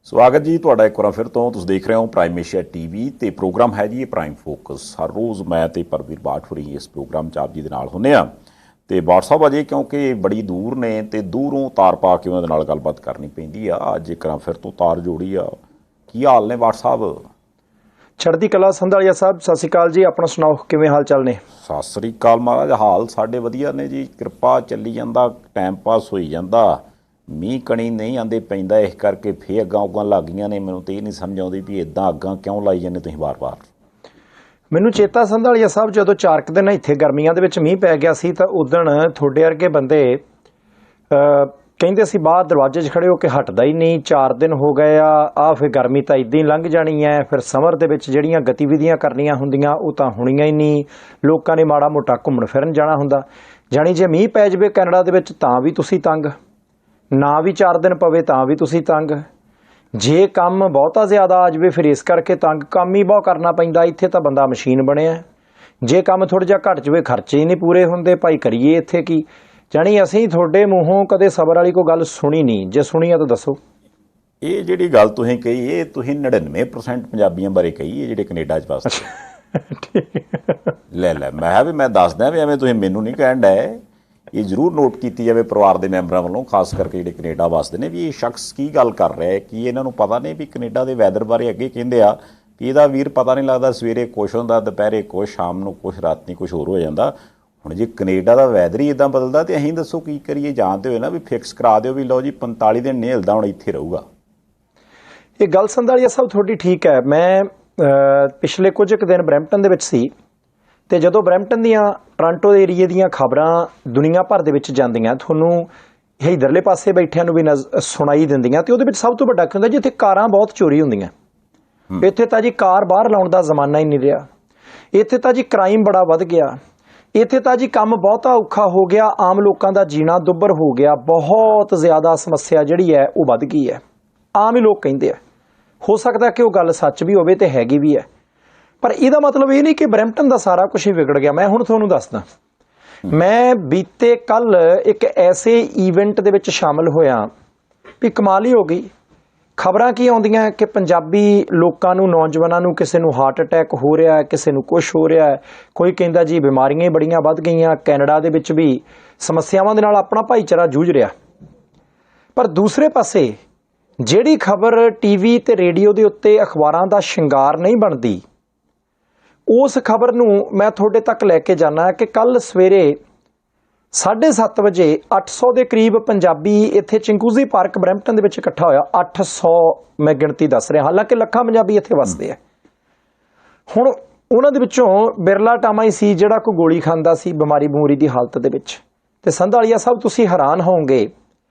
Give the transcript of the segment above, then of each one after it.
ਸਵਾਗਤ ਜੀ ਤੁਹਾਡਾ ਇੱਕ ਵਾਰ ਫਿਰ ਤੋਂ। ਤੁਸੀਂ ਦੇਖ ਰਹੇ ਹੋ ਪ੍ਰਾਈਮ ਏਸ਼ੀਆ ਟੀਵੀ ਤੇ ਪ੍ਰੋਗਰਾਮ ਹੈ ਜੀ ਇਹ ਪ੍ਰਾਈਮ ਫੋਕਸ। ਹਰ ਰੋਜ਼ ਮੈਂ ਤੇ ਪਰਵੀਰ ਬਾਠਪੁਰੀ ਇਸ ਪ੍ਰੋਗਰਾਮ 'ਚ ਆਪ ਜੀ ਦੇ ਨਾਲ ਹੁੰਦੇ ਆ। ਤੇ ਬਾਠ ਸਾਹਿਬ ਅਜੇ ਕਿਉਂਕਿ ਬੜੀ ਦੂਰ ਨੇ ਤੇ ਦੂਰੋਂ ਤਾਰ ਪਾ ਕੇ ਉਹਨਾਂ ਦੇ ਨਾਲ ਗੱਲਬਾਤ ਕਰਨੀ ਪੈਂਦੀ ਆ। ਅੱਜ ਇੱਕ ਵਾਰ ਫਿਰ ਤੋਂ ਤਾਰ ਜੋੜੀ ਆ। ਕੀ ਹਾਲ ਨੇ ਬਾਠ ਸਾਹਿਬ? ਚੜ੍ਹਦੀ ਕਲਾ ਸੰਧਾਲੀਆ ਸਾਹਿਬ, ਸਤਿ ਸ਼੍ਰੀ ਅਕਾਲ ਜੀ। ਆਪਣਾ ਸੁਣਾਓ, ਕਿਵੇਂ ਹਾਲ ਚਾਲ ਨੇ? ਸਤਿ ਸ੍ਰੀ ਅਕਾਲ ਮਹਾਰਾਜ, ਹਾਲ ਸਾਡੇ ਵਧੀਆ ਨੇ ਜੀ, ਕਿਰਪਾ ਚੱਲੀ ਜਾਂਦਾ, ਟਾਈਮ ਪਾਸ ਹੋਈ ਜਾਂਦਾ। ਮੀਂਹ ਕਣੀ ਨਹੀਂ ਆਉਂਦੇ ਪੈਂਦਾ, ਇਸ ਕਰਕੇ ਫੇਰ ਅੱਗਾਂ ਲੱਗ ਗਈਆਂ ਨੇ। ਮੈਨੂੰ ਤਾਂ ਇਹ ਨਹੀਂ ਸਮਝ ਆਉਂਦੀ ਵੀ ਇੱਦਾਂ ਅੱਗਾਂ ਕਿਉਂ ਲਾਈ ਜਾਂਦੇ ਤੁਸੀਂ ਵਾਰ-ਵਾਰ। ਮੈਨੂੰ ਚੇਤਾ ਸੰਧਾਲੀਆ ਸਾਹਿਬ, ਜਦੋਂ 4 ਦਿਨ ਇੱਥੇ ਗਰਮੀਆਂ ਦੇ ਵਿੱਚ ਮੀਂਹ ਪੈ ਗਿਆ ਸੀ ਤਾਂ ਉਦਣ ਤੁਹਾਡੇ ਵਰਗੇ ਬੰਦੇ ਕਹਿੰਦੇ ਸੀ ਬਾਹਰ ਦਰਵਾਜ਼ੇ 'ਚ ਖੜੇ ਹੋ ਕੇ ਹਟਦਾ ਹੀ ਨਹੀਂ। 4 ਦਿਨ ਹੋ ਗਏ ਆ ਫਿਰ ਗਰਮੀ ਤਾਂ ਇੱਦਾਂ ਹੀ ਲੰਘ ਜਾਣੀ ਹੈ। ਫਿਰ ਸਮਰ ਦੇ ਵਿੱਚ ਜਿਹੜੀਆਂ ਗਤੀਵਿਧੀਆਂ ਕਰਨੀਆਂ ਹੁੰਦੀਆਂ ਉਹ ਤਾਂ ਹੋਣੀਆਂ ਹੀ ਨਹੀਂ। ਲੋਕਾਂ ਨੇ ਮਾੜਾ ਮੋਟਾ ਘੁੰਮਣ ਫਿਰਨ ਜਾਣਾ ਹੁੰਦਾ। ਜਾਣੀ ਜੇ ਮੀਂਹ ਪੈ ਜਾਵੇ ਕੈਨੇਡਾ ਦੇ ਵਿੱਚ ਤਾਂ ਵੀ ਤੁਸੀਂ ਤੰਗ, ਨਾ ਵੀ 4 ਦਿਨ ਪਵੇ ਤਾਂ ਵੀ ਤੁਸੀਂ ਤੰਗ। ਜੇ ਕੰਮ ਬਹੁਤਾ ਜ਼ਿਆਦਾ ਆ ਜਾਵੇ ਫਿਰ ਇਸ ਕਰਕੇ ਤੰਗ। ਕੰਮ ਹੀ ਬਹੁਤ ਕਰਨਾ ਪੈਂਦਾ। ਇੱਥੇ ਤਾਂ ਬੰਦਾ ਮਸ਼ੀਨ ਬਣਿਆ। ਜੇ ਕੰਮ ਥੋੜ੍ਹਾ ਜਿਹਾ ਘੱਟ ਜਾਵੇ ਖਰਚੇ ਹੀ ਨਹੀਂ ਪੂਰੇ ਹੁੰਦੇ। ਭਾਈ ਕਰੀਏ ਇੱਥੇ ਕੀ? ਜਾਣੀ ਅਸੀਂ ਤੁਹਾਡੇ ਮੂੰਹੋਂ ਕਦੇ ਸਬਰ ਵਾਲੀ ਕੋਈ ਗੱਲ ਸੁਣੀ ਨਹੀਂ। ਜੇ ਸੁਣੀ ਆ ਤਾਂ ਦੱਸੋ। ਇਹ ਜਿਹੜੀ ਗੱਲ ਤੁਸੀਂ ਕਹੀ, ਇਹ ਤੁਸੀਂ 99% ਪੰਜਾਬੀਆਂ ਬਾਰੇ ਕਹੀ ਹੈ ਜਿਹੜੇ ਕੈਨੇਡਾ 'ਚ ਵਸਦੇ। ਲੈ ਮੈਂ ਦੱਸਦਾ ਵੀ ਐਵੇਂ ਤੁਸੀਂ ਮੈਨੂੰ ਨਹੀਂ ਕਹਿਣ ਡਏ। ਇਹ ਜ਼ਰੂਰ ਨੋਟ ਕੀਤੀ ਜਾਵੇ ਪਰਿਵਾਰ ਦੇ ਮੈਂਬਰਾਂ ਵੱਲੋਂ, ਖਾਸ ਕਰਕੇ ਜਿਹੜੇ ਕੈਨੇਡਾ ਵਸਦੇ ਨੇ, ਵੀ ਇਹ ਸ਼ਖਸ ਕੀ ਗੱਲ ਕਰ ਰਿਹਾ ਹੈ। ਕੀ ਇਹਨਾਂ ਨੂੰ ਪਤਾ ਨਹੀਂ ਵੀ ਕੈਨੇਡਾ ਦੇ ਵੈਦਰ ਬਾਰੇ? ਅੱਗੇ ਕਹਿੰਦੇ ਆ ਵੀ ਇਹਦਾ ਵੀਰ ਪਤਾ ਨਹੀਂ ਲੱਗਦਾ, ਸਵੇਰੇ ਕੁਛ ਹੁੰਦਾ, ਦੁਪਹਿਰੇ ਕੁਛ, ਸ਼ਾਮ ਨੂੰ ਕੁਛ, ਰਾਤ ਨੂੰ ਕੁਛ ਹੋਰ ਹੋ ਜਾਂਦਾ। ਹੁਣ ਜੇ ਕੈਨੇਡਾ ਦਾ ਵੈਦਰ ਹੀ ਇੱਦਾਂ ਬਦਲਦਾ ਤਾਂ ਅਸੀਂ ਦੱਸੋ ਕੀ ਕਰੀਏ? ਜਾਣਦੇ ਹੋਏ ਨਾ ਵੀ ਫਿਕਸ ਕਰਾ ਦਿਓ ਵੀ ਲਓ ਜੀ 45 ਦਿਨ ਨਹੀਂ ਹਿਲਦਾ, ਹੁਣ ਇੱਥੇ ਰਹੂਗਾ। ਇਹ ਗੱਲ ਸੰਧਾਲੀਆ ਸਾਹਿਬ ਤੁਹਾਡੀ ਠੀਕ ਹੈ। ਮੈਂ ਪਿਛਲੇ ਕੁਝ ਕੁ ਦਿਨ ਬਰੈਂਪਟਨ ਦੇ ਵਿੱਚ ਸੀ ਤੇ ਜਦੋਂ ਬਰੈਂਪਟਨ ਦੀਆਂ, ਟੋਰਾਂਟੋ ਦੇ ਏਰੀਏ ਦੀਆਂ ਖਬਰਾਂ ਦੁਨੀਆ ਭਰ ਦੇ ਵਿੱਚ ਜਾਂਦੀਆਂ, ਤੁਹਾਨੂੰ ਇਹ ਇਧਰਲੇ ਪਾਸੇ ਬੈਠਿਆਂ ਨੂੰ ਵੀ ਸੁਣਾਈ ਦਿੰਦੀਆਂ। ਤੇ ਉਹਦੇ ਵਿੱਚ ਸਭ ਤੋਂ ਵੱਡਾ ਕੀ ਹੁੰਦਾ, ਜਿੱਥੇ ਕਾਰਾਂ ਬਹੁਤ ਚੋਰੀ ਹੁੰਦੀਆਂ। ਇੱਥੇ ਤਾਂ ਜੀ ਕਾਰ ਬਾਹਰ ਲਾਉਣ ਦਾ ਜ਼ਮਾਨਾ ਹੀ ਨਹੀਂ ਰਿਹਾ। ਇੱਥੇ ਤਾਂ ਜੀ ਕ੍ਰਾਈਮ ਬੜਾ ਵੱਧ ਗਿਆ। ਇੱਥੇ ਤਾਂ ਜੀ ਕੰਮ ਬਹੁਤਾ ਔਖਾ ਹੋ ਗਿਆ। ਆਮ ਲੋਕਾਂ ਦਾ ਜੀਣਾ ਦੁੱਭਰ ਹੋ ਗਿਆ। ਬਹੁਤ ਜ਼ਿਆਦਾ ਸਮੱਸਿਆ ਜਿਹੜੀ ਹੈ ਉਹ ਵੱਧ ਗਈ ਹੈ। ਆਮ ਹੀ ਲੋਕ ਕਹਿੰਦੇ ਆ। ਹੋ ਸਕਦਾ ਕਿ ਉਹ ਗੱਲ ਸੱਚ ਵੀ ਹੋਵੇ ਤੇ ਹੈਗੀ ਵੀ ਹੈ, ਪਰ ਇਹਦਾ ਮਤਲਬ ਇਹ ਨਹੀਂ ਕਿ ਬਰੈਂਪਟਨ ਦਾ ਸਾਰਾ ਕੁਝ ਹੀ ਵਿਗੜ ਗਿਆ। ਮੈਂ ਹੁਣ ਤੁਹਾਨੂੰ ਦੱਸਦਾ, ਮੈਂ ਬੀਤੇ ਕੱਲ ਇੱਕ ਐਸੇ ਈਵੈਂਟ ਦੇ ਵਿੱਚ ਸ਼ਾਮਲ ਹੋਇਆ ਵੀ ਕਮਾਲ ਹੀ ਹੋ ਗਈ। ਖਬਰਾਂ ਕੀ ਆਉਂਦੀਆਂ ਕਿ ਪੰਜਾਬੀ ਲੋਕਾਂ ਨੂੰ, ਨੌਜਵਾਨਾਂ ਨੂੰ, ਕਿਸੇ ਨੂੰ ਹਾਰਟ ਅਟੈਕ ਹੋ ਰਿਹਾ ਹੈ, ਕਿਸੇ ਨੂੰ ਕੁਛ ਹੋ ਰਿਹਾ ਹੈ। ਕੋਈ ਕਹਿੰਦਾ ਜੀ ਬਿਮਾਰੀਆਂ ਹੀ ਬੜੀਆਂ ਵੱਧ ਗਈਆਂ। ਕੈਨੇਡਾ ਦੇ ਵਿੱਚ ਵੀ ਸਮੱਸਿਆਵਾਂ ਦੇ ਨਾਲ ਆਪਣਾ ਭਾਈਚਾਰਾ ਜੂਝ ਰਿਹਾ। ਪਰ ਦੂਸਰੇ ਪਾਸੇ ਜਿਹੜੀ ਖਬਰ ਟੀਵੀ ਤੇ ਰੇਡੀਓ ਦੇ ਉੱਤੇ ਅਖਬਾਰਾਂ ਦਾ ਸ਼ਿੰਗਾਰ ਨਹੀਂ ਬਣਦੀ, ਉਸ ਖਬਰ ਨੂੰ ਮੈਂ ਤੁਹਾਡੇ ਤੱਕ ਲੈ ਕੇ ਜਾਣਾ ਕਿ ਕੱਲ ਸਵੇਰੇ 7:30 ਵਜੇ 800 ਦੇ ਕਰੀਬ ਪੰਜਾਬੀ ਇੱਥੇ ਚਿੰਕੂਜ਼ੀ ਪਾਰਕ ਬਰੈਂਪਟਨ ਦੇ ਵਿੱਚ ਇਕੱਠਾ ਹੋਇਆ। 800 ਮੈਂ ਗਿਣਤੀ ਦੱਸ ਰਿਹਾ, ਹਾਲਾਂਕਿ ਲੱਖਾਂ ਪੰਜਾਬੀ ਇੱਥੇ ਵਸਦੇ ਆ। ਹੁਣ ਉਹਨਾਂ ਦੇ ਵਿੱਚੋਂ ਬਿਰਲਾ ਟਾਮਾ ਹੀ ਸੀ ਜਿਹੜਾ ਕੋਈ ਗੋਲੀ ਖਾਂਦਾ ਸੀ ਬਿਮਾਰੀ ਦੀ ਹਾਲਤ ਦੇ ਵਿੱਚ। ਤੇ ਸੰਧਾਲੀਆ ਸਾਹਿਬ, ਤੁਸੀਂ ਹੈਰਾਨ ਹੋਵੋਗੇ,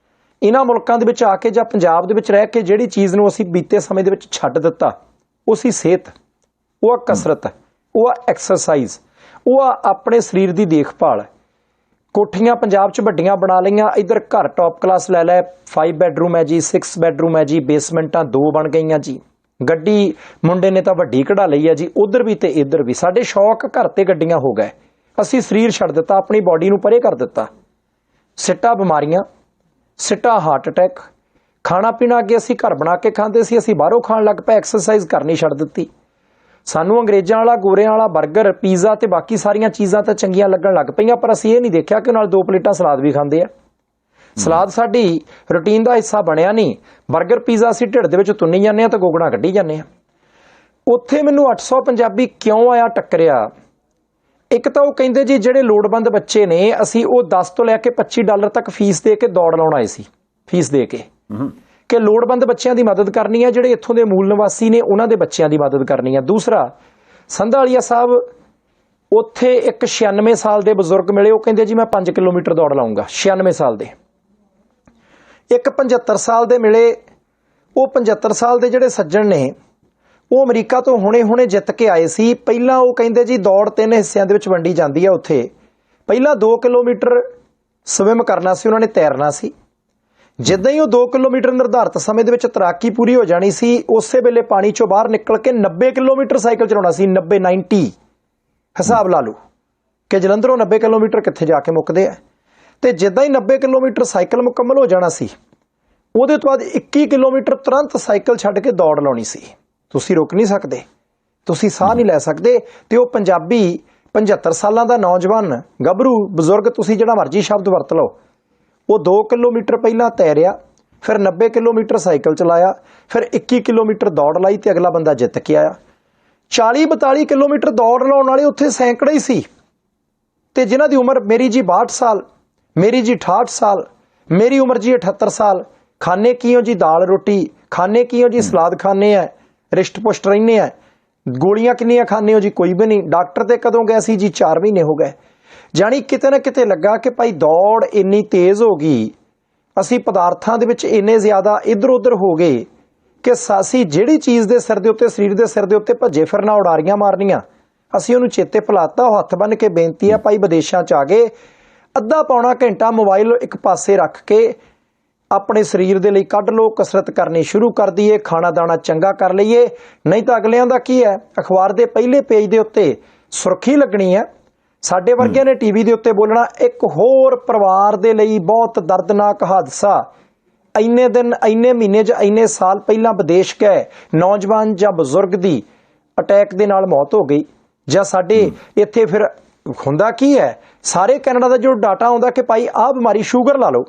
ਇਹਨਾਂ ਮੁਲਕਾਂ ਦੇ ਵਿੱਚ ਆ ਕੇ ਜਾਂ ਪੰਜਾਬ ਦੇ ਵਿੱਚ ਰਹਿ ਕੇ ਜਿਹੜੀ ਚੀਜ਼ ਨੂੰ ਅਸੀਂ ਬੀਤੇ ਸਮੇਂ ਦੇ ਵਿੱਚ ਛੱਡ ਦਿੱਤਾ, ਉਹ ਸੀ ਸਿਹਤ, ਉਹ ਆ ਕਸਰਤ, ਉਹ ਆ ਐਕਸਰਸਾਈਜ਼, ਉਹ ਆ ਆਪਣੇ ਸਰੀਰ ਦੀ ਦੇਖਭਾਲ। ਕੋਠੀਆਂ ਪੰਜਾਬ 'ਚ ਵੱਡੀਆਂ ਬਣਾ ਲਈਆਂ। ਇੱਧਰ ਘਰ ਟੌਪ ਕਲਾਸ ਲੈ ਲੈ, 5 ਬੈਡਰੂਮ ਹੈ ਜੀ, 6 ਬੈਡਰੂਮ ਹੈ ਜੀ, ਬੇਸਮੈਂਟਾਂ 2 ਬਣ ਗਈਆਂ ਜੀ। ਗੱਡੀ ਮੁੰਡੇ ਨੇ ਤਾਂ ਵੱਡੀ ਕਢਾ ਲਈ ਹੈ ਜੀ, ਉਧਰ ਵੀ ਤੇ ਇੱਧਰ ਵੀ। ਸਾਡੇ ਸ਼ੌਕ ਘਰ ਤੇ ਗੱਡੀਆਂ ਹੋ ਗਏ। ਅਸੀਂ ਸਰੀਰ ਛੱਡ ਦਿੱਤਾ, ਆਪਣੀ ਬਾਡੀ ਨੂੰ ਪਰੇ ਕਰ ਦਿੱਤਾ। ਸਿੱਟਾ ਬਿਮਾਰੀਆਂ, ਸਿੱਟਾ ਹਾਰਟ ਅਟੈਕ। ਖਾਣਾ ਪੀਣਾ ਅੱਗੇ ਅਸੀਂ ਘਰ ਬਣਾ ਕੇ ਖਾਂਦੇ ਸੀ, ਅਸੀਂ ਬਾਹਰੋਂ ਖਾਣ ਲੱਗ ਪਏ। ਐਕਸਰਸਾਈਜ਼ ਕਰਨੀ ਛੱਡ ਦਿੱਤੀ। ਸਾਨੂੰ ਅੰਗਰੇਜ਼ਾਂ ਵਾਲਾ, ਗੋਰਿਆਂ ਵਾਲਾ 버ਗਰ, ਪੀਜ਼ਾ ਤੇ ਬਾਕੀ ਸਾਰੀਆਂ ਚੀਜ਼ਾਂ ਤਾਂ ਚੰਗੀਆਂ ਲੱਗਣ ਲੱਗ ਪਈਆਂ, ਪਰ ਅਸੀਂ ਇਹ ਨਹੀਂ ਦੇਖਿਆ ਕਿ ਨਾਲ 2 ਪਲੇਟਾਂ ਸਲਾਦ ਵੀ ਖਾਂਦੇ ਆ। ਸਲਾਦ ਸਾਡੀ ਰੂਟੀਨ ਦਾ ਹਿੱਸਾ ਬਣਿਆ ਨਹੀਂ। 버ਗਰ, ਪੀਜ਼ਾ ਅਸੀਂ ਢਿੱਡ ਦੇ ਵਿੱਚ ਤੁੰਨੀ ਜਾਂਦੇ ਹਾਂ ਤੇ ਗੋਗਣਾ ਕੱਢੀ ਜਾਂਦੇ ਹਾਂ। ਉੱਥੇ ਮੈਨੂੰ 800 ਪੰਜਾਬੀ ਕਿਉਂ ਆਇਆ ਟੱਕਰਿਆ? ਇੱਕ ਤਾਂ ਉਹ ਕਹਿੰਦੇ ਜੀ ਜਿਹੜੇ ਲੋੜਵੰਦ ਬੱਚੇ ਨੇ, ਅਸੀਂ ਉਹ 10 ਤੋਂ ਲੈ ਕੇ $25 ਤੱਕ ਫੀਸ ਦੇ ਕੇ ਦੌੜ ਲਾਉਣ ਆਏ ਸੀ, ਫੀਸ ਦੇ ਕੇ, ਕਿ ਲੋੜਵੰਦ ਬੱਚਿਆਂ ਦੀ ਮਦਦ ਕਰਨੀ ਹੈ, ਜਿਹੜੇ ਇੱਥੋਂ ਦੇ ਮੂਲ ਨਿਵਾਸੀ ਨੇ ਉਹਨਾਂ ਦੇ ਬੱਚਿਆਂ ਦੀ ਮਦਦ ਕਰਨੀ ਹੈ। ਦੂਸਰਾ, ਸੰਧਾਲੀਆ ਸਾਹਿਬ, ਉੱਥੇ ਇੱਕ 96 ਸਾਲ ਦੇ ਬਜ਼ੁਰਗ ਮਿਲੇ। ਉਹ ਕਹਿੰਦੇ ਜੀ ਮੈਂ 5 ਕਿਲੋਮੀਟਰ ਦੌੜ ਲਾਉਂਗਾ। 96 ਸਾਲ ਦੇ। ਇੱਕ 75 ਸਾਲ ਦੇ ਮਿਲੇ। ਉਹ 75 ਸਾਲ ਦੇ ਜਿਹੜੇ ਸੱਜਣ ਨੇ, ਉਹ ਅਮਰੀਕਾ ਤੋਂ ਹੁਣੇ ਜਿੱਤ ਕੇ ਆਏ ਸੀ। ਪਹਿਲਾਂ ਉਹ ਕਹਿੰਦੇ ਜੀ ਦੌੜ 3 ਹਿੱਸਿਆਂ ਦੇ ਵਿੱਚ ਵੰਡੀ ਜਾਂਦੀ ਹੈ ਉੱਥੇ। ਪਹਿਲਾਂ 2 ਕਿਲੋਮੀਟਰ ਸਵਿਮ ਕਰਨਾ ਸੀ, ਉਹਨਾਂ ਨੇ ਤੈਰਨਾ ਸੀ। ਜਿੱਦਾਂ ਹੀ ਉਹ 2 ਕਿਲੋਮੀਟਰ ਨਿਰਧਾਰਿਤ ਸਮੇਂ ਦੇ ਵਿੱਚ ਤੈਰਾਕੀ ਪੂਰੀ ਹੋ ਜਾਣੀ ਸੀ, ਉਸੇ ਵੇਲੇ ਪਾਣੀ ਚੋਂ ਬਾਹਰ ਨਿਕਲ ਕੇ 90 ਕਿਲੋਮੀਟਰ ਸਾਈਕਲ ਚਲਾਉਣਾ ਸੀ। 90 ਹਿਸਾਬ ਲਾ ਲਓ ਕਿ ਜਲੰਧਰੋਂ 90 ਕਿਲੋਮੀਟਰ ਕਿੱਥੇ ਜਾ ਕੇ ਮੁੱਕਦੇ ਆ। ਤੇ ਜਿੱਦਾਂ ਹੀ 90 ਕਿਲੋਮੀਟਰ ਸਾਈਕਲ ਮੁਕੰਮਲ ਹੋ ਜਾਣਾ ਸੀ, ਉਹਦੇ ਤੋਂ ਬਾਅਦ 21 ਕਿਲੋਮੀਟਰ ਤੁਰੰਤ ਸਾਈਕਲ ਛੱਡ ਕੇ ਦੌੜ ਲਾਉਣੀ ਸੀ। ਤੁਸੀਂ ਰੁਕ ਨਹੀਂ ਸਕਦੇ, ਤੁਸੀਂ ਸਾਹ ਨਹੀਂ ਲੈ ਸਕਦੇ। ਤੇ ਉਹ ਪੰਜਾਬੀ 75 ਸਾਲਾਂ ਦਾ ਨੌਜਵਾਨ, ਗੱਭਰੂ, ਬਜ਼ੁਰਗ, ਤੁਸੀਂ ਜਿਹੜਾ ਮਰਜ਼ੀ ਸ਼ਬਦ ਵਰਤ ਲਓ, ਉਹ 2 ਕਿਲੋਮੀਟਰ ਪਹਿਲਾਂ ਤੈਰਿਆ, ਫਿਰ 90 ਕਿਲੋਮੀਟਰ ਸਾਈਕਲ ਚਲਾਇਆ, ਫਿਰ 21 ਕਿਲੋਮੀਟਰ ਦੌੜ ਲਾਈ ਤੇ ਅਗਲਾ ਬੰਦਾ ਜਿੱਤ ਕੇ ਆਇਆ। 40-42 ਕਿਲੋਮੀਟਰ ਦੌੜ ਲਾਉਣ ਵਾਲੇ ਉੱਥੇ ਸੈਂਕੜੇ ਹੀ ਸੀ। ਤੇ ਜਿਨ੍ਹਾਂ ਦੀ ਉਮਰ, ਮੇਰੀ ਜੀ 62 ਸਾਲ, ਮੇਰੀ ਜੀ 68 ਸਾਲ, ਮੇਰੀ ਉਮਰ ਜੀ 78 ਸਾਲ, ਖਾਣੇ ਕੀ ਹੋ ਜੀ? ਦਾਲ ਰੋਟੀ ਖਾਣੇ ਕੀ ਹੋ ਜੀ? ਸਲਾਦ ਖਾਣੇ ਆ, ਰਿਸ਼ਟ ਪੁਸ਼ਟ ਰਹਿੰਦੇ ਆ। ਗੋਲੀਆਂ ਕਿੰਨੀਆਂ ਖਾਣੇ ਹੋ ਜੀ? ਕੋਈ ਵੀ ਨਹੀਂ। ਡਾਕਟਰ ਤੇ ਕਦੋਂ ਗਏ ਸੀ ਜੀ? 4 ਮਹੀਨੇ ਹੋ ਗਏ। ਜਾਣੀ ਕਿਤੇ ਨਾ ਕਿਤੇ ਲੱਗਾ ਕਿ ਭਾਈ ਦੌੜ ਇੰਨੀ ਤੇਜ਼ ਹੋ ਗਈ, ਅਸੀਂ ਪਦਾਰਥਾਂ ਦੇ ਵਿੱਚ ਇੰਨੇ ਜ਼ਿਆਦਾ ਇੱਧਰ ਉੱਧਰ ਹੋ ਗਏ ਕਿ ਅਸੀਂ ਜਿਹੜੀ ਚੀਜ਼ ਦੇ ਸਿਰ ਦੇ ਉੱਤੇ, ਸਰੀਰ ਦੇ ਸਿਰ ਦੇ ਉੱਤੇ ਭੱਜੇ ਫਿਰਨਾ, ਉਡਾਰੀਆਂ ਮਾਰਨੀਆਂ, ਅਸੀਂ ਉਹਨੂੰ ਚੇਤੇ ਭੁਲਾਤਾ। ਉਹ ਹੱਥ ਬੰਨ੍ਹ ਕੇ ਬੇਨਤੀ ਆ ਭਾਈ, ਵਿਦੇਸ਼ਾਂ 'ਚ ਆ ਗਏ, ਅੱਧਾ ਪੌਣਾ ਘੰਟਾ ਮੋਬਾਈਲ ਇੱਕ ਪਾਸੇ ਰੱਖ ਕੇ ਆਪਣੇ ਸਰੀਰ ਦੇ ਲਈ ਕੱਢ ਲਓ, ਕਸਰਤ ਕਰਨੀ ਸ਼ੁਰੂ ਕਰ ਦਈਏ, ਖਾਣਾ ਦਾਣਾ ਚੰਗਾ ਕਰ ਲਈਏ। ਨਹੀਂ ਤਾਂ ਅਗਲਿਆਂ ਦਾ ਕੀ ਹੈ, ਅਖਬਾਰ ਦੇ ਪਹਿਲੇ ਪੇਜ ਦੇ ਉੱਤੇ ਸੁਰਖੀ ਲੱਗਣੀ ਹੈ, ਸਾਡੇ ਵਰਗਿਆਂ ਨੇ ਟੀਵੀ ਦੇ ਉੱਤੇ ਬੋਲਣਾ, ਇੱਕ ਹੋਰ ਪਰਿਵਾਰ ਦੇ ਲਈ ਬਹੁਤ ਦਰਦਨਾਕ ਹਾਦਸਾ, ਇੰਨੇ ਦਿਨ, ਇੰਨੇ ਮਹੀਨੇ ਜਾਂ ਇੰਨੇ ਸਾਲ ਪਹਿਲਾਂ ਵਿਦੇਸ਼ ਗਏ ਨੌਜਵਾਨ ਜਾਂ ਬਜ਼ੁਰਗ ਦੀ ਅਟੈਕ ਦੇ ਨਾਲ ਮੌਤ ਹੋ ਗਈ। ਜਾਂ ਸਾਡੇ ਇੱਥੇ ਫਿਰ ਹੁੰਦਾ ਕੀ ਹੈ, ਸਾਰੇ ਕੈਨੇਡਾ ਦਾ ਜੋ ਡਾਟਾ ਆਉਂਦਾ ਕਿ ਭਾਈ ਆਹ ਬਿਮਾਰੀ, ਸ਼ੂਗਰ ਲਾ ਲਓ,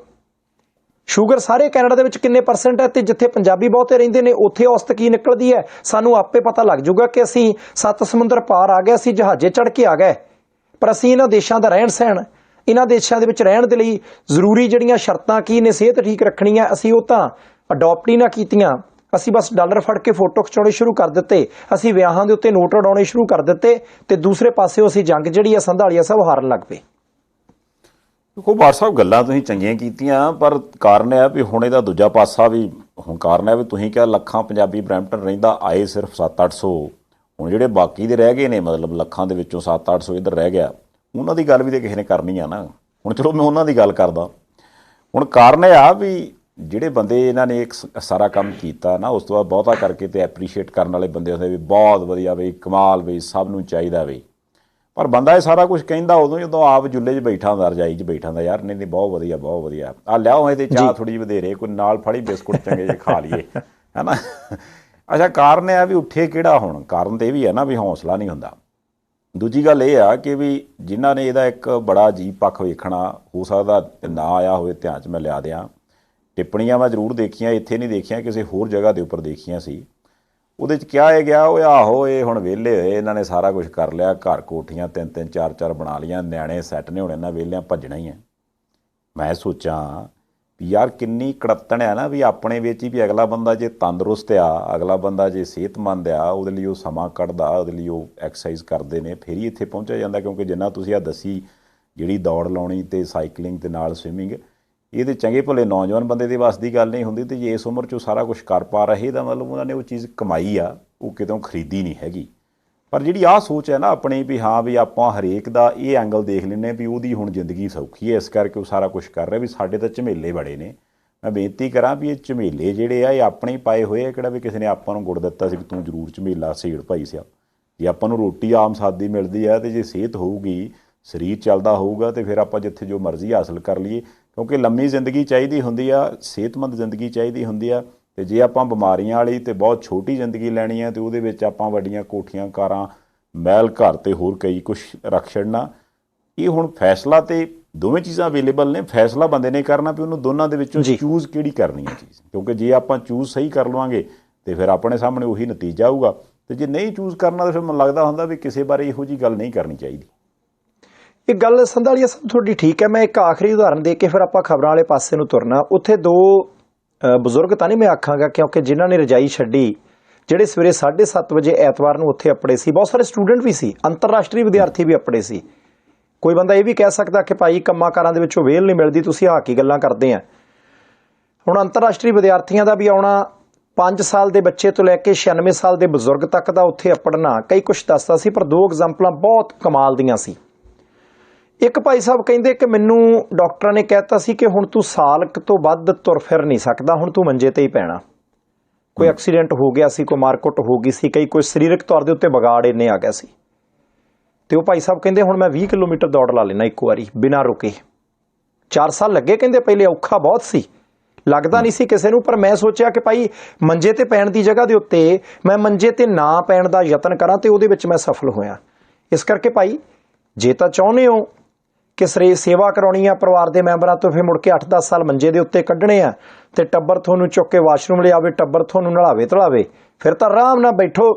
ਸ਼ੂਗਰ ਸਾਰੇ ਕੈਨੇਡਾ ਦੇ ਵਿੱਚ ਕਿੰਨੇ % ਹੈ, ਤੇ ਜਿੱਥੇ ਪੰਜਾਬੀ ਬਹੁਤੇ ਰਹਿੰਦੇ ਨੇ ਉੱਥੇ ਔਸਤ ਕੀ ਨਿਕਲਦੀ ਹੈ, ਸਾਨੂੰ ਆਪੇ ਪਤਾ ਲੱਗ ਜਾਊਗਾ ਕਿ ਅਸੀਂ 7 ਸਮੁੰਦਰ ਪਾਰ ਆ ਗਏ, ਅਸੀਂ ਜਹਾਜ਼ੇ ਚੜ੍ਹ ਕੇ ਆ ਗਏ। ਪਰ ਅਸੀਂ ਇਹਨਾਂ ਦੇਸ਼ਾਂ ਦਾ ਰਹਿਣ ਸਹਿਣ, ਇਹਨਾਂ ਦੇਸ਼ਾਂ ਦੇ ਵਿੱਚ ਰਹਿਣ ਦੇ ਲਈ ਜ਼ਰੂਰੀ ਜਿਹੜੀਆਂ ਸ਼ਰਤਾਂ ਕੀ ਨੇ, ਸਿਹਤ ਠੀਕ ਰੱਖਣੀ ਹੈ, ਅਸੀਂ ਉਹ ਤਾਂ ਅਡੋਪਟ ਹੀ ਨਾ ਕੀਤੀਆਂ। ਅਸੀਂ ਬਸ ਡਾਲਰ ਫੜ ਕੇ ਫੋਟੋ ਖਿਚਾਉਣੇ ਸ਼ੁਰੂ ਕਰ ਦਿੱਤੇ, ਅਸੀਂ ਵਿਆਹਾਂ ਦੇ ਉੱਤੇ ਨੋਟ ਉਡਾਉਣੇ ਸ਼ੁਰੂ ਕਰ ਦਿੱਤੇ, ਤੇ ਦੂਸਰੇ ਪਾਸੇ ਅਸੀਂ ਜੰਗ ਜਿਹੜੀ ਆ ਸੰਧਾਲੀਆ ਸਾਹਿਬ ਹਾਰਨ ਲੱਗ ਪਏ। ਦੇਖੋ ਬਾਰ ਸਾਹਿਬ, ਗੱਲਾਂ ਤੁਸੀਂ ਚੰਗੀਆਂ ਕੀਤੀਆਂ, ਪਰ ਕਾਰਨ ਇਹ ਆ ਵੀ ਹੁਣ ਇਹਦਾ ਦੂਜਾ ਪਾਸਾ ਵੀ, ਹੁਣ ਕਾਰਨ ਹੈ ਵੀ ਤੁਸੀਂ ਕਿਹਾ ਲੱਖਾਂ ਪੰਜਾਬੀ ਬਰੈਂਪਟਨ ਰਹਿੰਦਾ, ਆਏ ਸਿਰਫ 700-800, ਹੁਣ ਜਿਹੜੇ ਬਾਕੀ ਦੇ ਰਹਿ ਗਏ ਨੇ, ਮਤਲਬ ਲੱਖਾਂ ਦੇ ਵਿੱਚੋਂ 700-800 ਇੱਧਰ ਰਹਿ ਗਿਆ, ਉਹਨਾਂ ਦੀ ਗੱਲ ਵੀ ਤਾਂ ਕਿਸੇ ਨੇ ਕਰਨੀ ਆ ਨਾ। ਹੁਣ ਚਲੋ ਮੈਂ ਉਹਨਾਂ ਦੀ ਗੱਲ ਕਰਦਾ। ਹੁਣ ਕਾਰਨ ਇਹ ਆ ਵੀ ਜਿਹੜੇ ਬੰਦੇ ਇਹਨਾਂ ਨੇ ਇੱਕ ਸਾਰਾ ਕੰਮ ਕੀਤਾ ਨਾ, ਉਸ ਤੋਂ ਬਾਅਦ ਬਹੁਤਾ ਕਰਕੇ ਤੇ ਐਪਰੀਸ਼ੀਏਟ ਕਰਨ ਵਾਲੇ ਬੰਦੇ ਹੁੰਦੇ ਵੀ ਬਹੁਤ ਵਧੀਆ ਬਈ, ਕਮਾਲ ਬਈ, ਸਭ ਨੂੰ ਚਾਹੀਦਾ ਬਈ। ਪਰ ਬੰਦਾ ਇਹ ਸਾਰਾ ਕੁਝ ਕਹਿੰਦਾ ਉਦੋਂ ਜਦੋਂ ਆਪ ਜੁੱਲੇ 'ਚ ਬੈਠਾ ਹੁੰਦਾ, ਰਜਾਈ 'ਚ ਬੈਠਾ ਹੁੰਦਾ, ਯਾਰ ਨਹੀਂ ਨਹੀਂ ਬਹੁਤ ਵਧੀਆ, ਬਹੁਤ ਵਧੀਆ, ਆ ਲਿਆਓ ਇਹ ਤੇ ਚਾਹ ਥੋੜ੍ਹੀ ਜਿਹੀ ਵਧੇਰੇ, ਕੋਈ ਨਾਲ ਫੜੀ ਬਿਸਕੁਟ ਚੰਗੇ ਜਿਹੇ ਖਾ ਲਈਏ, ਹੈ ਨਾ। ਅੱਛਾ, ਕਾਰਨ ਇਹ ਆ ਵੀ ਉੱਠੇ ਕਿਹੜਾ? ਹੁਣ ਕਾਰਨ ਤਾਂ ਇਹ ਵੀ ਹੈ ਨਾ ਵੀ ਹੌਸਲਾ ਨਹੀਂ ਹੁੰਦਾ। ਦੂਜੀ ਗੱਲ ਇਹ ਆ ਕਿ ਵੀ ਜਿਨ੍ਹਾਂ ਨੇ ਇਹਦਾ ਇੱਕ ਬੜਾ ਅਜੀਬ ਪੱਖ ਵੇਖਣਾ, ਹੋ ਸਕਦਾ ਨਾ ਆਇਆ ਹੋਵੇ ਧਿਆਨ 'ਚ, ਮੈਂ ਲਿਆ ਦਿਆਂ। ਟਿੱਪਣੀਆਂ ਮੈਂ ਜ਼ਰੂਰ ਦੇਖੀਆਂ, ਇੱਥੇ ਨਹੀਂ ਦੇਖੀਆਂ, ਕਿਸੇ ਹੋਰ ਜਗ੍ਹਾ ਦੇ ਉੱਪਰ ਦੇਖੀਆਂ ਸੀ। ਉਹਦੇ 'ਚ ਕਿਹਾ ਇਹ ਗਿਆ, ਉਹ ਆਹੋ ਇਹ ਹੁਣ ਵਿਹਲੇ ਹੋਏ, ਇਹਨਾਂ ਨੇ ਸਾਰਾ ਕੁਝ ਕਰ ਲਿਆ, ਘਰ ਕੋਠੀਆਂ 3-3 4-4 ਬਣਾ ਲਈਆਂ, ਨਿਆਣੇ ਸੈੱਟ ਨੇ, ਹੁਣ ਇਹਨਾਂ ਵਿਹਲਿਆਂ ਭੱਜਣਾ ਹੀ ਹੈ। ਮੈਂ ਸੋਚਾਂ ਵੀ ਯਾਰ ਕਿੰਨੀ ਕੜੱਤਣ ਹੈ ਨਾ, ਵੀ ਆਪਣੇ ਵਿੱਚ ਹੀ ਵੀ ਅਗਲਾ ਬੰਦਾ ਜੇ ਤੰਦਰੁਸਤ ਆ, ਅਗਲਾ ਬੰਦਾ ਜੇ ਸਿਹਤਮੰਦ ਆ, ਉਹਦੇ ਲਈ ਉਹ ਸਮਾਂ ਕੱਢਦਾ, ਉਹਦੇ ਲਈ ਉਹ ਐਕਸਰਸਾਈਜ਼ ਕਰਦੇ ਨੇ, ਫਿਰ ਹੀ ਇੱਥੇ ਪਹੁੰਚਿਆ ਜਾਂਦਾ। ਕਿਉਂਕਿ ਜਿੰਨਾ ਤੁਸੀਂ ਆ ਦੱਸੀ, ਜਿਹੜੀ ਦੌੜ ਲਾਉਣੀ ਅਤੇ ਸਾਈਕਲਿੰਗ ਅਤੇ ਨਾਲ ਸਵਿਮਿੰਗ, ਇਹ ਤਾਂ ਚੰਗੇ ਭਲੇ ਨੌਜਵਾਨ ਬੰਦੇ ਦੇ ਵੱਸ ਦੀ ਗੱਲ ਨਹੀਂ ਹੁੰਦੀ। ਅਤੇ ਜੇ ਇਸ ਉਮਰ 'ਚ ਉਹ ਸਾਰਾ ਕੁਛ ਕਰ ਪਾ ਰਹੇ, ਤਾਂ ਮਤਲਬ ਉਹਨਾਂ ਨੇ ਉਹ ਚੀਜ਼ ਕਮਾਈ ਆ, ਉਹ ਕਿਤੋਂ ਖਰੀਦੀ ਨਹੀਂ ਹੈਗੀ। ਪਰ ਜਿਹੜੀ ਆਹ ਸੋਚ ਹੈ ਨਾ ਆਪਣੀ, ਵੀ ਹਾਂ ਵੀ ਆਪਾਂ ਹਰੇਕ ਦਾ ਇਹ ਐਂਗਲ ਦੇਖ ਲੈਂਦੇ ਵੀ ਉਹਦੀ ਹੁਣ ਜ਼ਿੰਦਗੀ ਸੌਖੀ ਹੈ, ਇਸ ਕਰਕੇ ਉਹ ਸਾਰਾ ਕੁਛ ਕਰ ਰਿਹਾ, ਵੀ ਸਾਡੇ ਤਾਂ ਝਮੇਲੇ ਬੜੇ ਨੇ। ਮੈਂ ਬੇਨਤੀ ਕਰਾਂ ਵੀ ਇਹ ਝਮੇਲੇ ਜਿਹੜੇ ਆ, ਇਹ ਆਪਣੇ ਹੀ ਪਾਏ ਹੋਏ ਆ, ਕਿਹੜਾ ਵੀ ਕਿਸੇ ਨੇ ਆਪਾਂ ਨੂੰ ਗੁੜ ਦਿੱਤਾ ਸੀ ਵੀ ਤੂੰ ਜ਼ਰੂਰ ਝਮੇਲਾ ਸੇੜ ਭਾਈ ਸਿਆ। ਜੇ ਆਪਾਂ ਨੂੰ ਰੋਟੀ ਆਮ ਸਾਦੀ ਮਿਲਦੀ ਆ, ਅਤੇ ਜੇ ਸਿਹਤ ਹੋਊਗੀ, ਸਰੀਰ ਚੱਲਦਾ ਹੋਊਗਾ, ਅਤੇ ਫਿਰ ਆਪਾਂ ਜਿੱਥੇ ਜੋ ਮਰਜ਼ੀ ਹਾਸਲ ਕਰ ਲਈਏ। ਕਿਉਂਕਿ ਲੰਮੀ ਜ਼ਿੰਦਗੀ ਚਾਹੀਦੀ ਹੁੰਦੀ ਆ, ਸਿਹਤਮੰਦ ਜ਼ਿੰਦਗੀ ਚਾਹੀਦੀ ਹੁੰਦੀ ਆ। ਅਤੇ ਜੇ ਆਪਾਂ ਬਿਮਾਰੀਆਂ ਵਾਲੀ ਅਤੇ ਬਹੁਤ ਛੋਟੀ ਜ਼ਿੰਦਗੀ ਲੈਣੀ ਆ, ਅਤੇ ਉਹਦੇ ਵਿੱਚ ਆਪਾਂ ਵੱਡੀਆਂ ਕੋਠੀਆਂ, ਕਾਰਾਂ, ਮਹਿਲ ਘਰ ਅਤੇ ਹੋਰ ਕਈ ਕੁਛ ਰੱਖ ਛੱਡਣਾ। ਇਹ ਹੁਣ ਫੈਸਲਾ ਤੇ ਦੋਵੇਂ ਚੀਜ਼ਾਂ ਅਵੇਲੇਬਲ ਨੇ, ਫੈਸਲਾ ਬੰਦੇ ਨੇ ਕਰਨਾ ਵੀ ਉਹਨੂੰ ਦੋਨਾਂ ਦੇ ਵਿੱਚੋਂ ਚੂਜ਼ ਕਿਹੜੀ ਕਰਨੀ ਹੈ ਚੀਜ਼। ਕਿਉਂਕਿ ਜੇ ਆਪਾਂ ਚੂਜ਼ ਸਹੀ ਕਰ ਲਵਾਂਗੇ ਅਤੇ ਫਿਰ ਆਪਣੇ ਸਾਹਮਣੇ ਉਹੀ ਨਤੀਜਾ ਆਊਗਾ, ਅਤੇ ਜੇ ਨਹੀਂ ਚੂਜ਼ ਕਰਨਾ ਤਾਂ ਫਿਰ ਮੈਨੂੰ ਲੱਗਦਾ ਹੁੰਦਾ ਵੀ ਕਿਸੇ ਬਾਰੇ ਇਹੋ ਜਿਹੀ ਗੱਲ ਨਹੀਂ ਕਰਨੀ ਚਾਹੀਦੀ। ਇਹ ਗੱਲ ਸੰਧਾਲੀਆ ਸਾਹਿਬ ਤੁਹਾਡੀ ਠੀਕ ਹੈ। ਮੈਂ ਇੱਕ ਆਖਰੀ ਉਦਾਹਰਨ ਦੇ ਕੇ ਫਿਰ ਆਪਾਂ ਖਬਰਾਂ ਵਾਲੇ ਪਾਸੇ ਨੂੰ ਤੁਰਨਾ। ਉੱਥੇ 2 ਬਜ਼ੁਰਗ ਤਾਂ ਨਹੀਂ ਮੈਂ ਆਖਾਂਗਾ, ਕਿਉਂਕਿ ਜਿਨ੍ਹਾਂ ਨੇ ਰਜਾਈ ਛੱਡੀ, ਜਿਹੜੇ ਸਵੇਰੇ 7:30 ਵਜੇ ਐਤਵਾਰ ਨੂੰ ਉੱਥੇ ਅਪੜੇ ਸੀ, ਬਹੁਤ ਸਾਰੇ ਸਟੂਡੈਂਟ ਵੀ ਸੀ, ਅੰਤਰਰਾਸ਼ਟਰੀ ਵਿਦਿਆਰਥੀ ਵੀ ਅਪੜੇ ਸੀ। ਕੋਈ ਬੰਦਾ ਇਹ ਵੀ ਕਹਿ ਸਕਦਾ ਕਿ ਭਾਈ ਕੰਮਾਂ ਕਾਰਾਂ ਦੇ ਵਿੱਚੋਂ ਵੇਲ ਨਹੀਂ ਮਿਲਦੀ, ਤੁਸੀਂ ਆਹ ਕੀ ਗੱਲਾਂ ਕਰਦੇ ਆ। ਹੁਣ ਅੰਤਰਰਾਸ਼ਟਰੀ ਵਿਦਿਆਰਥੀਆਂ ਦਾ ਵੀ ਆਉਣਾ, 5 ਸਾਲ ਦੇ ਬੱਚੇ ਤੋਂ ਲੈ ਕੇ 96 ਸਾਲ ਦੇ ਬਜ਼ੁਰਗ ਤੱਕ ਦਾ ਉੱਥੇ ਅਪੜਨਾ, ਕਈ ਕੁਛ ਦੱਸਦਾ ਸੀ। ਪਰ 2 ਐਗਜ਼ਾਮਪਲਾਂ ਬਹੁਤ ਕਮਾਲ ਦੀਆਂ ਸੀ। ਇੱਕ ਭਾਈ ਸਾਹਿਬ ਕਹਿੰਦੇ ਕਿ ਮੈਨੂੰ ਡਾਕਟਰਾਂ ਨੇ ਕਹਿਤਾ ਸੀ ਕਿ ਹੁਣ ਤੂੰ ਸਾਲ ਤੋਂ ਵੱਧ ਤੁਰ ਫਿਰ ਨਹੀਂ ਸਕਦਾ, ਹੁਣ ਤੂੰ ਮੰਜੇ ਤੇ ਹੀ ਪੈਣਾ। ਕੋਈ ਐਕਸੀਡੈਂਟ ਹੋ ਗਿਆ ਸੀ, ਕੋਈ ਮਾਰਕੁੱਟ ਹੋ ਗਈ ਸੀ, ਕੋਈ ਸਰੀਰਕ ਤੌਰ ਦੇ ਉੱਤੇ ਵਿਗਾੜ ਇੰਨੇ ਆ ਗਿਆ ਸੀ। ਤੇ ਉਹ ਭਾਈ ਸਾਹਿਬ ਕਹਿੰਦੇ ਹੁਣ ਮੈਂ 20 ਕਿਲੋਮੀਟਰ ਦੌੜ ਲਾ ਲੈਣਾ ਇੱਕ ਵਾਰੀ ਬਿਨਾਂ ਰੁਕੇ। 4 ਸਾਲ ਲੱਗੇ ਕਹਿੰਦੇ, ਪਹਿਲੇ ਔਖਾ ਬਹੁਤ ਸੀ, ਲੱਗਦਾ ਨਹੀਂ ਸੀ ਕਿਸੇ ਨੂੰ। ਪਰ ਮੈਂ ਸੋਚਿਆ ਕਿ ਭਾਈ ਮੰਜੇ ਤੇ ਪੈਣ ਦੀ ਜਗ੍ਹਾ ਦੇ ਉੱਤੇ ਮੈਂ ਮੰਜੇ ਤੇ ਨਾ ਪੈਣ ਦਾ ਯਤਨ ਕਰਾਂ, ਤੇ ਉਹਦੇ ਵਿੱਚ ਮੈਂ ਸਫਲ ਹੋਇਆ। ਇਸ ਕਰਕੇ ਭਾਈ ਜੇ ਤਾਂ ਚਾਹੁੰਦੇ ਹੋ ਕਿ ਸੇਵਾ ਕਰਾਉਣੀ ਆ ਪਰਿਵਾਰ ਦੇ ਮੈਂਬਰਾਂ ਤੋਂ, ਫਿਰ ਮੁੜ ਕੇ 8-10 ਸਾਲ ਮੰਜੇ ਦੇ ਉੱਤੇ ਕੱਢਣੇ ਆ ਤੇ ਟੱਬਰ ਤੁਹਾਨੂੰ ਚੁੱਕ ਕੇ ਵਾਸ਼ਰੂਮ ਲਿਆਵੇ, ਟੱਬਰ ਤੁਹਾਨੂੰ ਨਲਾਵੇ ਧਲਾਵੇ, ਫਿਰ ਤਾਂ ਆਰਾਮ ਨਾਲ ਬੈਠੋ,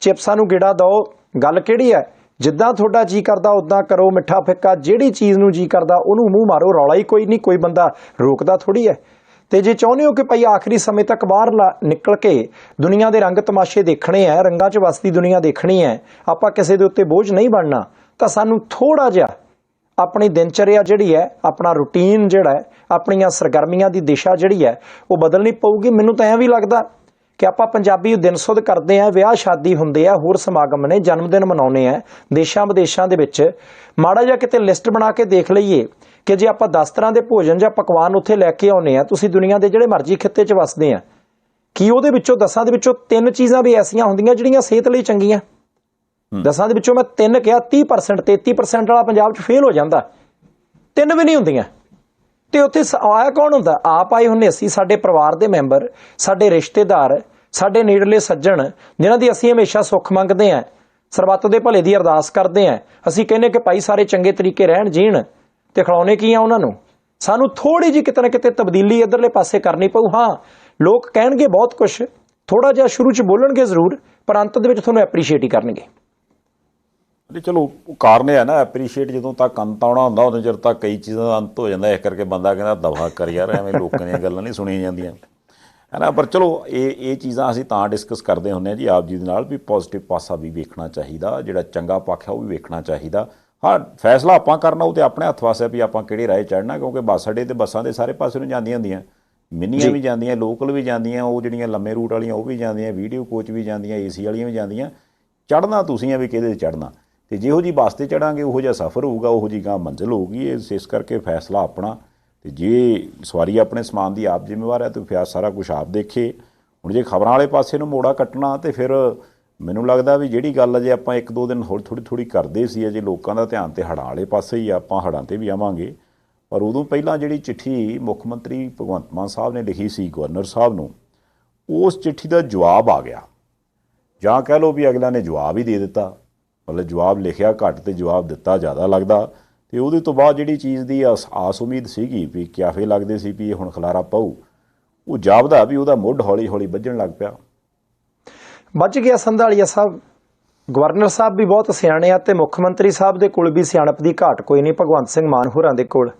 ਚਿਪਸਾਂ ਨੂੰ ਗੇੜਾ ਦਿਓ। ਗੱਲ ਕਿਹੜੀ ਹੈ? ਜਿੱਦਾਂ ਤੁਹਾਡਾ ਜੀ ਕਰਦਾ ਉਦਾਂ ਕਰੋ, ਮਿੱਠਾ ਫਿੱਕਾ ਜਿਹੜੀ ਚੀਜ਼ ਨੂੰ ਜੀ ਕਰਦਾ ਉਹਨੂੰ ਮੂੰਹ ਮਾਰੋ, ਰੌਲਾ ਹੀ ਕੋਈ ਨਹੀਂ, ਕੋਈ ਬੰਦਾ ਰੋਕਦਾ ਥੋੜੀ ਹੈ। ਤੇ ਜੇ ਚਾਹੁੰਦੇ ਹੋ ਕਿ ਭਾਈ ਆਖਰੀ ਸਮੇਂ ਤੱਕ ਬਾਹਰ ਨਿਕਲ ਕੇ ਦੁਨੀਆ ਦੇ ਰੰਗ ਤਮਾਸ਼ੇ ਦੇਖਣੇ ਆ, ਰੰਗਾਂ 'ਚ ਵਸਦੀ ਦੁਨੀਆ ਦੇਖਣੀ ਹੈ, ਆਪਾਂ ਕਿਸੇ ਦੇ ਉੱਤੇ ਬੋਝ ਨਹੀਂ ਬਣਨਾ, ਤਾਂ ਸਾਨੂੰ ਥੋੜਾ ਜਿਹਾ ਆਪਣੀ ਦਿਨਚਰਿਆ ਜਿਹੜੀ ਹੈ, ਆਪਣਾ ਰੂਟੀਨ ਜਿਹੜਾ ਹੈ, ਆਪਣੀਆਂ ਸਰਗਰਮੀਆਂ ਦੀ ਦਿਸ਼ਾ ਜਿਹੜੀ ਹੈ ਉਹ ਬਦਲਣੀ ਪਊਗੀ। ਮੈਨੂੰ ਤਾਂ ਐਂ ਵੀ ਲੱਗਦਾ ਕਿ ਆਪਾਂ ਪੰਜਾਬੀ ਦਿਨ ਸੁਧ ਕਰਦੇ ਆ, ਵਿਆਹ ਸ਼ਾਦੀ ਹੁੰਦੇ ਆ, ਹੋਰ ਸਮਾਗਮ ਨੇ, ਜਨਮ ਦਿਨ ਮਨਾਉਣੇ ਆ, ਦੇਸ਼ਾਂ ਵਿਦੇਸ਼ਾਂ ਦੇ ਵਿੱਚ ਮਾੜਾ ਜਿਹਾ ਕਿਤੇ ਲਿਸਟ ਬਣਾ ਕੇ ਦੇਖ ਲਈਏ ਕਿ ਜੇ ਆਪਾਂ 10 ਤਰ੍ਹਾਂ ਦੇ ਭੋਜਨ ਜਾਂ ਪਕਵਾਨ ਉੱਥੇ ਲੈ ਕੇ ਆਉਨੇ ਆ, ਤੁਸੀਂ ਦੁਨੀਆ ਦੇ ਜਿਹੜੇ ਮਰਜ਼ੀ ਖਿੱਤੇ 'ਚ ਵਸਦੇ ਆ, ਕੀ ਉਹਦੇ ਵਿੱਚੋਂ 10 ਦੇ ਵਿੱਚੋਂ 3 ਚੀਜ਼ਾਂ ਵੀ ਐਸੀਆਂ ਹੁੰਦੀਆਂ ਜਿਹੜੀਆਂ ਸਿਹਤ ਲਈ ਚੰਗੀਆਂ? 10 ਦੇ ਵਿੱਚੋਂ ਮੈਂ 3 ਕਿਹਾ, 30% 33% ਵਾਲਾ ਪੰਜਾਬ 'ਚ ਫੇਲ ਹੋ ਜਾਂਦਾ, 3 ਵੀ ਨਹੀਂ ਹੁੰਦੀਆਂ। ਤੇ ਉੱਥੇ ਆਇਆ ਕੌਣ ਹੁੰਦਾ? ਆਪ ਆਏ ਹੁੰਦੇ ਅਸੀਂ, ਸਾਡੇ ਪਰਿਵਾਰ ਦੇ ਮੈਂਬਰ, ਸਾਡੇ ਰਿਸ਼ਤੇਦਾਰ, ਸਾਡੇ ਨੇੜਲੇ ਸੱਜਣ, ਜਿਨ੍ਹਾਂ ਦੀ ਅਸੀਂ ਹਮੇਸ਼ਾ ਸੁੱਖ ਮੰਗਦੇ ਆਂ, ਸਰਬੱਤ ਦੇ ਭਲੇ ਦੀ ਅਰਦਾਸ ਕਰਦੇ ਆਂ। ਅਸੀਂ ਕਹਿੰਦੇ ਕਿ ਭਾਈ ਸਾਰੇ ਚੰਗੇ ਤਰੀਕੇ ਰਹਿਣ ਜੀਣ, ਤੇ ਖਿਲਾਉਣੇ ਕੀ ਆ ਉਹਨਾਂ ਨੂੰ? ਸਾਨੂੰ ਥੋੜੀ ਜਿਹੀ ਕਿਤੇ ਨਾ ਕਿਤੇ ਤਬਦੀਲੀ ਇੱਧਰਲੇ ਪਾਸੇ ਕਰਨੀ ਪਊ। ਹਾਂ, ਲੋਕ ਕਹਿਣਗੇ ਬਹੁਤ ਕੁਛ, ਥੋੜਾ ਜਿਹਾ ਸ਼ੁਰੂ 'ਚ ਬੋਲਣਗੇ ਜ਼ਰੂਰ, ਪਰ ਅੰਤ ਦੇ ਵਿੱਚ ਤੁਹਾਨੂੰ ਐਪਰੀਸ਼ੀਏਟ ਹੀ ਕਰਨਗੇ। ਚਲੋ ਉਹ ਕਾਰਨ ਹੈ ਨਾ, ਐਪਰੀਸ਼ੀਏਟ ਜਦੋਂ ਤੱਕ ਅੰਤ ਆਉਣਾ ਹੁੰਦਾ ਉਦੋਂ ਚਿਰ ਤੱਕ ਕਈ ਚੀਜ਼ਾਂ ਦਾ ਅੰਤ ਹੋ ਜਾਂਦਾ। ਇਸ ਕਰਕੇ ਬੰਦਾ ਕਹਿੰਦਾ ਦਫਾ ਕਰ ਯਾਰ, ਐਵੇਂ ਲੋਕਾਂ ਦੀਆਂ ਗੱਲਾਂ ਨਹੀਂ ਸੁਣੀਆਂ ਜਾਂਦੀਆਂ, ਹੈ ਨਾ। ਪਰ ਚਲੋ ਇਹ ਚੀਜ਼ਾਂ ਅਸੀਂ ਤਾਂ ਡਿਸਕਸ ਕਰਦੇ ਹੁੰਦੇ ਹਾਂ ਜੀ ਆਪ ਜੀ ਦੇ ਨਾਲ, ਵੀ ਪੋਜ਼ਿਟਿਵ ਪਾਸਾ ਵੀ ਵੇਖਣਾ ਚਾਹੀਦਾ, ਜਿਹੜਾ ਚੰਗਾ ਪੱਖ ਹੈ ਉਹ ਵੀ ਵੇਖਣਾ ਚਾਹੀਦਾ। ਹਾਂ, ਫੈਸਲਾ ਆਪਾਂ ਕਰਨਾ, ਉਹ ਤੇ ਆਪਣੇ ਹੱਥ ਵਾਸਤੇ ਵੀ ਆਪਾਂ ਕਿਹੜੇ ਰਾਹ ਚੜ੍ਹਨਾ, ਕਿਉਂਕਿ ਬੱਸ ਅੱਡੇ ਤੇ ਬੱਸਾਂ ਦੇ ਸਾਰੇ ਪਾਸੇ ਨੂੰ ਜਾਂਦੀਆਂ ਹੁੰਦੀਆਂ, ਮਿੰਨੀਆਂ ਵੀ ਜਾਂਦੀਆਂ, ਲੋਕਲ ਵੀ ਜਾਂਦੀਆਂ, ਉਹ ਜਿਹੜੀਆਂ ਲੰਮੇ ਰੂਟ ਵਾਲੀਆਂ ਉਹ ਵੀ ਜਾਂਦੀਆਂ, ਵੀਡੀਓ ਕੋਚ ਵੀ ਜਾਂਦੀਆਂ, AC ਵਾਲੀਆਂ ਵੀ ਜਾਂਦੀਆਂ। ਚੜ੍ਹਨਾ ਤੁਸੀਂ ਆ ਵੀ ਕਿਹਦੇ 'ਤੇ ਚੜ੍ਹਨਾ, ਤੇ ਜਿਹੋ ਜਿਹੀ ਬੱਸ 'ਤੇ ਚੜ੍ਹਾਂਗੇ ਉਹੋ ਜਿਹਾ ਸਫ਼ਰ ਹੋਊਗਾ, ਉਹੋ ਜਿਹੀ ਗਾਂ ਮੰਜ਼ਿਲ ਹੋਊਗੀ। ਇਸ ਕਰਕੇ ਫੈਸਲਾ ਆਪਣਾ, ਤੇ ਜੇ ਸਵਾਰੀ ਆਪਣੇ ਸਮਾਨ ਦੀ ਆਪ ਜ਼ਿੰਮੇਵਾਰ ਹੈ ਤੇ ਫਿਰ ਸਾਰਾ ਕੁਛ ਆਪ ਦੇਖੇ। ਹੁਣ ਜੇ ਖਬਰਾਂ ਵਾਲੇ ਪਾਸੇ ਨੂੰ ਮੋੜਾ ਕੱਟਣਾ, ਤੇ ਫਿਰ ਮੈਨੂੰ ਲੱਗਦਾ ਵੀ ਜਿਹੜੀ ਗੱਲ ਅਜੇ ਆਪਾਂ 1-2 ਦਿਨ ਥੋੜ੍ਹੀ ਕਰਦੇ ਸੀ, ਅਜੇ ਲੋਕਾਂ ਦਾ ਧਿਆਨ ਤੇ ਹੜ੍ਹਾਂ ਵਾਲੇ ਪਾਸੇ ਹੀ, ਆਪਾਂ ਹੜ੍ਹਾਂ 'ਤੇ ਵੀ ਆਵਾਂਗੇ। ਪਰ ਉਦੋਂ ਪਹਿਲਾਂ ਜਿਹੜੀ ਚਿੱਠੀ ਮੁੱਖ ਮੰਤਰੀ ਭਗਵੰਤ ਮਾਨ ਸਾਹਿਬ ਨੇ ਲਿਖੀ ਸੀ ਗਵਰਨਰ ਸਾਹਿਬ ਨੂੰ, ਉਸ ਚਿੱਠੀ ਦਾ ਜਵਾਬ ਆ ਗਿਆ, ਜਾਂ ਕਹਿ ਲਓ ਵੀ ਅਗਲਾ ਨੇ ਜਵਾਬ ਹੀ ਦੇ ਦਿੱਤਾ। ਮਤਲਬ ਜਵਾਬ ਲਿਖਿਆ ਘੱਟ ਤੇ ਜਵਾਬ ਦਿੱਤਾ ਜ਼ਿਆਦਾ ਲੱਗਦਾ। ਤੇ ਉਹਦੇ ਤੋਂ ਬਾਅਦ ਜਿਹੜੀ ਚੀਜ਼ ਦੀ ਆਸ ਉਮੀਦ ਸੀਗੀ ਵੀ ਕਿਆਫੇ ਲੱਗਦੇ ਸੀ ਵੀ ਇਹ ਹੁਣ ਖਲਾਰਾ ਪਊ, ਉਹ ਜਾਪਦਾ ਵੀ ਉਹਦਾ ਮੁੱਢ ਹੌਲੀ ਹੌਲੀ ਵੱਜਣ ਲੱਗ ਪਿਆ। ਵੱਜ ਗਿਆ ਸੰਧਾਲੀਆ ਸਾਹਿਬ। ਗਵਰਨਰ ਸਾਹਿਬ ਵੀ ਬਹੁਤ ਸਿਆਣੇ ਆ, ਤੇ ਮੁੱਖ ਮੰਤਰੀ ਸਾਹਿਬ ਦੇ ਕੋਲ ਵੀ ਸਿਆਣਪ ਦੀ ਘਾਟ ਕੋਈ ਨਹੀਂ, ਭਗਵੰਤ ਸਿੰਘ ਮਾਨ ਹੋਰਾਂ ਦੇ ਕੋਲ।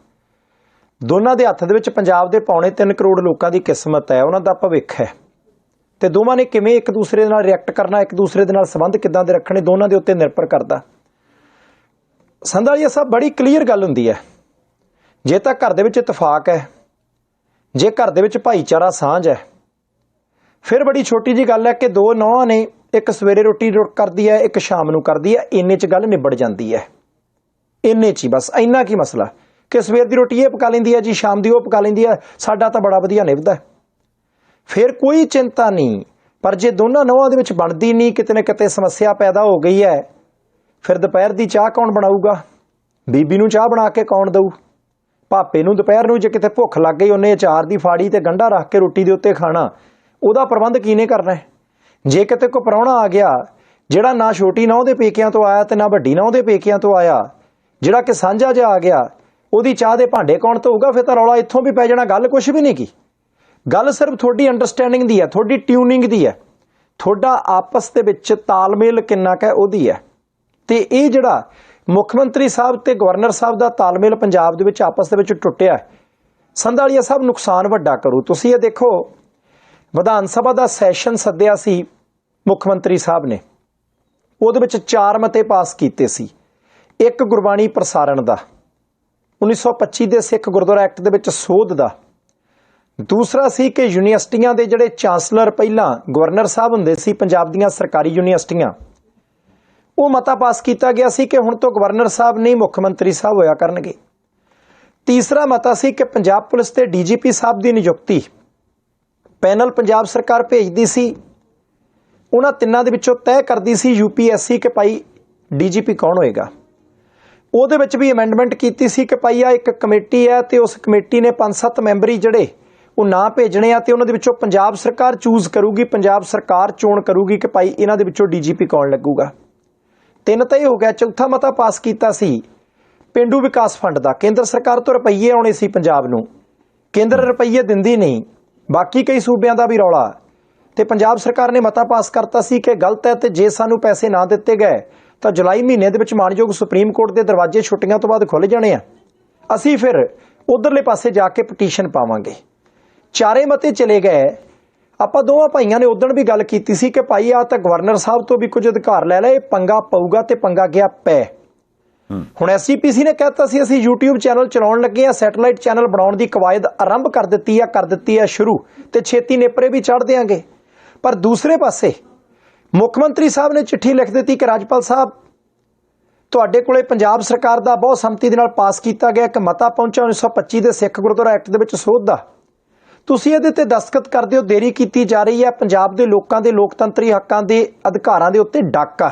ਦੋਨਾਂ ਦੇ ਹੱਥ ਦੇ ਵਿੱਚ ਪੰਜਾਬ ਦੇ 3.25 ਕਰੋੜ ਲੋਕਾਂ ਦੀ ਕਿਸਮਤ ਹੈ, ਉਹਨਾਂ ਦਾ ਭਵਿੱਖ ਹੈ, ਤੇ ਦੋਵਾਂ ਨੇ ਕਿਵੇਂ ਇੱਕ ਦੂਸਰੇ ਦੇ ਨਾਲ ਰਿਐਕਟ ਕਰਨਾ, ਇੱਕ ਦੂਸਰੇ ਦੇ ਨਾਲ ਸੰਬੰਧ ਕਿੱਦਾਂ ਦੇ ਰੱਖਣੇ, ਦੋਨਾਂ ਦੇ ਉੱਤੇ ਨਿਰਭਰ ਕਰਦਾ। ਸੰਧਾਲੀਆ ਸਾਹਿਬ, ਬੜੀ ਕਲੀਅਰ ਗੱਲ ਹੁੰਦੀ ਹੈ, ਜੇ ਤਾਂ ਘਰ ਦੇ ਵਿੱਚ ਇਤਫਾਕ ਹੈ, ਜੇ ਘਰ ਦੇ ਵਿੱਚ ਭਾਈਚਾਰਾ ਸਾਂਝ ਹੈ, ਫਿਰ ਬੜੀ ਛੋਟੀ ਜੀ ਗੱਲ ਹੈ ਕਿ 2 ਨੌਹਾਂ ਨੇ, ਇੱਕ ਸਵੇਰੇ ਰੋਟੀ ਕਰਦੀ ਹੈ, ਇੱਕ ਸ਼ਾਮ ਨੂੰ ਕਰਦੀ ਹੈ, ਇੰਨੇ 'ਚ ਗੱਲ ਨਿਬੜ ਜਾਂਦੀ ਹੈ। ਇੰਨੇ 'ਚ ਹੀ ਬਸ, ਇੰਨਾ ਕੀ ਮਸਲਾ ਕਿ ਸਵੇਰ ਦੀ ਰੋਟੀ ਇਹ ਪਕਾ ਲੈਂਦੀ ਹੈ ਜੀ, ਸ਼ਾਮ ਦੀ ਉਹ ਪਕਾ ਲੈਂਦੀ ਹੈ, ਸਾਡਾ ਤਾਂ ਬੜਾ ਵਧੀਆ ਨਿਭਦਾ, ਫਿਰ ਕੋਈ ਚਿੰਤਾ ਨਹੀਂ। ਪਰ ਜੇ ਦੋਨਾਂ ਨੌਹਾਂ ਦੇ ਵਿੱਚ ਬਣਦੀ ਨਹੀਂ, ਕਿਤੇ ਨਾ ਕਿਤੇ ਸਮੱਸਿਆ ਪੈਦਾ ਹੋ ਗਈ ਹੈ, ਫਿਰ ਦੁਪਹਿਰ ਦੀ ਚਾਹ ਕੌਣ ਬਣਾਊਗਾ? ਬੀਬੀ ਨੂੰ ਚਾਹ ਬਣਾ ਕੇ ਕੌਣ ਦਊ? ਭਾਪੇ ਨੂੰ ਦੁਪਹਿਰ ਨੂੰ ਜੇ ਕਿਤੇ ਭੁੱਖ ਲੱਗ ਗਈ, ਉਹਨੇ ਅਚਾਰ ਦੀ ਫਾੜੀ ਤੇ ਗੰਢਾ ਰੱਖ ਕੇ ਰੋਟੀ ਦੇ ਉੱਤੇ ਖਾਣਾ, ਉਹਦਾ ਪ੍ਰਬੰਧ ਕਿਹਨੇ ਕਰਨਾ ਹੈ? ਜੇ ਕਿਤੇ ਕੋਈ ਪ੍ਰਾਹੁਣਾ ਆ ਗਿਆ ਜਿਹੜਾ ਨਾ ਛੋਟੀ ਨਹੁੰ ਦੇ ਪੇਕਿਆਂ ਤੋਂ ਆਇਆ ਤੇ ਨਾ ਵੱਡੀ ਨਹੁੰ ਦੇ ਪੇਕਿਆਂ ਤੋਂ ਆਇਆ, ਜਿਹੜਾ ਕਿ ਸਾਂਝਾ ਜਿਹਾ ਆ ਗਿਆ, ਉਹਦੀ ਚਾਹ ਦੇ ਭਾਂਡੇ ਕੌਣ ਧੋਊਗਾ? ਫਿਰ ਤਾਂ ਰੌਲਾ ਇੱਥੋਂ ਵੀ ਪੈ ਜਾਣਾ। ਗੱਲ ਕੁਛ ਵੀ ਨਹੀਂ ਕੀ, ਗੱਲ ਸਿਰਫ ਤੁਹਾਡੀ ਅੰਡਰਸਟੈਂਡਿੰਗ ਦੀ ਹੈ, ਤੁਹਾਡੀ ਟਿਊਨਿੰਗ ਦੀ ਹੈ, ਤੁਹਾਡਾ ਆਪਸ ਦੇ ਵਿੱਚ ਤਾਲਮੇਲ ਕਿੰਨਾ ਕੁ ਹੈ ਉਹਦੀ ਹੈ। ਤੇ ਇਹ ਜਿਹੜਾ ਮੁੱਖ ਮੰਤਰੀ ਸਾਹਿਬ ਤੇ ਗਵਰਨਰ ਸਾਹਿਬ ਦਾ ਤਾਲਮੇਲ ਪੰਜਾਬ ਦੇ ਵਿੱਚ ਆਪਸ ਦੇ ਵਿੱਚ ਟੁੱਟਿਆ, ਸੰਧਾਲੀਆ ਸਾਹਿਬ ਨੁਕਸਾਨ ਵੱਡਾ ਕਰੂ। ਤੁਸੀਂ ਇਹ ਦੇਖੋ, ਵਿਧਾਨ ਸਭਾ ਦਾ ਸੈਸ਼ਨ ਸੱਦਿਆ ਸੀ ਮੁੱਖ ਮੰਤਰੀ ਸਾਹਿਬ ਨੇ, ਉਹਦੇ ਵਿੱਚ 4 ਮਤੇ ਪਾਸ ਕੀਤੇ ਸੀ। ਇੱਕ ਗੁਰਬਾਣੀ ਪ੍ਰਸਾਰਣ ਦਾ, 1925 ਦੇ ਸਿੱਖ ਗੁਰਦੁਆਰਾ ਐਕਟ ਦੇ ਵਿੱਚ ਸੋਧ ਦਾ। ਦੂਸਰਾ ਸੀ ਕਿ ਯੂਨੀਵਰਸਿਟੀਆਂ ਦੇ ਜਿਹੜੇ ਚਾਂਸਲਰ ਪਹਿਲਾਂ ਗਵਰਨਰ ਸਾਹਿਬ ਹੁੰਦੇ ਸੀ ਪੰਜਾਬ ਦੀਆਂ ਸਰਕਾਰੀ ਯੂਨੀਵਰਸਿਟੀਆਂ, ਉਹ ਮਤਾ ਪਾਸ ਕੀਤਾ ਗਿਆ ਸੀ ਕਿ ਹੁਣ ਤੋਂ ਗਵਰਨਰ ਸਾਹਿਬ ਨਹੀਂ ਮੁੱਖ ਮੰਤਰੀ ਸਾਹਿਬ ਹੋਇਆ ਕਰਨਗੇ। ਤੀਸਰਾ ਮਤਾ ਸੀ ਕਿ ਪੰਜਾਬ ਪੁਲਿਸ ਤੇ DGP ਸਾਹਿਬ ਦੀ ਨਿਯੁਕਤੀ ਪੈਨਲ ਪੰਜਾਬ ਸਰਕਾਰ ਭੇਜਦੀ ਸੀ, ਉਹਨਾਂ ਤਿੰਨਾਂ ਦੇ ਵਿੱਚੋਂ ਤੈਅ ਕਰਦੀ ਸੀ UPSC ਕਿ ਭਾਈ DGP ਕੌਣ ਹੋਏਗਾ। ਉਹਦੇ ਵਿੱਚ ਵੀ ਅਮੈਂਡਮੈਂਟ ਕੀਤੀ ਸੀ ਕਿ ਭਾਈ ਆ ਇੱਕ ਕਮੇਟੀ ਹੈ, ਤੇ ਉਸ ਕਮੇਟੀ ਨੇ 5-7 ਮੈਂਬਰੀ ਜਿਹੜੇ ਉਹ ਨਾ ਭੇਜਣੇ ਆ ਤੇ ਉਹਨਾਂ ਦੇ ਵਿੱਚੋਂ ਪੰਜਾਬ ਸਰਕਾਰ ਚੂਜ਼ ਕਰੂਗੀ, ਪੰਜਾਬ ਸਰਕਾਰ ਚੋਣ ਕਰੂਗੀ ਕਿ ਭਾਈ ਇਹਨਾਂ ਦੇ ਵਿੱਚੋਂ ਡੀਜੀਪੀ ਕੌਣ ਲੱਗੂਗਾ। 3 ਤਾਂ ਇਹ ਹੋ ਗਿਆ। ਚੌਥਾ ਮਤਾ ਪਾਸ ਕੀਤਾ ਸੀ ਪੇਂਡੂ ਵਿਕਾਸ ਫੰਡ ਦਾ। ਕੇਂਦਰ ਸਰਕਾਰ ਤੋਂ ਰੁਪਈਏ ਆਉਣੇ ਸੀ ਪੰਜਾਬ ਨੂੰ, ਕੇਂਦਰ ਰੁਪਈਏ ਦਿੰਦੀ ਨਹੀਂ, ਬਾਕੀ ਕਈ ਸੂਬਿਆਂ ਦਾ ਵੀ ਰੌਲਾ, ਤੇ ਪੰਜਾਬ ਸਰਕਾਰ ਨੇ ਮਤਾ ਪਾਸ ਕਰਤਾ ਸੀ ਕਿ ਗਲਤ ਹੈ ਤੇ ਜੇ ਸਾਨੂੰ ਪੈਸੇ ਨਾ ਦਿੱਤੇ ਗਏ ਤਾਂ ਜੁਲਾਈ ਮਹੀਨੇ ਦੇ ਵਿੱਚ ਮਾਣਯੋਗ ਸੁਪਰੀਮ ਕੋਰਟ ਦੇ ਦਰਵਾਜ਼ੇ ਛੁੱਟੀਆਂ ਤੋਂ ਬਾਅਦ ਖੁੱਲ੍ਹ ਜਾਣੇ ਆ, ਅਸੀਂ ਫਿਰ ਉਧਰਲੇ ਪਾਸੇ ਜਾ ਕੇ ਪਟੀਸ਼ਨ ਪਾਵਾਂਗੇ। ਚਾਰੇ ਮਤੇ ਚਲੇ ਗਏ। ਆਪਾਂ ਦੋਵਾਂ ਭਾਈਆਂ ਨੇ ਉਦਣ ਵੀ ਗੱਲ ਕੀਤੀ ਸੀ ਕਿ ਭਾਈ ਆ ਤਾਂ ਗਵਰਨਰ ਸਾਹਿਬ ਤੋਂ ਵੀ ਕੁਝ ਅਧਿਕਾਰ ਲੈ ਲੈ, ਇਹ ਪੰਗਾ ਪਊਗਾ ਤੇ ਪੰਗਾ ਗਿਆ ਪੈ। ਹੁਣ ਐਸਜੀਪੀਸੀ ਨੇ ਕਹਿਤਾ ਸੀ ਅਸੀਂ YouTube ਚੈਨਲ ਚਲਾਉਣ ਲੱਗੇ ਆ, ਸੈਟੇਲਾਈਟ ਚੈਨਲ ਬਣਾਉਣ ਦੀ ਕਵਾਇਦ ਆਰੰਭ ਕਰ ਦਿੱਤੀ ਆ ਸ਼ੁਰੂ, ਤੇ ਛੇਤੀ ਨੇਪਰੇ ਵੀ ਚੜ੍ਹ ਦਿਆਂਗੇ। ਪਰ ਦੂਸਰੇ ਪਾਸੇ ਮੁੱਖ ਮੰਤਰੀ ਸਾਹਿਬ ਨੇ ਚਿੱਠੀ ਲਿਖ ਦਿੱਤੀ ਕਿ ਰਾਜਪਾਲ ਸਾਹਿਬ ਤੁਹਾਡੇ ਕੋਲੇ ਪੰਜਾਬ ਸਰਕਾਰ ਦਾ ਬਹੁਤ ਸੰਮਤੀ ਦੇ ਨਾਲ ਪਾਸ ਕੀਤਾ ਗਿਆ ਇੱਕ ਮਤਾ ਪਹੁੰਚਿਆ 1925 ਦੇ ਸਿੱਖ ਗੁਰਦੁਆਰਾ ਐਕਟ ਦੇ ਵਿੱਚ ਸੋਧ ਦਾ, ਤੁਸੀਂ ਇਹਦੇ ਤੇ ਦਸਤਖਤ ਕਰਦੇ ਹੋ, ਦੇਰੀ ਕੀਤੀ ਜਾ ਰਹੀ ਹੈ, ਪੰਜਾਬ ਦੇ ਲੋਕਾਂ ਦੇ ਲੋਕਤੰਤਰੀ ਹੱਕਾਂ ਦੇ ਅਧਿਕਾਰਾਂ ਦੇ ਉੱਤੇ ਡਾਕਾ।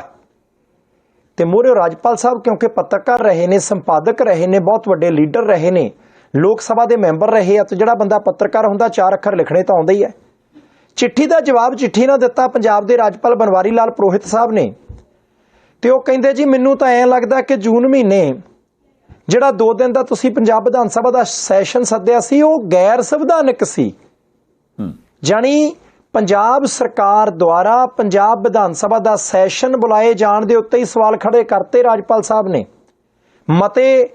ਤੇ ਮੋਹਰੇ ਰਾਜਪਾਲ ਸਾਹਿਬ ਕਿਉਂਕਿ ਪੱਤਰਕਾਰ ਰਹੇ ਨੇ, ਸੰਪਾਦਕ ਰਹੇ ਨੇ, ਬਹੁਤ ਵੱਡੇ ਲੀਡਰ ਰਹੇ ਨੇ, ਲੋਕ ਸਭਾ ਦੇ ਮੈਂਬਰ ਰਹੇ ਆ, ਤੇ ਜਿਹੜਾ ਬੰਦਾ ਪੱਤਰਕਾਰ ਹੁੰਦਾ 4 ਅੱਖਰ ਲਿਖਣੇ ਤਾਂ ਆਉਂਦਾ ਹੀ ਹੈ। ਚਿੱਠੀ ਦਾ ਜਵਾਬ ਚਿੱਠੀ ਨਾਲ ਦਿੱਤਾ ਪੰਜਾਬ ਦੇ ਰਾਜਪਾਲ ਬਨਵਾਰੀ ਲਾਲ ਪੁਰੋਹਿਤ ਸਾਹਿਬ ਨੇ, ਤੇ ਉਹ ਕਹਿੰਦੇ ਜੀ ਮੈਨੂੰ ਤਾਂ ਐਂ ਲੱਗਦਾ ਕਿ ਜੂਨ ਮਹੀਨੇ ਜਿਹੜਾ 2 ਦਿਨ ਦਾ ਤੁਸੀਂ ਪੰਜਾਬ ਵਿਧਾਨ ਸਭਾ ਦਾ ਸੈਸ਼ਨ ਸੱਦਿਆ ਸੀ ਉਹ ਗੈਰ ਸੰਵਿਧਾਨਕ ਸੀ। ਜਾਣੀ ਪੰਜਾਬ ਸਰਕਾਰ ਦੁਆਰਾ ਪੰਜਾਬ ਵਿਧਾਨ ਸਭਾ ਦਾ ਸੈਸ਼ਨ ਬੁਲਾਏ ਜਾਣ ਦੇ ਉੱਤੇ ਹੀ ਸਵਾਲ ਖੜੇ ਕਰਤੇ ਰਾਜਪਾਲ ਸਾਹਿਬ ਨੇ, ਮਤੇ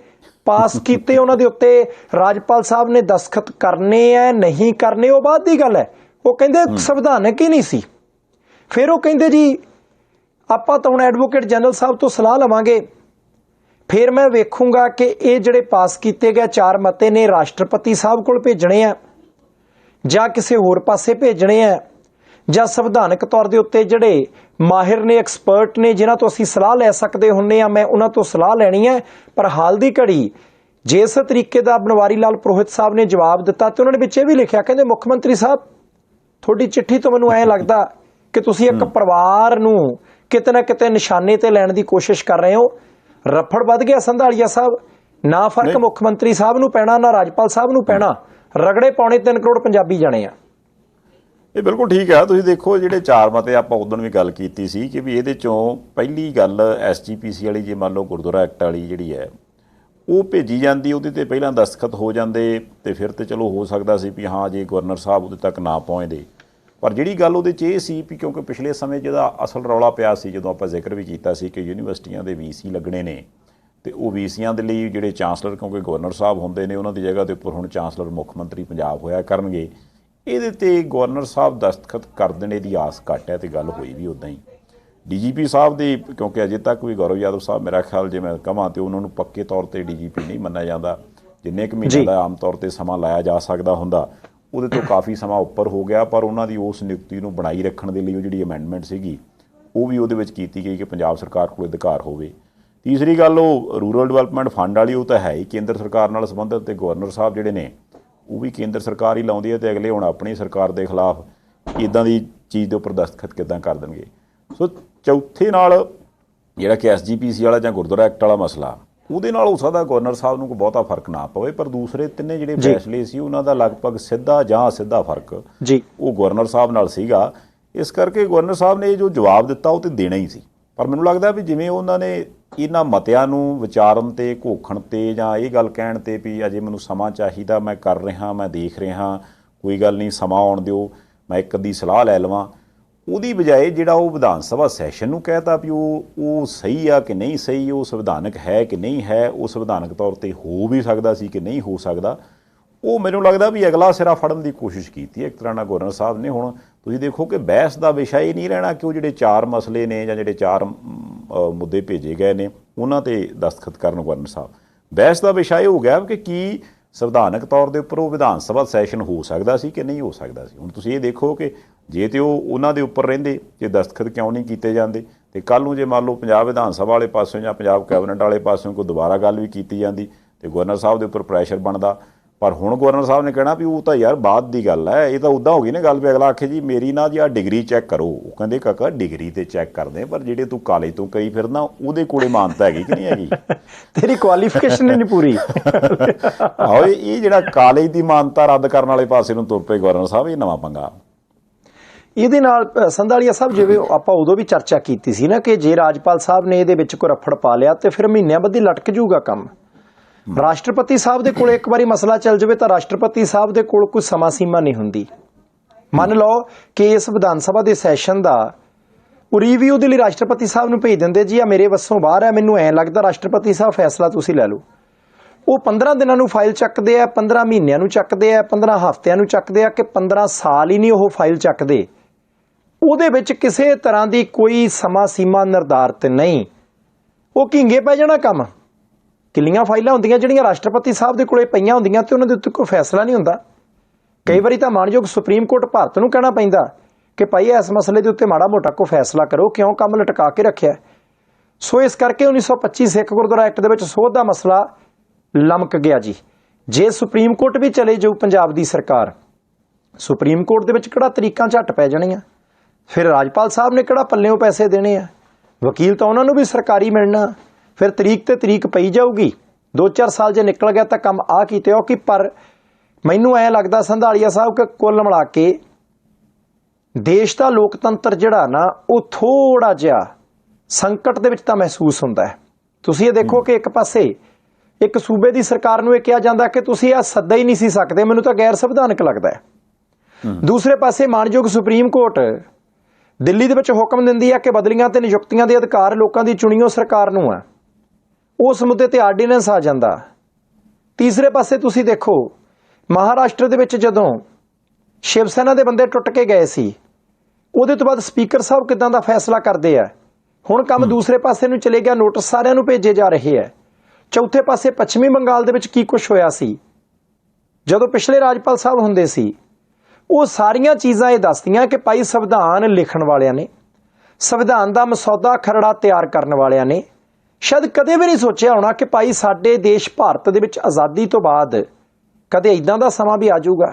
ਪਾਸ ਕੀਤੇ ਉਹਨਾਂ ਦੇ ਉੱਤੇ ਰਾਜਪਾਲ ਸਾਹਿਬ ਨੇ ਦਸਤਖਤ ਕਰਨੇ ਐ ਨਹੀਂ ਕਰਨੇ ਉਹ ਬਾਅਦ ਦੀ ਗੱਲ ਹੈ। ਉਹ ਕਹਿੰਦੇ ਸੰਵਿਧਾਨਕ ਹੀ ਨਹੀਂ ਸੀ। ਫਿਰ ਉਹ ਕਹਿੰਦੇ ਜੀ ਆਪਾਂ ਤਾਂ ਹੁਣ ਐਡਵੋਕੇਟ ਜਨਰਲ ਸਾਹਿਬ ਤੋਂ ਸਲਾਹ ਲਵਾਂਗੇ, ਫਿਰ ਮੈਂ ਵੇਖੂੰਗਾ ਕਿ ਇਹ ਜਿਹੜੇ ਪਾਸ ਕੀਤੇ ਗਏ 4 ਮਤੇ ਨੇ ਰਾਸ਼ਟਰਪਤੀ ਸਾਹਿਬ ਕੋਲ ਭੇਜਣੇ ਆ ਜਾਂ ਕਿਸੇ ਹੋਰ ਪਾਸੇ ਭੇਜਣੇ ਆ, ਜਾਂ ਸੰਵਿਧਾਨਕ ਤੌਰ ਦੇ ਉੱਤੇ ਜਿਹੜੇ ਮਾਹਿਰ ਨੇ, ਐਕਸਪਰਟ ਨੇ, ਜਿਨ੍ਹਾਂ ਤੋਂ ਅਸੀਂ ਸਲਾਹ ਲੈ ਸਕਦੇ ਹੁੰਨੇ ਆ, ਮੈਂ ਉਹਨਾਂ ਤੋਂ ਸਲਾਹ ਲੈਣੀ ਹੈ। ਪਰ ਹਾਲ ਦੀ ਘੜੀ ਜਿਸ ਤਰੀਕੇ ਦਾ ਬਨਵਾਰੀ ਲਾਲ ਪੁਰੋਹਿਤ ਸਾਹਿਬ ਨੇ ਜਵਾਬ ਦਿੱਤਾ, ਤੇ ਉਹਨਾਂ ਨੇ ਵਿੱਚ ਇਹ ਵੀ ਲਿਖਿਆ, ਕਹਿੰਦੇ ਮੁੱਖ ਮੰਤਰੀ ਸਾਹਿਬ ਤੁਹਾਡੀ ਚਿੱਠੀ ਤੋਂ ਮੈਨੂੰ ਐਂ ਲੱਗਦਾ ਕਿ ਤੁਸੀਂ ਇੱਕ ਪਰਿਵਾਰ ਨੂੰ ਕਿਤੇ ਨਾ ਕਿਤੇ ਨਿਸ਼ਾਨੇ ਤੇ ਲੈਣ ਦੀ ਕੋਸ਼ਿਸ਼ ਕਰ ਰਹੇ ਹੋ। ਰਫੜ ਵੱਧ ਗਿਆ ਸੰਧਾਲੀਆ ਸਾਹਿਬ, ਨਾ ਫਰਕ ਮੁੱਖ ਮੰਤਰੀ ਸਾਹਿਬ ਨੂੰ ਪੈਣਾ ਨਾ ਰਾਜਪਾਲ ਸਾਹਿਬ ਨੂੰ ਪੈਣਾ, ਰਗੜੇ ਪੌਣੇ 3 ਕਰੋੜ ਪੰਜਾਬੀ ਜਾਣੇ ਆ। ਇਹ ਬਿਲਕੁਲ ਠੀਕ ਆ। ਤੁਸੀਂ ਦੇਖੋ ਜਿਹੜੇ 4 ਮਤੇ ਆਪਾਂ ਉਦੋਂ ਵੀ ਗੱਲ ਕੀਤੀ ਸੀ ਕਿ ਵੀ ਇਹਦੇ ਚੋਂ ਪਹਿਲੀ ਗੱਲ ਐਸਜੀਪੀਸੀ ਵਾਲੀ, ਜੇ ਮੰਨ ਲਓ ਗੁਰਦੁਆਰਾ ਐਕਟ ਵਾਲੀ ਜਿਹੜੀ ਹੈ ਉਹ ਭੇਜੀ ਜਾਂਦੀ, ਉਹਦੇ ਤੇ ਪਹਿਲਾਂ ਦਸਤਖਤ ਹੋ ਜਾਂਦੇ ਤੇ ਫਿਰ ਤੇ ਚਲੋ ਹੋ ਸਕਦਾ ਸੀ ਵੀ ਹਾਂ ਜੇ ਗਵਰਨਰ ਸਾਹਿਬ ਉਹਦੇ ਤੱਕ ਨਾ ਪਹੁੰਚਦੇ। ਪਰ ਜਿਹੜੀ ਗੱਲ ਉਹਦੇ 'ਚ ਇਹ ਸੀ ਵੀ ਕਿਉਂਕਿ ਪਿਛਲੇ ਸਮੇਂ ਜਿਹਦਾ ਅਸਲ ਰੌਲਾ ਪਿਆ ਸੀ, ਜਦੋਂ ਆਪਾਂ ਜ਼ਿਕਰ ਵੀ ਕੀਤਾ ਸੀ ਕਿ ਯੂਨੀਵਰਸਿਟੀਆਂ ਦੇ ਵੀਸੀ ਲੱਗਣੇ ਨੇ, ਤੇ ਉਹ ਵੀਸੀਆਂ ਦੇ ਲਈ ਜਿਹੜੇ ਚਾਂਸਲਰ ਕਿਉਂਕਿ ਗਵਰਨਰ ਸਾਹਿਬ ਹੁੰਦੇ ਨੇ, ਉਹਨਾਂ ਦੀ ਜਗ੍ਹਾ ਦੇ ਉੱਪਰ ਹੁਣ ਚਾਂਸਲਰ ਮੁੱਖ ਮੰਤਰੀ ਪੰਜਾਬ ਹੋਇਆ ਕਰਨਗੇ। ਇਹਦੇ ਤੇ ਗਵਰਨਰ ਸਾਹਿਬ ਦਸਤਖਤ ਕਰ ਦੇਣੇ ਦੀ ਆਸ ਘੱਟ ਹੈ, ਤੇ ਗੱਲ ਹੋਈ ਵੀ ਉੱਦਾਂ ਹੀ। ਡੀਜੀਪੀ ਸਾਹਿਬ ਦੀ ਕਿਉਂਕਿ ਅਜੇ ਤੱਕ ਵੀ ਗੌਰਵ ਯਾਦਵ ਸਾਹਿਬ ਮੇਰਾ ਖਿਆਲ ਜੇ ਮੈਂ ਕਹਾਂ ਤੇ ਉਹਨਾਂ ਨੂੰ ਪੱਕੇ ਤੌਰ ਤੇ ਡੀਜੀਪੀ ਨਹੀਂ ਮੰਨਿਆ ਜਾਂਦਾ। ਜਿੰਨੇ ਕੁ ਮਹੀਨੇ ਦਾ ਆਮ ਤੌਰ ਤੇ ਸਮਾਂ ਲਾਇਆ ਜਾ ਸਕਦਾ ਹੁੰਦਾ ਉਹਦੇ ਤੋਂ ਕਾਫੀ ਸਮਾਂ ਉੱਪਰ ਹੋ ਗਿਆ। ਪਰ ਉਹਨਾਂ ਦੀ ਉਸ ਨਿਯੁਕਤੀ ਨੂੰ ਬਣਾਈ ਰੱਖਣ ਦੇ ਲਈ ਉਹ ਜਿਹੜੀ ਅਮੈਂਡਮੈਂਟ ਸੀਗੀ ਉਹ ਵੀ ਉਹਦੇ ਵਿੱਚ ਕੀਤੀ ਗਈ ਕਿ ਪੰਜਾਬ ਸਰਕਾਰ ਕੋਲ ਅਧਿਕਾਰ ਹੋਵੇ। ਤੀਸਰੀ ਗੱਲ ਉਹ ਰੂਰਲ ਡਿਵੈਲਪਮੈਂਟ ਫੰਡ ਵਾਲੀ, ਉਹ ਤਾਂ ਹੈ ਹੀ ਕੇਂਦਰ ਸਰਕਾਰ ਨਾਲ ਸੰਬੰਧਿਤ, ਤੇ ਗਵਰਨਰ ਸਾਹਿਬ ਜਿਹੜੇ ਨੇ ਉਹ ਵੀ ਕੇਂਦਰ ਸਰਕਾਰ ਹੀ ਲਾਉਂਦੀ ਹੈ, ਤੇ ਅਗਲੇ ਹੁਣ ਆਪਣੀ ਸਰਕਾਰ ਦੇ ਖਿਲਾਫ ਇੱਦਾਂ ਦੀ ਚੀਜ਼ ਦੇ ਉੱਪਰ ਦਸਤਖਤ ਕਿੱਦਾਂ ਕਰ ਦੇਣਗੇ। ਸੋ ਚੌਥੇ ਨਾਲ ਜਿਹੜਾ ਕਿ ਐਸਜੀਪੀਸੀ ਵਾਲਾ ਜਾਂ ਗੁਰਦੁਆਰਾ ਐਕਟ ਵਾਲਾ ਮਸਲਾ, ਉਹਦੇ ਨਾਲ ਹੋ ਸਕਦਾ ਗਵਰਨਰ ਸਾਹਿਬ ਨੂੰ ਕੋਈ ਬਹੁਤਾ ਫਰਕ ਨਾ ਪਵੇ, ਪਰ ਦੂਸਰੇ ਤਿੰਨੇ ਜਿਹੜੇ ਫੈਸਲੇ ਸੀ ਉਹਨਾਂ ਦਾ ਲਗਭਗ ਸਿੱਧਾ ਜਾਂ ਅਸਿੱਧਾ ਫਰਕ ਉਹ ਗਵਰਨਰ ਸਾਹਿਬ ਨਾਲ ਸੀਗਾ। ਇਸ ਕਰਕੇ ਗਵਰਨਰ ਸਾਹਿਬ ਨੇ ਜੋ ਜਵਾਬ ਦਿੱਤਾ ਉਹ ਤੇ ਦੇਣਾ ਹੀ ਸੀ। ਪਰ ਮੈਨੂੰ ਲੱਗਦਾ ਵੀ ਜਿਵੇਂ ਉਹਨਾਂ ਨੇ ਇਹਨਾਂ ਮਤਿਆਂ ਨੂੰ ਵਿਚਾਰਨ ਤੇ, ਘੋਖਣ ਤੇ, ਜਾਂ ਇਹ ਗੱਲ ਕਹਿਣ ਤੇ ਵੀ ਅਜੇ ਮੈਨੂੰ ਸਮਾਂ ਚਾਹੀਦਾ, ਮੈਂ ਕਰ ਰਿਹਾ, ਮੈਂ ਦੇਖ ਰਿਹਾ, ਕੋਈ ਗੱਲ ਨਹੀਂ ਸਮਾਂ ਆਉਣ ਦਿਓ, ਮੈਂ ਇੱਕ ਅੱਧੀ ਸਲਾਹ ਲੈ ਲਵਾਂ, ਉਹਦੀ ਬਜਾਏ ਜਿਹੜਾ ਉਹ ਵਿਧਾਨ ਸਭਾ ਸੈਸ਼ਨ ਨੂੰ ਕਹਿਤਾ ਵੀ ਉਹ ਸਹੀ ਆ ਕਿ ਨਹੀਂ ਸਹੀ, ਉਹ ਸੰਵਿਧਾਨਕ ਹੈ ਕਿ ਨਹੀਂ ਹੈ, ਉਹ ਸੰਵਿਧਾਨਕ ਤੌਰ ਤੇ ਹੋ ਵੀ ਸਕਦਾ ਸੀ ਕਿ ਨਹੀਂ ਹੋ ਸਕਦਾ, ਉਹ ਮੈਨੂੰ ਲੱਗਦਾ ਵੀ ਅਗਲਾ ਸਿਰਾ ਫੜਨ ਦੀ ਕੋਸ਼ਿਸ਼ ਕੀਤੀ ਹੈ ਇੱਕ ਤਰ੍ਹਾਂ ਨਾਲ ਗਵਰਨਰ ਸਾਹਿਬ ਨੇ। ਹੁਣ ਤੁਸੀਂ ਦੇਖੋ ਕਿ ਬਹਿਸ ਦਾ ਵਿਸ਼ਾ ਇਹ ਨਹੀਂ ਰਹਿਣਾ ਕਿ ਉਹ ਜਿਹੜੇ 4 ਮਸਲੇ ਨੇ ਜਾਂ ਜਿਹੜੇ 4 ਮੁੱਦੇ ਭੇਜੇ ਗਏ ਨੇ ਉਹਨਾਂ ਤੇ ਦਸਤਖਤ ਕਰਨ ਗਵਰਨਰ ਸਾਹਿਬ। ਬਹਿਸ ਦਾ ਵਿਸ਼ਾ ਇਹ ਹੋ ਗਿਆ ਕਿ ਕੀ ਸੰਵਿਧਾਨਕ ਤੌਰ ਦੇ ਉੱਪਰ ਉਹ ਵਿਧਾਨ ਸਭਾ ਸੈਸ਼ਨ ਹੋ ਸਕਦਾ ਸੀ ਕਿ ਨਹੀਂ ਹੋ ਸਕਦਾ ਸੀ। ਹੁਣ ਤੁਸੀਂ ਇਹ ਦੇਖੋ ਕਿ ਜੇ ਤੇ ਉਹ ਉਹਨਾਂ ਦੇ ਉੱਪਰ ਰਹਿੰਦੇ ਜੇ ਦਸਤਖਤ ਕਿਉਂ ਨਹੀਂ ਕੀਤੇ ਜਾਂਦੇ, ਤੇ ਕੱਲ੍ਹ ਨੂੰ ਜੇ ਮੰਨ ਲਓ ਪੰਜਾਬ ਵਿਧਾਨ ਸਭਾ ਵਾਲੇ ਪਾਸਿਓਂ ਜਾਂ ਪੰਜਾਬ ਕੈਬਨਿਟ ਵਾਲੇ ਪਾਸਿਓਂ ਕੋਈ ਦੁਬਾਰਾ ਗੱਲ ਵੀ ਕੀਤੀ ਜਾਂਦੀ ਤੇ ਗਵਰਨਰ ਸਾਹਿਬ ਦੇ ਉੱਪਰ ਪ੍ਰੈਸ਼ਰ ਬਣਦਾ, ਪਰ ਹੁਣ ਗਵਰਨਰ ਸਾਹਿਬ ਨੇ ਕਹਿਣਾ ਵੀ ਉਹ ਤਾਂ ਯਾਰ ਬਾਅਦ ਦੀ ਗੱਲ ਹੈ, ਇਹ ਤਾਂ ਉੱਦਾਂ ਹੋ ਗਈ ਨਾ ਗੱਲ ਵੀ ਅਗਲਾ ਆਖੇ ਜੀ ਮੇਰੀ ਨਾ ਜੀ ਆਹ ਡਿਗਰੀ ਚੈੱਕ ਕਰੋ। ਉਹ ਕਹਿੰਦੇ ਕਾਕਾ ਡਿਗਰੀ ਤੇ ਚੈੱਕ ਕਰਦੇ, ਪਰ ਜਿਹੜੇ ਤੂੰ ਕਾਲਜ ਤੋਂ ਕਰੀ ਫਿਰਦਾ ਉਹਦੇ ਕੋਲੇ ਮਾਨਤਾ ਹੈਗੀ ਕਿ ਨਹੀਂ ਹੈਗੀ? ਤੇਰੀ ਕੁਆਲੀਫਿਕੇਸ਼ਨ ਹੀ ਨਹੀਂ ਪੂਰੀ। ਆਹੋ, ਇਹ ਜਿਹੜਾ ਕਾਲਜ ਦੀ ਮਾਨਤਾ ਰੱਦ ਕਰਨ ਵਾਲੇ ਪਾਸੇ ਨੂੰ ਤੁਰ ਪਏ ਗਵਰਨਰ ਸਾਹਿਬ, ਇਹ ਨਵਾਂ ਪੰਗਾ। ਇਹਦੇ ਨਾਲ ਸੰਧਾਲੀਆ ਸਾਹਿਬ, ਜਿਵੇਂ ਆਪਾਂ ਉਦੋਂ ਵੀ ਚਰਚਾ ਕੀਤੀ ਸੀ ਨਾ ਕਿ ਜੇ ਰਾਜਪਾਲ ਸਾਹਿਬ ਨੇ ਇਹਦੇ ਵਿੱਚ ਕੋਈ ਰਫੜ ਪਾ ਲਿਆ ਤੇ ਫਿਰ ਮਹੀਨਿਆਂ ਬੱਧੀ ਲਟਕ ਜੂਗਾ ਕੰਮ। ਰਾਸ਼ਟਰਪਤੀ ਸਾਹਿਬ ਦੇ ਕੋਲ ਇੱਕ ਵਾਰੀ ਮਸਲਾ ਚੱਲ ਜਾਵੇ ਤਾਂ ਰਾਸ਼ਟਰਪਤੀ ਸਾਹਿਬ ਦੇ ਕੋਲ ਕੋਈ ਸਮਾਂ ਸੀਮਾ ਨਹੀਂ ਹੁੰਦੀ। ਮੰਨ ਲਓ ਕਿ ਇਸ ਵਿਧਾਨ ਸਭਾ ਦੇ ਸੈਸ਼ਨ ਦਾ ਰਿਵਿਊ ਦੇ ਲਈ ਰਾਸ਼ਟਰਪਤੀ ਸਾਹਿਬ ਨੂੰ ਭੇਜ ਦਿੰਦੇ, ਜੀ ਆ ਮੇਰੇ ਵੱਸੋਂ ਬਾਹਰ ਹੈ, ਮੈਨੂੰ ਐਂ ਲੱਗਦਾ ਰਾਸ਼ਟਰਪਤੀ ਸਾਹਿਬ ਫੈਸਲਾ ਤੁਸੀਂ ਲੈ ਲਓ। ਉਹ 15 ਦਿਨਾਂ ਨੂੰ ਫਾਈਲ ਚੱਕਦੇ ਆ, 15 ਮਹੀਨਿਆਂ ਨੂੰ ਚੱਕਦੇ ਆ, 15 ਹਫ਼ਤਿਆਂ ਨੂੰ ਚੱਕਦੇ ਆ, ਕਿ 15 ਸਾਲ ਹੀ ਨਹੀਂ ਉਹ ਫਾਈਲ ਚੱਕਦੇ। ਉਹਦੇ ਵਿੱਚ ਕਿਸੇ ਤਰ੍ਹਾਂ ਦੀ ਕੋਈ ਸਮਾਂ ਸੀਮਾ ਨਿਰਧਾਰਿਤ ਨਹੀਂ। ਉਹ ਘਿੰਗੇ ਪੈ ਜਾਣਾ ਕੰਮ। ਕਿੰਨੀਆਂ ਫਾਈਲਾਂ ਹੁੰਦੀਆਂ ਜਿਹੜੀਆਂ ਰਾਸ਼ਟਰਪਤੀ ਸਾਹਿਬ ਦੇ ਕੋਲੇ ਪਈਆਂ ਹੁੰਦੀਆਂ ਤੇ ਉਹਨਾਂ ਦੇ ਉੱਤੇ ਕੋਈ ਫੈਸਲਾ ਨਹੀਂ ਹੁੰਦਾ। ਕਈ ਵਾਰੀ ਤਾਂ ਮਾਣਯੋਗ ਸੁਪਰੀਮ ਕੋਰਟ ਭਾਰਤ ਨੂੰ ਕਹਿਣਾ ਪੈਂਦਾ ਕਿ ਭਾਈ ਇਸ ਮਸਲੇ ਦੇ ਉੱਤੇ ਮਾੜਾ ਮੋਟਾ ਕੋਈ ਫੈਸਲਾ ਕਰੋ, ਕਿਉਂ ਕੰਮ ਲਟਕਾ ਕੇ ਰੱਖਿਆ। ਸੋ ਇਸ ਕਰਕੇ 1925 ਸਿੱਖ ਗੁਰਦੁਆਰਾ ਐਕਟ ਦੇ ਵਿੱਚ ਸੋਧ ਦਾ ਮਸਲਾ ਲਮਕ ਗਿਆ ਜੀ। ਜੇ ਸੁਪਰੀਮ ਕੋਰਟ ਵੀ ਚਲੇ ਜਾਊ ਪੰਜਾਬ ਦੀ ਸਰਕਾਰ, ਸੁਪਰੀਮ ਕੋਰਟ ਦੇ ਵਿੱਚ ਕਿਹੜਾ ਤਰੀਕਾਂ ਝੱਟ ਪੈ ਜਾਣੀਆਂ, ਫਿਰ ਰਾਜਪਾਲ ਸਾਹਿਬ ਨੇ ਕਿਹੜਾ ਪੱਲਿਓਂ ਪੈਸੇ ਦੇਣੇ ਆ, ਵਕੀਲ ਤਾਂ ਉਹਨਾਂ ਨੂੰ ਵੀ ਸਰਕਾਰੀ ਮਿਲਣਾ। ਫਿਰ ਤਰੀਕ ਤੇ ਤਰੀਕ ਪਈ ਜਾਊਗੀ। 2-4 ਸਾਲ ਜੇ ਨਿਕਲ ਗਿਆ ਤਾਂ ਕੰਮ ਆ ਕੀਤੇ ਹੋ ਕਿ। ਪਰ ਮੈਨੂੰ ਐਂ ਲੱਗਦਾ ਸੰਧਾਲੀਆ ਸਾਹਿਬ ਕਿ ਕੁੱਲ ਮਿਲਾ ਕੇ ਦੇਸ਼ ਦਾ ਲੋਕਤੰਤਰ ਜਿਹੜਾ ਨਾ ਉਹ ਥੋੜਾ ਜਿਹਾ ਸੰਕਟ ਦੇ ਵਿੱਚ ਤਾਂ ਮਹਿਸੂਸ ਹੁੰਦਾ ਹੈ। ਤੁਸੀਂ ਇਹ ਦੇਖੋ ਕਿ ਇੱਕ ਪਾਸੇ ਇੱਕ ਸੂਬੇ ਦੀ ਸਰਕਾਰ ਨੂੰ ਇਹ ਕਿਹਾ ਜਾਂਦਾ ਕਿ ਤੁਸੀਂ ਆ ਸੱਦਾ ਹੀ ਨਹੀਂ ਸੀ ਸਕਦੇ, ਮੈਨੂੰ ਤਾਂ ਗੈਰ ਸੰਵਿਧਾਨਕ ਲੱਗਦਾ ਹੈ। ਦੂਸਰੇ ਪਾਸੇ ਮਾਣਯੋਗ ਸੁਪਰੀਮ ਕੋਰਟ ਦਿੱਲੀ ਦੇ ਵਿੱਚ ਹੁਕਮ ਦਿੰਦੀ ਹੈ ਕਿ ਬਦਲੀਆਂ ਤੇ ਨਿਯੁਕਤੀਆਂ ਦੇ ਅਧਿਕਾਰ ਲੋਕਾਂ ਦੀ ਚੁਣੀਓ ਸਰਕਾਰ ਨੂੰ ਆ। ਉਸ ਮੁੱਦੇ ਤੇ ਆਰਡੀਨੈਂਸ ਆ ਜਾਂਦਾ। ਤੀਸਰੇ ਪਾਸੇ ਤੁਸੀਂ ਦੇਖੋ ਮਹਾਰਾਸ਼ਟਰ ਦੇ ਵਿੱਚ ਜਦੋਂ ਸ਼ਿਵ ਸੈਨਾ ਦੇ ਬੰਦੇ ਟੁੱਟ ਕੇ ਗਏ ਸੀ, ਉਹਦੇ ਤੋਂ ਬਾਅਦ ਸਪੀਕਰ ਸਾਹਿਬ ਕਿਦਾਂ ਦਾ ਫੈਸਲਾ ਕਰਦੇ ਆ। ਹੁਣ ਕੰਮ ਦੂਸਰੇ ਪਾਸੇ ਨੂੰ ਚਲੇ ਗਿਆ, ਨੋਟਿਸ ਸਾਰਿਆਂ ਨੂੰ ਭੇਜੇ ਜਾ ਰਹੇ ਆ। ਚੌਥੇ ਪਾਸੇ ਪੱਛਮੀ ਬੰਗਾਲ ਦੇ ਵਿੱਚ ਕੀ ਕੁਝ ਹੋਇਆ ਸੀ ਜਦੋਂ ਪਿਛਲੇ ਰਾਜਪਾਲ ਸਾਹਿਬ ਹੁੰਦੇ ਸੀ। ਉਹ ਸਾਰੀਆਂ ਚੀਜ਼ਾਂ ਇਹ ਦੱਸਦੀਆਂ ਕਿ ਭਾਈ ਸੰਵਿਧਾਨ ਲਿਖਣ ਵਾਲਿਆਂ ਨੇ, ਸੰਵਿਧਾਨ ਦਾ ਮਸੌਦਾ ਖਰੜਾ ਤਿਆਰ ਕਰਨ ਵਾਲਿਆਂ ਨੇ ਸ਼ਾਇਦ ਕਦੇ ਵੀ ਨਹੀਂ ਸੋਚਿਆ ਹੋਣਾ ਕਿ ਭਾਈ ਸਾਡੇ ਦੇਸ਼ ਭਾਰਤ ਦੇ ਵਿੱਚ ਆਜ਼ਾਦੀ ਤੋਂ ਬਾਅਦ ਕਦੇ ਇਦਾਂ ਦਾ ਸਮਾਂ ਵੀ ਆ ਜਾਊਗਾ।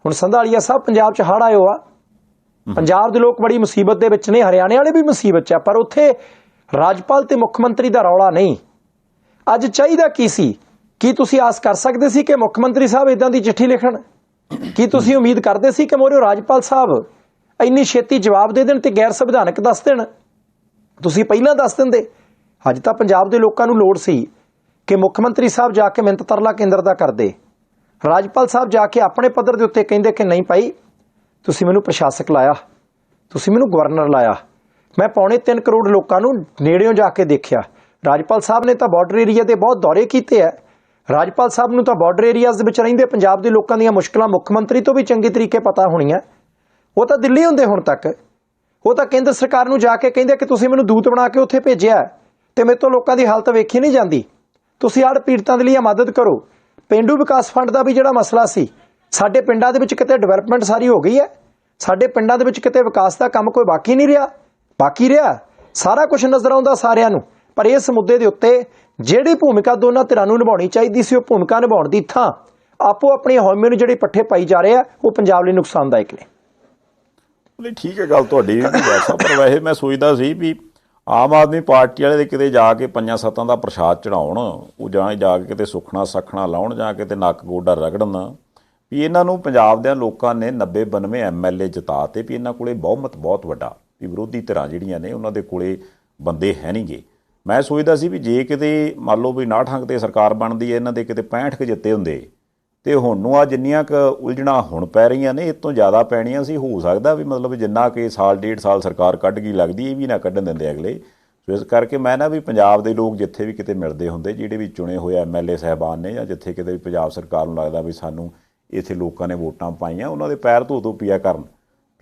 ਹੁਣ ਸੰਧਾਲੀਆ ਸਾਹਿਬ, ਪੰਜਾਬ 'ਚ ਹੜ੍ਹ ਆਇਓ ਆ, ਪੰਜਾਬ ਦੇ ਲੋਕ ਬੜੀ ਮੁਸੀਬਤ ਦੇ ਵਿੱਚ ਨੇ, ਹਰਿਆਣੇ ਵਾਲੇ ਵੀ ਮੁਸੀਬਤ 'ਚ ਆ, ਪਰ ਉੱਥੇ ਰਾਜਪਾਲ ਤੇ ਮੁੱਖ ਮੰਤਰੀ ਦਾ ਰੌਲਾ ਨਹੀਂ। ਅੱਜ ਚਾਹੀਦਾ ਕੀ ਸੀ? ਕੀ ਤੁਸੀਂ ਆਸ ਕਰ ਸਕਦੇ ਸੀ ਕਿ ਮੁੱਖ ਮੰਤਰੀ ਸਾਹਿਬ ਇਦਾਂ ਦੀ ਚਿੱਠੀ ਲਿਖਣ? ਕੀ ਤੁਸੀਂ ਉਮੀਦ ਕਰਦੇ ਸੀ ਕਿ ਮੋਰੇ ਰਾਜਪਾਲ ਸਾਹਿਬ ਇੰਨੀ ਛੇਤੀ ਜਵਾਬ ਦੇ ਦੇਣ ਤੇ ਗੈਰ ਸੰਵਿਧਾਨਕ ਦੱਸ ਦੇਣ? ਤੁਸੀਂ ਪਹਿਲਾਂ ਦੱਸ ਦਿੰਦੇ। ਅੱਜ ਤਾਂ ਪੰਜਾਬ ਦੇ ਲੋਕਾਂ ਨੂੰ ਲੋੜ ਸੀ ਕਿ ਮੁੱਖ ਮੰਤਰੀ ਸਾਹਿਬ ਜਾ ਕੇ ਮਿੰਨਤ ਤਰਲਾ ਕੇਂਦਰ ਦਾ ਕਰਦੇ, ਰਾਜਪਾਲ ਸਾਹਿਬ ਜਾ ਕੇ ਆਪਣੇ ਪੱਧਰ ਦੇ ਉੱਤੇ ਕਹਿੰਦੇ ਕਿ ਨਹੀਂ ਭਾਈ ਤੁਸੀਂ ਮੈਨੂੰ ਪ੍ਰਸ਼ਾਸਕ ਲਾਇਆ, ਤੁਸੀਂ ਮੈਨੂੰ ਗਵਰਨਰ ਲਾਇਆ, ਮੈਂ 2.25 ਕਰੋੜ ਲੋਕਾਂ ਨੂੰ ਨੇੜਿਓਂ ਜਾ ਕੇ ਦੇਖਿਆ। ਰਾਜਪਾਲ ਸਾਹਿਬ ਨੇ ਤਾਂ ਬਾਰਡਰ ਏਰੀਆ ਦੇ ਬਹੁਤ ਦੌਰੇ ਕੀਤੇ ਆ। ਰਾਜਪਾਲ ਸਾਹਿਬ ਨੂੰ ਤਾਂ ਬਾਰਡਰ ਏਰੀਆਜ਼ ਦੇ ਵਿੱਚ ਰਹਿੰਦੇ ਪੰਜਾਬ ਦੇ ਲੋਕਾਂ ਦੀਆਂ ਮੁਸ਼ਕਲਾਂ ਮੁੱਖ ਮੰਤਰੀ ਤੋਂ ਵੀ ਚੰਗੇ ਤਰੀਕੇ ਪਤਾ ਹੋਣੀਆਂ। ਉਹ ਤਾਂ ਦਿੱਲੀ ਹੁੰਦੇ ਹੁਣ ਤੱਕ, ਉਹ ਤਾਂ ਕੇਂਦਰ ਸਰਕਾਰ ਨੂੰ ਜਾ ਕੇ ਕਹਿੰਦੇ ਕਿ ਤੁਸੀਂ ਮੈਨੂੰ ਦੂਤ ਬਣਾ ਕੇ ਉੱਥੇ ਭੇਜਿਆ ਤੇ ਮੇਰੇ ਤੋਂ ਲੋਕਾਂ ਦੀ ਹਾਲਤ ਵੇਖੀ ਨਹੀਂ ਜਾਂਦੀ, ਤੁਸੀਂ ਹੜ੍ਹ ਪੀੜਤਾਂ ਦੇ ਲਈ ਮਦਦ ਕਰੋ। ਪੇਂਡੂ ਵਿਕਾਸ ਫੰਡ ਦਾ ਵੀ ਜਿਹੜਾ ਮਸਲਾ ਸੀ, ਸਾਡੇ ਪਿੰਡਾਂ ਦੇ ਵਿੱਚ ਕਿਤੇ ਡਿਵੈਲਪਮੈਂਟ ਸਾਰੀ ਹੋ ਗਈ ਹੈ, ਸਾਡੇ ਪਿੰਡਾਂ ਦੇ ਵਿੱਚ ਕਿਤੇ ਵਿਕਾਸ ਦਾ ਕੰਮ ਕੋਈ ਬਾਕੀ ਨਹੀਂ ਰਿਹਾ, ਬਾਕੀ ਰਿਹਾ ਸਾਰਾ ਕੁਝ ਨਜ਼ਰ ਆਉਂਦਾ ਸਾਰਿਆਂ ਨੂੰ। ਪਰ ਇਸ ਮੁੱਦੇ ਦੇ ਉੱਤੇ ਜਿਹੜੀ ਭੂਮਿਕਾ ਦੋਨਾਂ ਧਿਰਾਂ ਨੂੰ ਨਿਭਾਉਣੀ ਚਾਹੀਦੀ ਸੀ, ਉਹ ਭੂਮਿਕਾ ਨਿਭਾਉਣ ਦੀ ਥਾਂ ਆਪੋ ਆਪਣੀ ਹਉਮੈ ਨੂੰ ਜਿਹੜੇ ਪੱਠੇ ਪਾਈ ਜਾ ਰਹੇ ਆ, ਉਹ ਪੰਜਾਬ ਲਈ ਨੁਕਸਾਨਦਾਇਕ ਨੇ। ਠੀਕ ਹੈ ਗੱਲ ਤੁਹਾਡੀ ਵੈਸਾ, ਪਰ ਵੈਸੇ ਮੈਂ ਸੋਚਦਾ ਸੀ ਵੀ ਆਮ ਆਦਮੀ ਪਾਰਟੀ ਵਾਲੇ ਦੇ ਕਿਤੇ ਜਾ ਕੇ 5-7 ਦਾ ਪ੍ਰਸ਼ਾਦ ਚੜਾਉਣ, ਉਹ ਜਾਂ ਜਾ ਕੇ ਕਿਤੇ ਸੁਖਣਾ ਸਖਣਾ ਲਾਉਣ, ਜਾਂ ਕਿਤੇ ਨੱਕ ਗੋਡਾ ਰਗੜਨ ਵੀ ਇਹਨਾਂ ਨੂੰ ਪੰਜਾਬ ਦੇ ਲੋਕਾਂ ਨੇ 90-92 MLA ਜਿਤਾ ਤੇ ਵੀ ਇਹਨਾਂ ਕੋਲੇ ਬਹੁਮਤ ਬਹੁਤ ਵੱਡਾ, ਵੀ ਵਿਰੋਧੀ ਧਿਰਾਂ ਜਿਹੜੀਆਂ ਨੇ ਉਹਨਾਂ ਦੇ ਕੋਲੇ ਬੰਦੇ ਹੈ ਨਹੀਂਗੇ। ਮੈਂ ਸੋਚਦਾ ਸੀ ਵੀ ਜੇ ਕਿਤੇ ਮੰਨ ਲਓ ਵੀ 59 ਤੇ ਸਰਕਾਰ ਬਣਦੀ ਹੈ, ਇਹਨਾਂ ਦੇ ਕਿਤੇ 65 ਜਿੱਤੇ ਹੁੰਦੇ ਤੇ ਹੁਣ ਨੂੰ ਆ ਜਿੰਨੀਆਂ ਕੁ ਉਲਝਣਾ ਹੁਣ ਪੈ ਰਹੀਆਂ ਨੇ, ਇਹ ਤੋਂ ਜ਼ਿਆਦਾ ਪੈਣੀਆਂ ਸੀ। ਹੋ ਸਕਦਾ ਵੀ ਮਤਲਬ ਜਿੰਨਾ ਕਿ ਸਾਲ 1.5 ਸਾਲ ਸਰਕਾਰ ਕੱਢ ਗਈ ਲੱਗਦੀ, ਇਹ ਵੀ ਨਾ ਕੱਢਣ ਦਿੰਦੇ ਅਗਲੇ। ਸੋ ਇਸ ਕਰਕੇ ਮੈਂ ਨਾ ਵੀ ਪੰਜਾਬ ਦੇ ਲੋਕ ਜਿੱਥੇ ਵੀ ਕਿਤੇ ਮਿਲਦੇ ਹੁੰਦੇ, ਜਿਹੜੇ ਵੀ ਚੁਣੇ ਹੋਏ MLA ਸਾਹਿਬਾਨ ਨੇ, ਜਾਂ ਜਿੱਥੇ ਕਿਤੇ ਵੀ ਪੰਜਾਬ ਸਰਕਾਰ ਨੂੰ ਲੱਗਦਾ ਵੀ ਸਾਨੂੰ ਇੱਥੇ ਲੋਕਾਂ ਨੇ ਵੋਟਾਂ ਪਾਈਆਂ, ਉਹਨਾਂ ਦੇ ਪੈਰ ਧੋ ਪੀਆ ਕਰਨ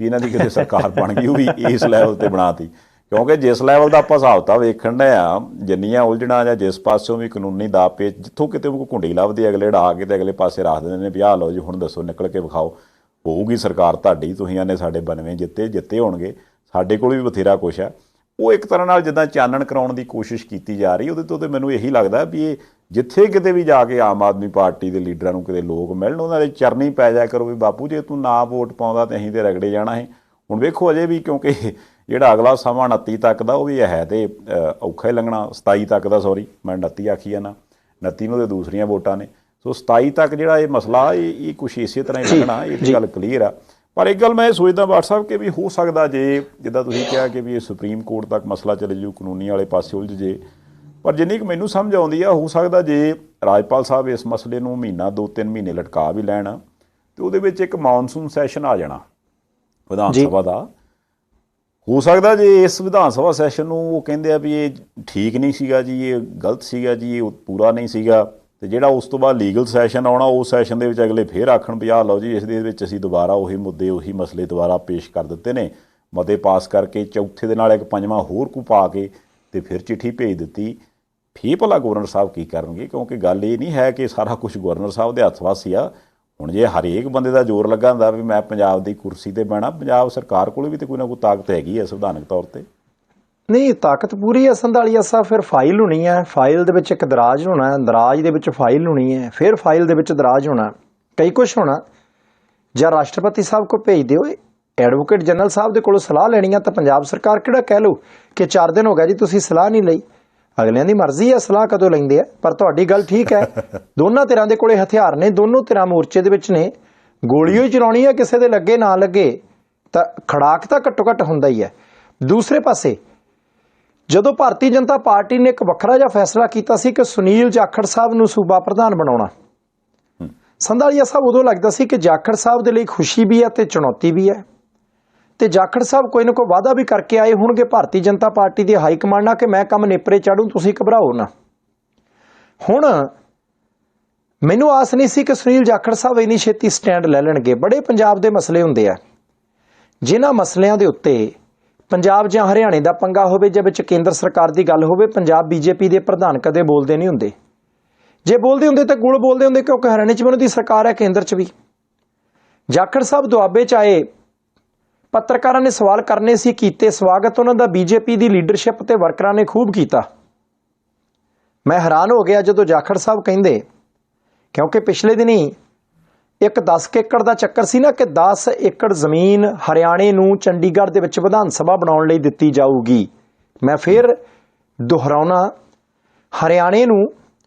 ਵੀ ਇਹਨਾਂ ਦੀ ਕਿਤੇ ਸਰਕਾਰ ਬਣ ਗਈ, ਉਹ ਵੀ ਇਸ ਲੈਵਲ 'ਤੇ ਬਣਾਤੀ। ਕਿਉਂਕਿ ਜਿਸ ਲੈਵਲ ਦਾ ਆਪਾਂ ਹਿਸਾਬ ਤਾਂ ਵੇਖਣ ਡਏ ਆ, ਜਿੰਨੀਆਂ ਉਲਝਣਾ ਜਾਂ ਜਿਸ ਪਾਸਿਓਂ ਵੀ ਕਾਨੂੰਨੀ ਦਾਅ ਪੇਚ, ਜਿੱਥੋਂ ਕਿਤੇ ਕੋਈ ਘੁੰਡੀ ਲੱਭਦੀ ਅਗਲੇ ਢਾ ਕੇ ਤੇ ਅਗਲੇ ਪਾਸੇ ਰੱਖ ਦਿੰਦੇ ਨੇ ਵੀ ਆਹ ਲਓ ਜੀ ਹੁਣ ਦੱਸੋ ਨਿਕਲ ਕੇ ਵਿਖਾਓ, ਹੋਊਗੀ ਸਰਕਾਰ ਤੁਹਾਡੀ, ਤੁਸੀਂ ਆਨੇ ਸਾਡੇ 92 ਜਿੱਤੇ ਹੋਣਗੇ, ਸਾਡੇ ਕੋਲ ਵੀ ਬਥੇਰਾ ਕੁਛ ਹੈ। ਉਹ ਇੱਕ ਤਰ੍ਹਾਂ ਨਾਲ ਜਿੱਦਾਂ ਚਾਨਣ ਕਰਾਉਣ ਦੀ ਕੋਸ਼ਿਸ਼ ਕੀਤੀ ਜਾ ਰਹੀ, ਉਹਦੇ ਤੋਂ ਤੇ ਮੈਨੂੰ ਇਹੀ ਲੱਗਦਾ ਵੀ ਇਹ ਜਿੱਥੇ ਕਿਤੇ ਵੀ ਜਾ ਕੇ ਆਮ ਆਦਮੀ ਪਾਰਟੀ ਦੇ ਲੀਡਰਾਂ ਨੂੰ ਕਿਤੇ ਲੋਕ ਮਿਲਣ, ਉਹਨਾਂ ਦੇ ਚਰਨੀ ਪੈ ਜਾਇਆ ਕਰੋ ਵੀ ਬਾਪੂ ਜੇ ਤੂੰ ਨਾ ਵੋਟ ਪਾਉਂਦਾ ਤੇ ਅਸੀਂ ਤੇ ਰਗੜੇ ਜਾਣਾ ਹੈ। ਹੁਣ ਵੇਖੋ ਅਜੇ ਵੀ, ਕਿਉਂਕਿ ਜਿਹੜਾ ਅਗਲਾ ਸਮਾਂ 29 ਤੱਕ ਦਾ ਉਹ ਵੀ ਹੈ ਤੇ ਔਖਾ ਹੀ ਲੰਘਣਾ, 27 ਤੱਕ ਦਾ, ਸੌਰੀ ਮੈਂ 29 ਆਖੀ ਜਾਣਾ, 29 ਨੂੰ ਤੇ ਦੂਸਰੀਆਂ ਵੋਟਾਂ ਨੇ। ਸੋ 27 ਤੱਕ ਜਿਹੜਾ ਇਹ ਮਸਲਾ ਇਹ ਕੁਛ ਇਸੇ ਤਰ੍ਹਾਂ ਹੀ ਲੰਘਣਾ, ਇਹ ਗੱਲ ਕਲੀਅਰ ਆ। ਪਰ ਇੱਕ ਗੱਲ ਮੈਂ ਇਹ ਸੋਚਦਾ ਬਾਟ ਸਾਹਿਬ ਕਿ ਵੀ ਹੋ ਸਕਦਾ ਜੇ ਜਿੱਦਾਂ ਤੁਸੀਂ ਕਿਹਾ ਕਿ ਵੀ ਇਹ ਸੁਪਰੀਮ ਕੋਰਟ ਤੱਕ ਮਸਲਾ ਚਲੇ ਜੂ, ਕਾਨੂੰਨੀ ਵਾਲੇ ਪਾਸੇ ਉਲਝ ਜੇ, ਪਰ ਜਿੰਨੀ ਕੁ ਮੈਨੂੰ ਸਮਝ ਆਉਂਦੀ ਆ, ਹੋ ਸਕਦਾ ਜੇ ਰਾਜਪਾਲ ਸਾਹਿਬ ਇਸ ਮਸਲੇ ਨੂੰ ਮਹੀਨਾ 2-3 ਮਹੀਨੇ ਲਟਕਾ ਵੀ ਲੈਣ ਤੇ ਉਹਦੇ ਵਿੱਚ ਇੱਕ ਮੌਨਸੂਨ ਸੈਸ਼ਨ ਆ ਜਾਣਾ ਵਿਧਾਨ ਸਭਾ ਦਾ। ਹੋ ਸਕਦਾ ਜੇ ਇਸ ਵਿਧਾਨ ਸਭਾ ਸੈਸ਼ਨ ਨੂੰ ਉਹ ਕਹਿੰਦੇ ਆ ਵੀ ਇਹ ਠੀਕ ਨਹੀਂ ਸੀਗਾ ਜੀ, ਇਹ ਗਲਤ ਸੀਗਾ ਜੀ, ਇਹ ਪੂਰਾ ਨਹੀਂ ਸੀਗਾ, ਤੇ ਜਿਹੜਾ ਉਸ ਤੋਂ ਬਾਅਦ ਲੀਗਲ ਸੈਸ਼ਨ ਆਉਣਾ, ਉਸ ਸੈਸ਼ਨ ਦੇ ਵਿੱਚ ਅਗਲੇ ਫੇਰ ਆਖਣ ਵੀ ਆਹ ਲਓ ਜੀ ਇਸ ਦੇ ਵਿੱਚ ਅਸੀਂ ਦੁਬਾਰਾ ਉਹੀ ਮੁੱਦੇ ਉਹੀ ਮਸਲੇ ਦੁਬਾਰਾ ਪੇਸ਼ ਕਰ ਦਿੱਤੇ ਨੇ, ਮਤੇ ਪਾਸ ਕਰਕੇ ਚੌਥੇ ਦੇ ਨਾਲ ਇੱਕ ਪੰਜਵਾਂ ਹੋਰ ਕੋ ਪਾ ਕੇ ਤੇ ਫਿਰ ਚਿੱਠੀ ਭੇਜ ਦਿੱਤੀ। ਫੇਰ ਭਲਾ ਗਵਰਨਰ ਸਾਹਿਬ ਕੀ ਕਰਨਗੇ? ਕਿਉਂਕਿ ਗੱਲ ਇਹ ਨਹੀਂ ਹੈ ਕਿ ਸਾਰਾ ਕੁਝ ਗਵਰਨਰ ਸਾਹਿਬ ਦੇ ਹੱਥ ਵੱਸ ਹੀ ਆ। ਹੁਣ ਜੇ ਹਰੇਕ ਬੰਦੇ ਦਾ ਜ਼ੋਰ ਲੱਗਾ ਹੁੰਦਾ ਵੀ ਮੈਂ ਪੰਜਾਬ ਦੀ ਕੁਰਸੀ ਤੇ ਬਹਿਣਾ, ਪੰਜਾਬ ਸਰਕਾਰ ਕੋਲ ਵੀ ਤੇ ਕੋਈ ਨਾ ਕੋਈ ਤਾਕਤ ਹੈਗੀ ਹੈ ਸੰਵਿਧਾਨਕ ਤੌਰ ਤੇ। ਨਹੀਂ, ਤਾਕਤ ਪੂਰੀ ਹੈ ਸੰਧਾਲੀਆ ਸਾਹਿਬ। ਫਿਰ ਫਾਈਲ ਹੋਣੀ ਹੈ, ਫਾਈਲ ਦੇ ਵਿੱਚ ਇੱਕ ਦਰਾਜ ਹੋਣਾ, ਦਰਾਜ ਦੇ ਵਿੱਚ ਫਾਈਲ ਹੋਣੀ ਹੈ, ਫਿਰ ਫਾਈਲ ਦੇ ਵਿੱਚ ਦਰਾਜ ਹੋਣਾ, ਕਈ ਕੁਛ ਹੋਣਾ। ਜਾਂ ਰਾਸ਼ਟਰਪਤੀ ਸਾਹਿਬ ਕੋ ਭੇਜ ਦਿਓ, ਐਡਵੋਕੇਟ ਜਨਰਲ ਸਾਹਿਬ ਦੇ ਕੋਲੋਂ ਸਲਾਹ ਲੈਣੀ ਆ ਤਾਂ ਪੰਜਾਬ ਸਰਕਾਰ ਕਿਹੜਾ ਕਹਿ ਲਓ ਕਿ 4 ਦਿਨ ਹੋ ਗਿਆ ਜੀ ਤੁਸੀਂ ਸਲਾਹ ਨਹੀਂ ਲਈ। ਅਗਲਿਆਂ ਦੀ ਮਰਜ਼ੀ ਹੈ ਸਲਾਹ ਕਦੋਂ ਲੈਂਦੇ ਆ। ਪਰ ਤੁਹਾਡੀ ਗੱਲ ਠੀਕ ਹੈ, ਦੋਨਾਂ ਧਿਰਾਂ ਦੇ ਕੋਲੇ ਹਥਿਆਰ ਨੇ, ਦੋਨੋਂ ਧਿਰਾਂ ਮੋਰਚੇ ਦੇ ਵਿੱਚ ਨੇ, ਗੋਲੀ ਹੀ ਚਲਾਉਣੀ ਹੈ, ਕਿਸੇ ਦੇ ਲੱਗੇ ਨਾ ਲੱਗੇ ਤਾਂ ਖੜਾਕ ਤਾਂ ਘੱਟੋ ਘੱਟ ਹੁੰਦਾ ਹੀ ਹੈ। ਦੂਸਰੇ ਪਾਸੇ ਜਦੋਂ ਭਾਰਤੀ ਜਨਤਾ ਪਾਰਟੀ ਨੇ ਇੱਕ ਵੱਖਰਾ ਜਿਹਾ ਫੈਸਲਾ ਕੀਤਾ ਸੀ ਕਿ ਸੁਨੀਲ ਜਾਖੜ ਸਾਹਿਬ ਨੂੰ ਸੂਬਾ ਪ੍ਰਧਾਨ ਬਣਾਉਣਾ, ਸੰਧਾਲੀਆ ਸਾਹਿਬ ਉਦੋਂ ਲੱਗਦਾ ਸੀ ਕਿ ਜਾਖੜ ਸਾਹਿਬ ਦੇ ਲਈ ਖੁਸ਼ੀ ਵੀ ਹੈ ਤੇ ਚੁਣੌਤੀ ਵੀ ਹੈ, ਤੇ ਜਾਖੜ ਸਾਹਿਬ ਕੋਈ ਨਾ ਕੋਈ ਵਾਅਦਾ ਵੀ ਕਰਕੇ ਆਏ ਹੋਣਗੇ ਭਾਰਤੀ ਜਨਤਾ ਪਾਰਟੀ ਦੀ ਹਾਈ ਕਮਾਂਡ ਨਾਲ ਕਿ ਮੈਂ ਕੰਮ ਨੇਪਰੇ ਚਾੜੂ, ਤੁਸੀਂ ਘਬਰਾਓ ਨਾ। ਹੁਣ ਮੈਨੂੰ ਆਸ ਨਹੀਂ ਸੀ ਕਿ ਸੁਨੀਲ ਜਾਖੜ ਸਾਹਿਬ ਇੰਨੀ ਛੇਤੀ ਸਟੈਂਡ ਲੈ ਲੈਣਗੇ। ਬੜੇ ਪੰਜਾਬ ਦੇ ਮਸਲੇ ਹੁੰਦੇ ਆ, ਜਿਨ੍ਹਾਂ ਮਸਲਿਆਂ ਦੇ ਉੱਤੇ ਪੰਜਾਬ ਜਾਂ ਹਰਿਆਣੇ ਦਾ ਪੰਗਾ ਹੋਵੇ ਜਾਂ ਵਿੱਚ ਕੇਂਦਰ ਸਰਕਾਰ ਦੀ ਗੱਲ ਹੋਵੇ, ਪੰਜਾਬ ਬੀਜੇਪੀ ਦੇ ਪ੍ਰਧਾਨ ਕਦੇ ਬੋਲਦੇ ਨਹੀਂ ਹੁੰਦੇ। ਜੇ ਬੋਲਦੇ ਹੁੰਦੇ ਤਾਂ ਗੁੜ ਬੋਲਦੇ ਹੁੰਦੇ, ਕਿਉਂਕਿ ਹਰਿਆਣੇ 'ਚ ਵੀ ਉਹਨਾਂ ਦੀ ਸਰਕਾਰ ਹੈ, ਕੇਂਦਰ 'ਚ ਵੀ। ਜਾਖੜ ਸਾਹਿਬ ਦੁਆਬੇ 'ਚ ਆਏ, ਪੱਤਰਕਾਰਾਂ ਨੇ ਸਵਾਲ ਕਰਨੇ ਸੀ, ਕੀਤੇ, ਸਵਾਗਤ ਉਹਨਾਂ ਦਾ ਬੀਜੇਪੀ ਦੀ ਲੀਡਰਸ਼ਿਪ ਤੇ ਵਰਕਰਾਂ ਨੇ ਖੂਬ ਕੀਤਾ। ਮੈਂ ਹੈਰਾਨ ਹੋ ਗਿਆ ਜਦੋਂ ਜਾਖੜ ਸਾਹਿਬ ਕਹਿੰਦੇ, ਕਿਉਂਕਿ ਪਿਛਲੇ ਦਿਨੀ ਇੱਕ 10 ਏਕੜ ਦਾ ਚੱਕਰ ਸੀ ਨਾ ਕਿ 10 ਏਕੜ ਜ਼ਮੀਨ ਹਰਿਆਣੇ ਨੂੰ ਚੰਡੀਗੜ੍ਹ ਦੇ ਵਿੱਚ ਵਿਧਾਨ ਸਭਾ ਬਣਾਉਣ ਲਈ ਦਿੱਤੀ ਜਾਊਗੀ। ਮੈਂ ਫਿਰ ਦੁਹਰਾਉਣਾ, ਹਰਿਆਣੇ ਨੂੰ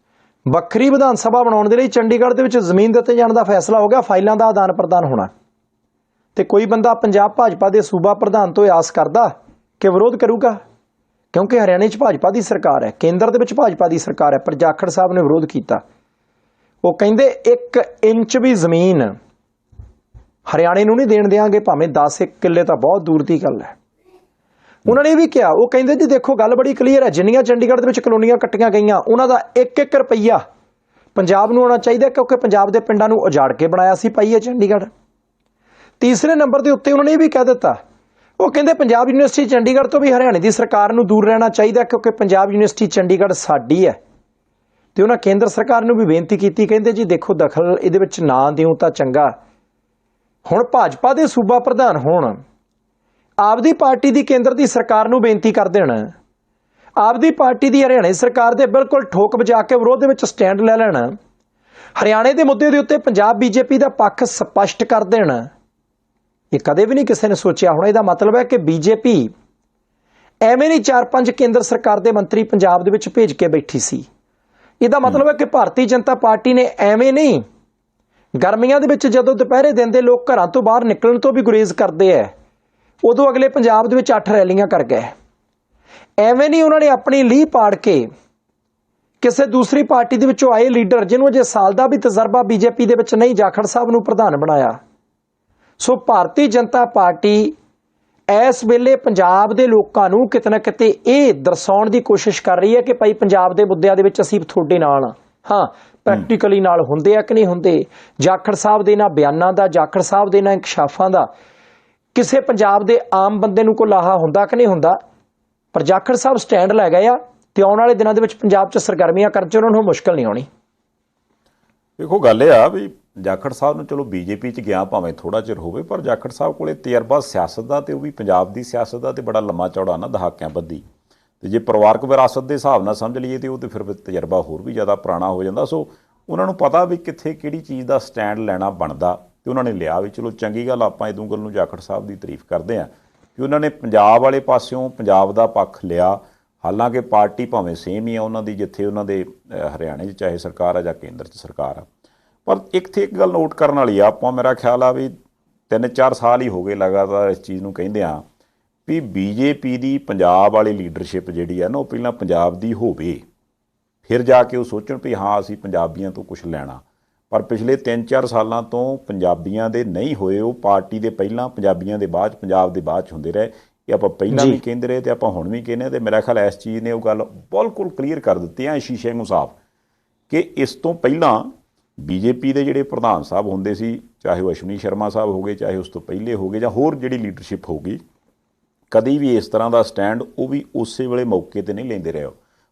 ਵੱਖਰੀ ਵਿਧਾਨ ਸਭਾ ਬਣਾਉਣ ਦੇ ਲਈ ਚੰਡੀਗੜ੍ਹ ਦੇ ਵਿੱਚ ਜ਼ਮੀਨ ਦਿੱਤੇ ਜਾਣ ਦਾ ਫੈਸਲਾ ਹੋ ਗਿਆ, ਫਾਈਲਾਂ ਦਾ ਆਦਾਨ ਪ੍ਰਦਾਨ ਹੋਣਾ। ਤੇ ਕੋਈ ਬੰਦਾ ਪੰਜਾਬ ਭਾਜਪਾ ਦੇ ਸੂਬਾ ਪ੍ਰਧਾਨ ਤੋਂ ਆਸ ਕਰਦਾ ਕਿ ਵਿਰੋਧ ਕਰੂਗਾ, ਕਿਉਂਕਿ ਹਰਿਆਣੇ 'ਚ ਭਾਜਪਾ ਦੀ ਸਰਕਾਰ ਹੈ, ਕੇਂਦਰ ਦੇ ਵਿੱਚ ਭਾਜਪਾ ਦੀ ਸਰਕਾਰ ਹੈ। ਪਰ ਜਾਖੜ ਸਾਹਿਬ ਨੇ ਵਿਰੋਧ ਕੀਤਾ। ਉਹ ਕਹਿੰਦੇ 1 ਇੰਚ ਵੀ ਜ਼ਮੀਨ ਹਰਿਆਣੇ ਨੂੰ ਨਹੀਂ ਦੇਣ ਦਿਆਂਗੇ, ਭਾਵੇਂ 10 ਕਿੱਲੇ ਤਾਂ ਬਹੁਤ ਦੂਰ ਦੀ ਗੱਲ ਹੈ। ਉਹਨਾਂ ਨੇ ਇਹ ਵੀ ਕਿਹਾ, ਉਹ ਕਹਿੰਦੇ ਜੀ ਦੇਖੋ ਗੱਲ ਬੜੀ ਕਲੀਅਰ ਹੈ, ਜਿੰਨੀਆਂ ਚੰਡੀਗੜ੍ਹ ਦੇ ਵਿੱਚ ਕਲੋਨੀਆਂ ਕੱਟੀਆਂ ਗਈਆਂ ਉਹਨਾਂ ਦਾ 1-1 ਰੁਪਈਆ ਪੰਜਾਬ ਨੂੰ ਆਉਣਾ ਚਾਹੀਦਾ, ਕਿਉਂਕਿ ਪੰਜਾਬ ਦੇ ਪਿੰਡਾਂ ਨੂੰ ਉਜਾੜ ਕੇ ਬਣਾਇਆ ਸੀ ਪਾਈਏ ਚੰਡੀਗੜ੍ਹ। ਤੀਸਰੇ ਨੰਬਰ ਦੇ ਉੱਤੇ ਉਹਨਾਂ ਨੇ ਇਹ ਵੀ ਕਹਿ ਦਿੱਤਾ, ਉਹ ਕਹਿੰਦੇ ਪੰਜਾਬ ਯੂਨੀਵਰਸਿਟੀ ਚੰਡੀਗੜ੍ਹ ਤੋਂ ਵੀ ਹਰਿਆਣੇ ਦੀ ਸਰਕਾਰ ਨੂੰ ਦੂਰ ਰਹਿਣਾ ਚਾਹੀਦਾ, ਕਿਉਂਕਿ ਪੰਜਾਬ ਯੂਨੀਵਰਸਿਟੀ ਚੰਡੀਗੜ੍ਹ ਸਾਡੀ ਹੈ। ਤੇ ਉਹਨਾਂ ਕੇਂਦਰ ਸਰਕਾਰ ਨੂੰ ਵੀ ਬੇਨਤੀ ਕੀਤੀ, ਕਹਿੰਦੇ ਜੀ ਦੇਖੋ ਦਖਲ ਇਹਦੇ ਵਿੱਚ ਨਾ ਦਿਓ ਤਾਂ ਚੰਗਾ। ਹੁਣ ਭਾਜਪਾ ਦੇ ਸੂਬਾ ਪ੍ਰਧਾਨ ਹੋਣ, ਆਪਦੀ ਪਾਰਟੀ ਦੀ ਕੇਂਦਰ ਦੀ ਸਰਕਾਰ ਨੂੰ ਬੇਨਤੀ ਕਰ ਦੇਣ, ਆਪਦੀ ਪਾਰਟੀ ਦੀ ਹਰਿਆਣੇ ਸਰਕਾਰ ਦੇ ਬਿਲਕੁਲ ਠੋਕ ਵਜਾ ਕੇ ਵਿਰੋਧ ਦੇ ਵਿੱਚ ਸਟੈਂਡ ਲੈ ਲੈਣ, ਹਰਿਆਣੇ ਦੇ ਮੁੱਦੇ ਦੇ ਉੱਤੇ ਪੰਜਾਬ ਬੀਜੇਪੀ ਦਾ ਪੱਖ ਸਪਸ਼ਟ ਕਰ ਦੇਣ, ਇਹ ਕਦੇ ਵੀ ਨਹੀਂ ਕਿਸੇ ਨੇ ਸੋਚਿਆ ਹੋਣਾ। ਇਹਦਾ ਮਤਲਬ ਹੈ ਕਿ ਬੀਜੇਪੀ ਐਵੇਂ ਨਹੀਂ 4-5 ਕੇਂਦਰ ਸਰਕਾਰ ਦੇ ਮੰਤਰੀ ਪੰਜਾਬ ਦੇ ਵਿੱਚ ਭੇਜ ਕੇ ਬੈਠੀ ਸੀ। ਇਹਦਾ ਮਤਲਬ ਹੈ ਕਿ ਭਾਰਤੀ ਜਨਤਾ ਪਾਰਟੀ ਨੇ ਐਵੇਂ ਨਹੀਂ, ਗਰਮੀਆਂ ਦੇ ਵਿੱਚ ਜਦੋਂ ਦੁਪਹਿਰੇ ਦਿਨ ਦੇ ਲੋਕ ਘਰਾਂ ਤੋਂ ਬਾਹਰ ਨਿਕਲਣ ਤੋਂ ਵੀ ਗੁਰੇਜ਼ ਕਰਦੇ ਹੈ, ਉਦੋਂ ਅਗਲੇ ਪੰਜਾਬ ਦੇ ਵਿੱਚ 8 ਰੈਲੀਆਂ ਕਰ ਗਏ। ਐਵੇਂ ਨਹੀਂ ਉਹਨਾਂ ਨੇ ਆਪਣੀ ਲੀਹ ਪਾੜ ਕੇ ਕਿਸੇ ਦੂਸਰੀ ਪਾਰਟੀ ਦੇ ਵਿੱਚੋਂ ਆਏ ਲੀਡਰ, ਜਿਹਨੂੰ ਅਜੇ ਸਾਲ ਦਾ ਵੀ ਤਜਰਬਾ ਬੀਜੇਪੀ ਦੇ ਵਿੱਚ ਨਹੀਂ, ਜਾਖੜ ਸਾਹਿਬ ਨੂੰ ਪ੍ਰਧਾਨ ਬਣਾਇਆ। ਸੋ ਭਾਰਤੀ ਜਨਤਾ ਪਾਰਟੀ ਇਸ ਵੇਲੇ ਪੰਜਾਬ ਦੇ ਲੋਕਾਂ ਨੂੰ ਕਿਤੇ ਨਾ ਕਿਤੇ ਇਹ ਦਰਸਾਉਣ ਦੀ ਕੋਸ਼ਿਸ਼ ਕਰ ਰਹੀ ਹੈ ਕਿ ਭਾਈ ਪੰਜਾਬ ਦੇ ਮੁੱਦਿਆਂ ਦੇ ਵਿੱਚ ਅਸੀਂ ਤੁਹਾਡੇ ਨਾਲ ਹਾਂ, ਪ੍ਰੈਕਟੀਕਲੀ ਨਾਲ ਹੁੰਦੇ ਆ ਕਿ ਨਹੀਂ ਹੁੰਦੇ। ਜਾਖੜ ਸਾਹਿਬ ਦੇ ਇਹਨਾਂ ਬਿਆਨਾਂ ਦਾ, ਜਾਖੜ ਸਾਹਿਬ ਦੇ ਇਹਨਾਂ ਇਨਕਸ਼ਾਫਾਂ ਦਾ ਕਿਸੇ ਪੰਜਾਬ ਦੇ ਆਮ ਬੰਦੇ ਨੂੰ ਕੋਈ ਲਾਹਾ ਹੁੰਦਾ ਕਿ ਨਹੀਂ ਹੁੰਦਾ। ਪਰ ਜਾਖੜ ਸਾਹਿਬ ਸਟੈਂਡ ਲੈ ਗਏ ਆ ਤੇ ਆਉਣ ਵਾਲੇ ਦਿਨਾਂ ਦੇ ਵਿੱਚ ਪੰਜਾਬ 'ਚ ਸਰਗਰਮੀਆਂ ਕਰਨ 'ਚ ਉਹਨਾਂ ਨੂੰ ਮੁਸ਼ਕਲ ਨਹੀਂ ਆਉਣੀ। ਦੇਖੋ ਗੱਲ ਇਹ ਆ ਵੀ ਜਾਖੜ ਸਾਹਿਬ ਨੂੰ ਚਲੋ ਬੀਜੇਪੀ 'ਚ ਗਿਆ ਭਾਵੇਂ ਥੋੜਾ ਚਿਰ ਹੋਵੇ, ਪਰ ਜਾਖੜ ਸਾਹਿਬ ਕੋਲੇ ਤਜਰਬਾ ਸਿਆਸਤ ਦਾ, ਤੇ ਉਹ ਵੀ ਪੰਜਾਬ ਦੀ ਸਿਆਸਤ ਦਾ, ਤੇ ਬੜਾ ਲੰਮਾ ਚੌੜਾ ਨਾ ਦਹਾਕਿਆਂ ਬੱਧੀ। ਤੇ ਜੇ ਪਰਿਵਾਰਕ ਵਿਰਾਸਤ ਦੇ ਹਿਸਾਬ ਨਾਲ ਸਮਝ ਲਈਏ ਤੇ ਉਹ ਤੇ ਫਿਰ ਤਜਰਬਾ ਹੋਰ ਵੀ ਜ਼ਿਆਦਾ ਪੁਰਾਣਾ ਹੋ ਜਾਂਦਾ। ਸੋ ਉਹਨਾਂ ਨੂੰ ਪਤਾ ਵੀ ਕਿੱਥੇ ਕਿਹੜੀ ਚੀਜ਼ ਦਾ ਸਟੈਂਡ ਲੈਣਾ ਬਣਦਾ ਤੇ ਉਹਨਾਂ ਨੇ ਲਿਆ ਵੀ। ਚਲੋ ਚੰਗੀ ਗੱਲ, ਆਪਾਂ ਇਦੋਂ ਗੱਲ ਨੂੰ ਜਾਖੜ ਸਾਹਿਬ ਦੀ ਤਾਰੀਫ ਕਰਦੇ ਹਾਂ ਕਿ ਉਹਨਾਂ ਨੇ ਪੰਜਾਬ ਵਾਲੇ ਪਾਸਿਓਂ ਪੰਜਾਬ ਦਾ ਪੱਖ ਲਿਆ। ਹਾਲਾਂਕਿ ਪਾਰਟੀ ਭਾਵੇਂ ਸੇਮ ਹੀ ਆ ਉਹਨਾਂ ਦੀ, ਜਿੱਥੇ ਉਹਨਾਂ ਦੇ ਹਰਿਆਣੇ 'ਚ ਚਾਹੇ ਸਰਕਾਰ ਆ ਜਾਂ ਕੇਂਦਰ 'ਚ ਸਰਕਾਰ ਆ, ਪਰ ਇੱਕ ਗੱਲ ਨੋਟ ਕਰਨ ਵਾਲੀ ਆ। ਆਪਾਂ, ਮੇਰਾ ਖਿਆਲ ਆ ਵੀ 3-4 ਸਾਲ ਹੀ ਹੋ ਗਏ ਲਗਾਤਾਰ ਇਸ ਚੀਜ਼ ਨੂੰ ਕਹਿੰਦੇ ਆ ਵੀ ਬੀਜੇਪੀ ਦੀ ਪੰਜਾਬ ਵਾਲੀ ਲੀਡਰਸ਼ਿਪ ਜਿਹੜੀ ਆ ਨਾ, ਉਹ ਪਹਿਲਾਂ ਪੰਜਾਬ ਦੀ ਹੋਵੇ, ਫਿਰ ਜਾ ਕੇ ਉਹ ਸੋਚਣ ਵੀ ਹਾਂ ਅਸੀਂ ਪੰਜਾਬੀਆਂ ਤੋਂ ਕੁਛ ਲੈਣਾ। ਪਰ ਪਿਛਲੇ 3-4 ਸਾਲਾਂ ਤੋਂ ਪੰਜਾਬੀਆਂ ਦੇ ਨਹੀਂ ਹੋਏ, ਉਹ ਪਾਰਟੀ ਦੇ ਪਹਿਲਾਂ, ਪੰਜਾਬੀਆਂ ਦੇ ਬਾਅਦ, ਪੰਜਾਬ ਦੇ ਬਾਅਦ 'ਚ ਹੁੰਦੇ ਰਹੇ। ਇਹ ਆਪਾਂ ਪਹਿਲਾਂ ਵੀ ਕਹਿੰਦੇ ਰਹੇ ਤੇ ਆਪਾਂ ਹੁਣ ਵੀ ਕਹਿੰਦੇ, ਤੇ ਮੇਰਾ ਖਿਆਲ ਇਸ ਚੀਜ਼ ਨੇ ਉਹ ਗੱਲ ਬਿਲਕੁਲ ਕਲੀਅਰ ਕਰ ਦਿੱਤੀ ਆ ਸ਼ੀਸ਼ੇ ਨੂੰ ਸਾਫ਼ ਕਿ ਇਸ ਤੋਂ ਪਹਿਲਾਂ ਬੀਜੇਪੀ ਦੇ ਜਿਹੜੇ ਪ੍ਰਧਾਨ ਸਾਹਿਬ ਹੁੰਦੇ ਸੀ, ਚਾਹੇ ਉਹ ਅਸ਼ਵਨੀ ਸ਼ਰਮਾ ਸਾਹਿਬ ਹੋ ਗਏ, ਚਾਹੇ ਉਸ ਤੋਂ ਪਹਿਲੇ ਹੋ ਗਏ, ਜਾਂ ਹੋਰ ਜਿਹੜੀ ਲੀਡਰਸ਼ਿਪ ਹੋਊਗੀ, ਕਦੀ ਵੀ ਇਸ ਤਰ੍ਹਾਂ ਦਾ ਸਟੈਂਡ ਉਹ ਵੀ ਉਸੇ ਵੇਲੇ ਮੌਕੇ 'ਤੇ ਨਹੀਂ ਲੈਂਦੇ ਰਹੇ।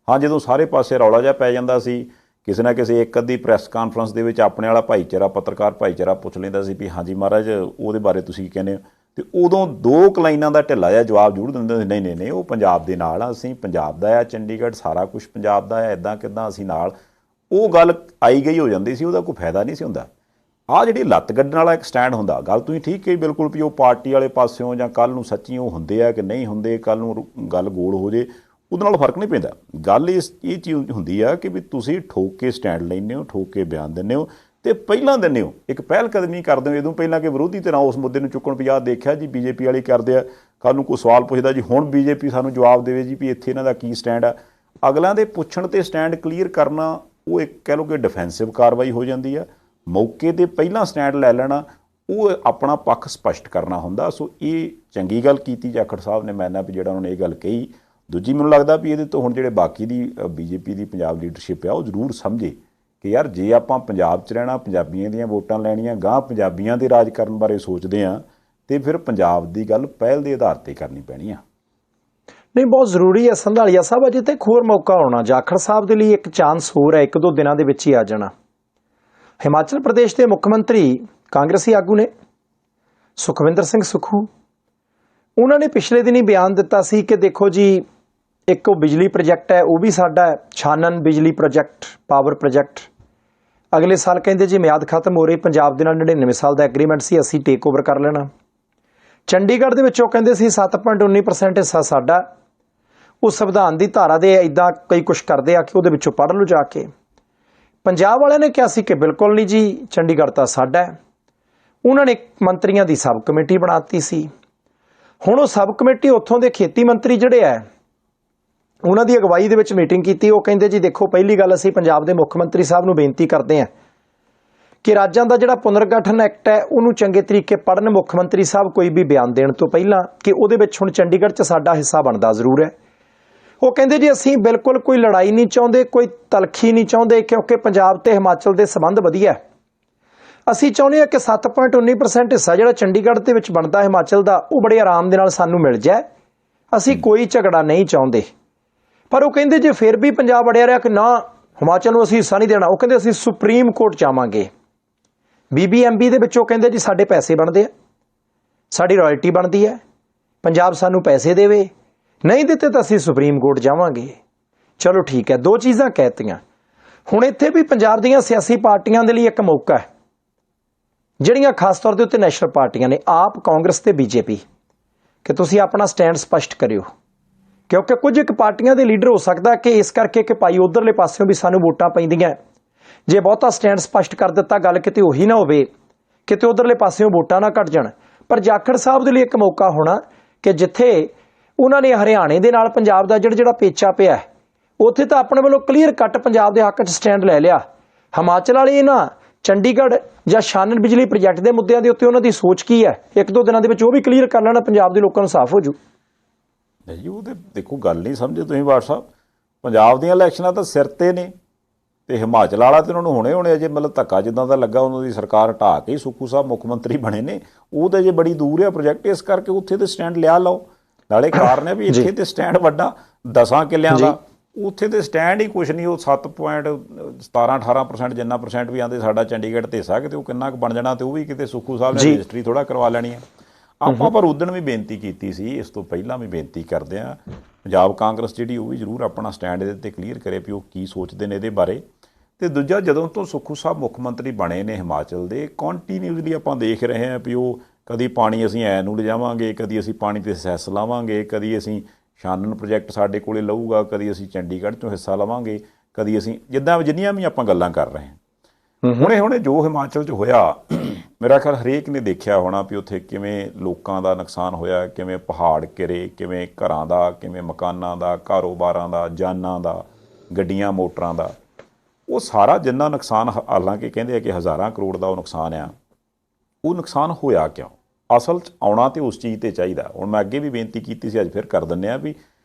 ਹਾਂ, ਜਦੋਂ ਸਾਰੇ ਪਾਸੇ ਰੌਲਾ ਜਿਹਾ ਪੈ ਜਾਂਦਾ ਸੀ, ਕਿਸੇ ਨਾ ਕਿਸੇ ਇੱਕ ਅੱਧੀ ਪ੍ਰੈਸ ਕਾਨਫਰੰਸ ਦੇ ਵਿੱਚ ਆਪਣੇ ਵਾਲਾ ਭਾਈਚਾਰਾ, ਪੱਤਰਕਾਰ ਭਾਈਚਾਰਾ ਪੁੱਛ ਲੈਂਦਾ ਸੀ ਵੀ ਹਾਂਜੀ ਮਹਾਰਾਜ ਉਹਦੇ ਬਾਰੇ ਤੁਸੀਂ ਕੀ ਕਹਿੰਦੇ ਹੋ, ਤੇ ਉਦੋਂ 2 ਲਾਈਨਾਂ ਦਾ ਢਿੱਲਾ ਜਿਹਾ ਜਵਾਬ ਜ਼ਰੂਰ ਦਿੰਦੇ ਸੀ, ਨਹੀਂ ਉਹ ਪੰਜਾਬ ਦੇ ਨਾਲ ਆ, ਅਸੀਂ ਪੰਜਾਬ ਦਾ ਆ, ਚੰਡੀਗੜ੍ਹ ਸਾਰਾ ਕੁਛ ਪੰਜਾਬ ਦਾ ਆ, ਇੱਦਾਂ ਕਿੱਦਾਂ ਅਸੀਂ ਨਾਲ। ਉਹ ਗੱਲ ਆਈ ਗਈ ਹੋ ਜਾਂਦੀ ਸੀ, ਉਹਦਾ ਕੋਈ ਫਾਇਦਾ ਨਹੀਂ ਸੀ ਹੁੰਦਾ। ਆਹ ਜਿਹੜੀ ਲੱਤ ਕੱਢਣ ਵਾਲਾ ਇੱਕ ਸਟੈਂਡ ਹੁੰਦਾ, ਗੱਲ ਤੁਸੀਂ ਠੀਕ ਕਹੀ ਬਿਲਕੁਲ ਵੀ ਉਹ ਪਾਰਟੀ ਵਾਲੇ ਪਾਸਿਓਂ ਜਾਂ ਕੱਲ੍ਹ ਨੂੰ ਸੱਚੀ ਉਹ ਹੁੰਦੇ ਆ ਕਿ ਨਹੀਂ ਹੁੰਦੇ, ਕੱਲ੍ਹ ਨੂੰ ਗੱਲ ਗੋਲ ਹੋ ਜੇ, ਉਹਦੇ ਨਾਲ ਫਰਕ ਨਹੀਂ ਪੈਂਦਾ। ਗੱਲ ਇਹ ਚੀਜ਼ ਹੁੰਦੀ ਆ ਕਿ ਵੀ ਤੁਸੀਂ ਠੋਕ ਕੇ ਸਟੈਂਡ ਲੈਂਦੇ ਹੋ, ਠੋਕ ਕੇ ਬਿਆਨ ਦਿੰਦੇ ਹੋ ਤੇ ਪਹਿਲਾਂ ਦਿੰਦੇ ਹੋ, ਇੱਕ ਪਹਿਲ ਕਦਮੀ ਕਰਦੇ ਹੋ ਇਦੋਂ ਪਹਿਲਾਂ ਕਿ ਵਿਰੋਧੀ ਧਿਰਾਂ ਉਸ ਮੁੱਦੇ ਨੂੰ ਚੁੱਕਣ ਵੀ ਆਹ ਦੇਖਿਆ ਜੀ ਬੀਜੇਪੀ ਵਾਲੇ ਕਰਦੇ ਆ, ਕੱਲ੍ਹ ਨੂੰ ਕੋਈ ਸਵਾਲ ਪੁੱਛਦਾ ਜੀ ਹੁਣ ਬੀਜੇਪੀ ਸਾਨੂੰ ਜਵਾਬ ਦੇਵੇ ਜੀ ਵੀ ਇੱਥੇ ਇਹਨਾਂ ਦਾ ਕੀ ਸਟੈਂਡ ਆ। ਅਗਲਿਆਂ ਦੇ ਪੁੱਛਣ 'ਤੇ ਸਟੈਂਡ ਕਲੀਅਰ ਕਰਨਾ ਉਹ ਇੱਕ ਕਹਿ ਲਓ ਕਿ ਡਿਫੈਂਸਿਵ ਕਾਰਵਾਈ ਹੋ ਜਾਂਦੀ ਆ। ਮੌਕੇ 'ਤੇ ਪਹਿਲਾਂ ਸਟੈਂਡ ਲੈ ਲੈਣਾ ਉਹ ਆਪਣਾ ਪੱਖ ਸਪਸ਼ਟ ਕਰਨਾ ਹੁੰਦਾ। ਸੋ ਇਹ ਚੰਗੀ ਗੱਲ ਕੀਤੀ ਜਾਖੜ ਸਾਹਿਬ ਨੇ, ਮੈਂ ਨਾ ਵੀ ਜਿਹੜਾ ਉਹਨਾਂ ਨੇ ਇਹ ਗੱਲ ਕਹੀ। ਦੂਜੀ ਮੈਨੂੰ ਲੱਗਦਾ ਵੀ ਇਹਦੇ ਤੋਂ ਹੁਣ ਜਿਹੜੇ ਬਾਕੀ ਦੀ ਬੀਜੇਪੀ ਦੀ ਪੰਜਾਬ ਲੀਡਰਸ਼ਿਪ ਆ ਉਹ ਜ਼ਰੂਰ ਸਮਝੇ ਕਿ ਯਾਰ ਜੇ ਆਪਾਂ ਪੰਜਾਬ 'ਚ ਰਹਿਣਾ, ਪੰਜਾਬੀਆਂ ਦੀਆਂ ਵੋਟਾਂ ਲੈਣੀਆਂ, ਗਾਂਹ ਪੰਜਾਬੀਆਂ ਦੇ ਰਾਜ ਕਰਨ ਬਾਰੇ ਸੋਚਦੇ ਹਾਂ, ਤੇ ਫਿਰ ਪੰਜਾਬ ਦੀ ਗੱਲ ਪਹਿਲ ਦੇ ਆਧਾਰ 'ਤੇ ਕਰਨੀ ਪੈਣੀ ਆ। ਨਹੀਂ, ਬਹੁਤ ਜ਼ਰੂਰੀ ਹੈ ਸੰਧਾਲੀਆ ਸਾਹਿਬ। ਅਜੇ ਤੇ ਇੱਕ ਹੋਰ ਮੌਕਾ ਆਉਣਾ ਜਾਖੜ ਸਾਹਿਬ ਦੇ ਲਈ, ਇੱਕ ਚਾਂਸ ਹੋਰ ਹੈ, 1-2 ਦਿਨਾਂ ਦੇ ਵਿੱਚ ਹੀ ਆ ਜਾਣਾ। ਹਿਮਾਚਲ ਪ੍ਰਦੇਸ਼ ਦੇ ਮੁੱਖ ਮੰਤਰੀ ਕਾਂਗਰਸੀ ਆਗੂ ਨੇ ਸੁਖਵਿੰਦਰ ਸਿੰਘ ਸੁੱਖੂ, ਉਹਨਾਂ ਨੇ ਪਿਛਲੇ ਦਿਨੀ ਬਿਆਨ ਦਿੱਤਾ ਸੀ ਕਿ ਦੇਖੋ ਜੀ, ਇੱਕ ਉਹ ਬਿਜਲੀ ਪ੍ਰੋਜੈਕਟ ਹੈ ਉਹ ਵੀ ਸਾਡਾ ਹੈ, ਛਾਨਣ ਬਿਜਲੀ ਪ੍ਰੋਜੈਕਟ, ਪਾਵਰ ਪ੍ਰੋਜੈਕਟ। ਅਗਲੇ ਸਾਲ ਕਹਿੰਦੇ ਜੀ ਮਿਆਦ ਖਤਮ ਹੋ ਰਹੀ, ਪੰਜਾਬ ਦੇ ਨਾਲ 99 ਸਾਲ ਦਾ ਐਗਰੀਮੈਂਟ ਸੀ, ਅਸੀਂ ਟੇਕ ਓਵਰ ਕਰ ਲੈਣਾ। ਚੰਡੀਗੜ੍ਹ ਦੇ ਵਿੱਚ ਉਹ ਕਹਿੰਦੇ ਸੀ 7.19% ਹਿੱਸਾ ਸਾਡਾ। ਉਹ ਸੰਵਿਧਾਨ ਦੀ ਧਾਰਾ ਦੇ ਇੱਦਾਂ ਕਈ ਕੁਛ ਕਰਦੇ ਆ ਕਿ ਉਹਦੇ ਵਿੱਚੋਂ ਪੜ੍ਹ ਲਓ ਜਾ ਕੇ। ਪੰਜਾਬ ਵਾਲਿਆਂ ਨੇ ਕਿਹਾ ਸੀ ਕਿ ਬਿਲਕੁਲ ਨਹੀਂ ਜੀ, ਚੰਡੀਗੜ੍ਹ ਤਾਂ ਸਾਡਾ ਹੈ। ਉਹਨਾਂ ਨੇ ਮੰਤਰੀਆਂ ਦੀ ਸਬ ਕਮੇਟੀ ਬਣਾਤੀ ਸੀ। ਹੁਣ ਉਹ ਸਬ ਕਮੇਟੀ ਉੱਥੋਂ ਦੇ ਖੇਤੀ ਮੰਤਰੀ ਜਿਹੜੇ ਹੈ ਉਹਨਾਂ ਦੀ ਅਗਵਾਈ ਦੇ ਵਿੱਚ ਮੀਟਿੰਗ ਕੀਤੀ। ਉਹ ਕਹਿੰਦੇ ਜੀ ਦੇਖੋ, ਪਹਿਲੀ ਗੱਲ ਅਸੀਂ ਪੰਜਾਬ ਦੇ ਮੁੱਖ ਮੰਤਰੀ ਸਾਹਿਬ ਨੂੰ ਬੇਨਤੀ ਕਰਦੇ ਹਾਂ ਕਿ ਰਾਜਾਂ ਦਾ ਜਿਹੜਾ ਪੁਨਰਗਠਨ ਐਕਟ ਹੈ ਉਹਨੂੰ ਚੰਗੇ ਤਰੀਕੇ ਪੜ੍ਹਨ ਮੁੱਖ ਮੰਤਰੀ ਸਾਹਿਬ ਕੋਈ ਵੀ ਬਿਆਨ ਦੇਣ ਤੋਂ ਪਹਿਲਾਂ, ਕਿ ਉਹਦੇ ਵਿੱਚ ਹੁਣ ਚੰਡੀਗੜ੍ਹ 'ਚ ਸਾਡਾ ਹਿੱਸਾ ਬਣਦਾ ਜ਼ਰੂਰ ਹੈ। ਉਹ ਕਹਿੰਦੇ ਜੀ ਅਸੀਂ ਬਿਲਕੁਲ ਕੋਈ ਲੜਾਈ ਨਹੀਂ ਚਾਹੁੰਦੇ, ਕੋਈ ਤਲਖੀ ਨਹੀਂ ਚਾਹੁੰਦੇ, ਕਿਉਂਕਿ ਪੰਜਾਬ ਤੇ ਹਿਮਾਚਲ ਦੇ ਸੰਬੰਧ ਵਧੀਆ। ਅਸੀਂ ਚਾਹੁੰਦੇ ਹਾਂ ਕਿ 7.19% ਹਿੱਸਾ ਜਿਹੜਾ ਚੰਡੀਗੜ੍ਹ ਦੇ ਵਿੱਚ ਬਣਦਾ ਹਿਮਾਚਲ ਦਾ, ਉਹ ਬੜੇ ਆਰਾਮ ਦੇ ਨਾਲ ਸਾਨੂੰ ਮਿਲ ਜਾਏ। ਅਸੀਂ ਕੋਈ ਝਗੜਾ ਨਹੀਂ ਚਾਹੁੰਦੇ। ਪਰ ਉਹ ਕਹਿੰਦੇ ਜੇ ਫਿਰ ਵੀ ਪੰਜਾਬ ਅੜਿਆ ਰਿਹਾ ਕਿ ਨਾ ਹਿਮਾਚਲ ਨੂੰ ਅਸੀਂ ਹਿੱਸਾ ਨਹੀਂ ਦੇਣਾ, ਉਹ ਕਹਿੰਦੇ ਅਸੀਂ ਸੁਪਰੀਮ ਕੋਰਟ ਜਾਵਾਂਗੇ। BBMB ਦੇ ਵਿੱਚੋਂ ਕਹਿੰਦੇ ਜੀ ਸਾਡੇ ਪੈਸੇ ਬਣਦੇ ਆ, ਸਾਡੀ ਰਾਇਲਟੀ ਬਣਦੀ ਹੈ, ਪੰਜਾਬ ਸਾਨੂੰ ਪੈਸੇ ਦੇਵੇ, ਨਹੀਂ ਦਿੱਤੇ ਤਾਂ ਅਸੀਂ ਸੁਪਰੀਮ ਕੋਰਟ ਜਾਵਾਂਗੇ। ਚਲੋ ਠੀਕ ਹੈ, 2 ਚੀਜ਼ਾਂ ਕਹਿਤੀਆਂ। ਹੁਣ ਇੱਥੇ ਵੀ ਪੰਜਾਬ ਦੀਆਂ ਸਿਆਸੀ ਪਾਰਟੀਆਂ ਦੇ ਲਈ ਇੱਕ ਮੌਕਾ ਹੈ, ਜਿਹੜੀਆਂ ਖਾਸ ਤੌਰ ਦੇ ਉੱਤੇ ਨੈਸ਼ਨਲ ਪਾਰਟੀਆਂ ਨੇ, ਆਪ, ਕਾਂਗਰਸ ਤੇ BJP, ਕਿ ਤੁਸੀਂ ਆਪਣਾ ਸਟੈਂਡ ਸਪਸ਼ਟ ਕਰਿਓ। ਕਿਉਂਕਿ ਕੁਝ ਇੱਕ ਪਾਰਟੀਆਂ ਦੇ ਲੀਡਰ ਹੋ ਸਕਦਾ ਕਿ ਇਸ ਕਰਕੇ ਕਿ ਭਾਈ ਉਧਰਲੇ ਪਾਸਿਓਂ ਵੀ ਸਾਨੂੰ ਵੋਟਾਂ ਪੈਂਦੀਆਂ, ਜੇ ਬਹੁਤਾ ਸਟੈਂਡ ਸਪਸ਼ਟ ਕਰ ਦਿੱਤਾ ਗੱਲ ਕਿਤੇ ਉਹੀ ਨਾ ਹੋਵੇ, ਕਿਤੇ ਉਧਰਲੇ ਪਾਸਿਓਂ ਵੋਟਾਂ ਨਾ ਘਟ ਜਾਣ। ਪਰ ਜਾਖੜ ਸਾਹਿਬ ਦੇ ਲਈ ਇੱਕ ਮੌਕਾ ਹੋਣਾ ਕਿ ਜਿੱਥੇ ਉਹਨਾਂ ਨੇ ਹਰਿਆਣੇ ਦੇ ਨਾਲ ਪੰਜਾਬ ਦਾ ਜਿਹੜਾ ਪੇਚਾ ਪਿਆ, ਉੱਥੇ ਤਾਂ ਆਪਣੇ ਵੱਲੋਂ ਕਲੀਅਰ ਕੱਟ ਪੰਜਾਬ ਦੇ ਹੱਕ 'ਚ ਸਟੈਂਡ ਲੈ ਲਿਆ। ਹਿਮਾਚਲ ਵਾਲੇ ਨਾ ਚੰਡੀਗੜ੍ਹ ਜਾਂ ਛਾਨਣ ਬਿਜਲੀ ਪ੍ਰੋਜੈਕਟ ਦੇ ਮੁੱਦਿਆਂ ਦੇ ਉੱਤੇ ਉਹਨਾਂ ਦੀ ਸੋਚ ਕੀ ਹੈ, 1-2 ਦਿਨਾਂ ਦੇ ਵਿੱਚ ਉਹ ਵੀ ਕਲੀਅਰ ਕਰ ਲੈਣਾ, ਪੰਜਾਬ ਦੇ ਲੋਕਾਂ ਨੂੰ ਸਾਫ਼ ਹੋ ਜੂ। ਨਹੀਂ, ਉਹ ਤੇ ਦੇਖੋ ਗੱਲ ਨਹੀਂ ਸਮਝੇ ਤੁਸੀਂ ਬਾਠ ਸਾਹਿਬ। ਪੰਜਾਬ ਦੀਆਂ ਇਲੈਕਸ਼ਨਾਂ ਤਾਂ ਸਿਰ 'ਤੇ ਨੇ, ਤੇ ਹਿਮਾਚਲ ਵਾਲਾ ਤੇ ਉਹਨਾਂ ਨੂੰ ਹੁਣੇ ਅਜੇ ਮਤਲਬ ਧੱਕਾ ਜਿੱਦਾਂ ਦਾ ਲੱਗਾ, ਉਹਨਾਂ ਦੀ ਸਰਕਾਰ ਹਟਾ ਕੇ ਸੁੱਖੂ ਸਾਹਿਬ ਮੁੱਖ ਮੰਤਰੀ ਬਣੇ ਨੇ, ਉਹ ਤਾਂ ਅਜੇ ਬੜੀ ਦੂਰ ਹੈ ਪ੍ਰੋਜੈਕਟ, ਇਸ ਕਰਕੇ ਉੱਥੇ ਤੇ ਸਟੈਂਡ ਲਿਆ ਲਓ। ਨਾਲੇ ਕਾਰਨ ਹੈ ਵੀ ਇੱਥੇ ਤੇ ਸਟੈਂਡ ਵੱਡਾ 10 ਕਿੱਲਿਆਂ ਦਾ, ਉੱਥੇ ਤੇ ਸਟੈਂਡ ਹੀ ਕੁਛ ਨਹੀਂ। ਉਹ 7.17-18% ਜਿੰਨਾ % ਵੀ ਆਉਂਦੇ ਸਾਡਾ ਚੰਡੀਗੜ੍ਹ ਤੇ ਹਿੱਸਾ, ਕਿਤੇ ਉਹ ਕਿੰਨਾ ਕੁ ਬਣ ਜਾਣਾ, ਤੇ ਉਹ ਵੀ ਕਿਤੇ ਸੁੱਖੂ ਸਾਹਿਬ ਨੇ ਰਜਿਸਟਰੀ ਥੋੜ੍ਹਾ ਕਰਵਾ ਲੈਣੀ ਹੈ। ਆਪਾਂ ਪਰ ਉਦਣ ਵੀ ਬੇਨਤੀ ਕੀਤੀ ਸੀ, ਇਸ ਤੋਂ ਪਹਿਲਾਂ ਵੀ ਬੇਨਤੀ ਕਰਦੇ ਹਾਂ, ਪੰਜਾਬ ਕਾਂਗਰਸ ਜਿਹੜੀ ਉਹ ਵੀ ਜ਼ਰੂਰ ਆਪਣਾ ਸਟੈਂਡ ਇਹਦੇ 'ਤੇ ਕਲੀਅਰ ਕਰੇ ਵੀ ਉਹ ਕੀ ਸੋਚਦੇ ਨੇ ਇਹਦੇ ਬਾਰੇ। ਅਤੇ ਦੂਜਾ, ਜਦੋਂ ਤੋਂ ਸੁੱਖੂ ਸਾਹਿਬ ਮੁੱਖ ਮੰਤਰੀ ਬਣੇ ਨੇ ਹਿਮਾਚਲ ਦੇ, ਕੰਟੀਨਿਊਸਲੀ ਆਪਾਂ ਦੇਖ ਰਹੇ ਹਾਂ ਵੀ ਉਹ ਕਦੀ ਪਾਣੀ ਅਸੀਂ ਐ ਨੂੰ ਲਿਜਾਵਾਂਗੇ, ਕਦੀ ਅਸੀਂ ਪਾਣੀ 'ਤੇ ਸੈਸ ਲਾਵਾਂਗੇ, ਕਦੀ ਅਸੀਂ ਛਾਨਣ ਪ੍ਰੋਜੈਕਟ ਸਾਡੇ ਕੋਲੇ ਲਊਗਾ, ਕਦੀ ਅਸੀਂ ਚੰਡੀਗੜ੍ਹ 'ਚੋਂ ਹਿੱਸਾ ਲਵਾਂਗੇ, ਕਦੀ ਅਸੀਂ ਜਿੰਨੀਆਂ ਵੀ ਆਪਾਂ ਗੱਲਾਂ ਕਰ ਰਹੇ ਹਾਂ। ਹੁਣੇ ਜੋ ਹਿਮਾਚਲ 'ਚ ਹੋਇਆ, ਮੇਰਾ ਖਿਆਲ ਹਰੇਕ ਨੇ ਦੇਖਿਆ ਹੋਣਾ ਵੀ ਉੱਥੇ ਕਿਵੇਂ ਲੋਕਾਂ ਦਾ ਨੁਕਸਾਨ ਹੋਇਆ, ਕਿਵੇਂ ਪਹਾੜ ਘਿਰੇ, ਕਿਵੇਂ ਘਰਾਂ ਦਾ, ਕਿਵੇਂ ਮਕਾਨਾਂ ਦਾ, ਕਾਰੋਬਾਰਾਂ ਦਾ, ਜਾਨਾਂ ਦਾ, ਗੱਡੀਆਂ ਮੋਟਰਾਂ ਦਾ, ਉਹ ਸਾਰਾ ਜਿੰਨਾ ਨੁਕਸਾਨ, ਹਾਲਾਂਕਿ ਕਹਿੰਦੇ ਆ ਕਿ ਹਜ਼ਾਰਾਂ ਕਰੋੜ ਦਾ ਉਹ ਨੁਕਸਾਨ ਆ, ਉਹ ਨੁਕਸਾਨ ਹੋਇਆ ਕਿਉਂ? ਅਸਲ 'ਚ ਆਉਣਾ ਤਾਂ ਉਸ ਚੀਜ਼ 'ਤੇ ਚਾਹੀਦਾ। ਹੁਣ ਮੈਂ ਅੱਗੇ ਵੀ ਬੇਨਤੀ ਕੀਤੀ ਸੀ, ਅੱਜ ਫਿਰ ਕਰ ਦਿੰਦੇ ਹਾਂ ਵੀ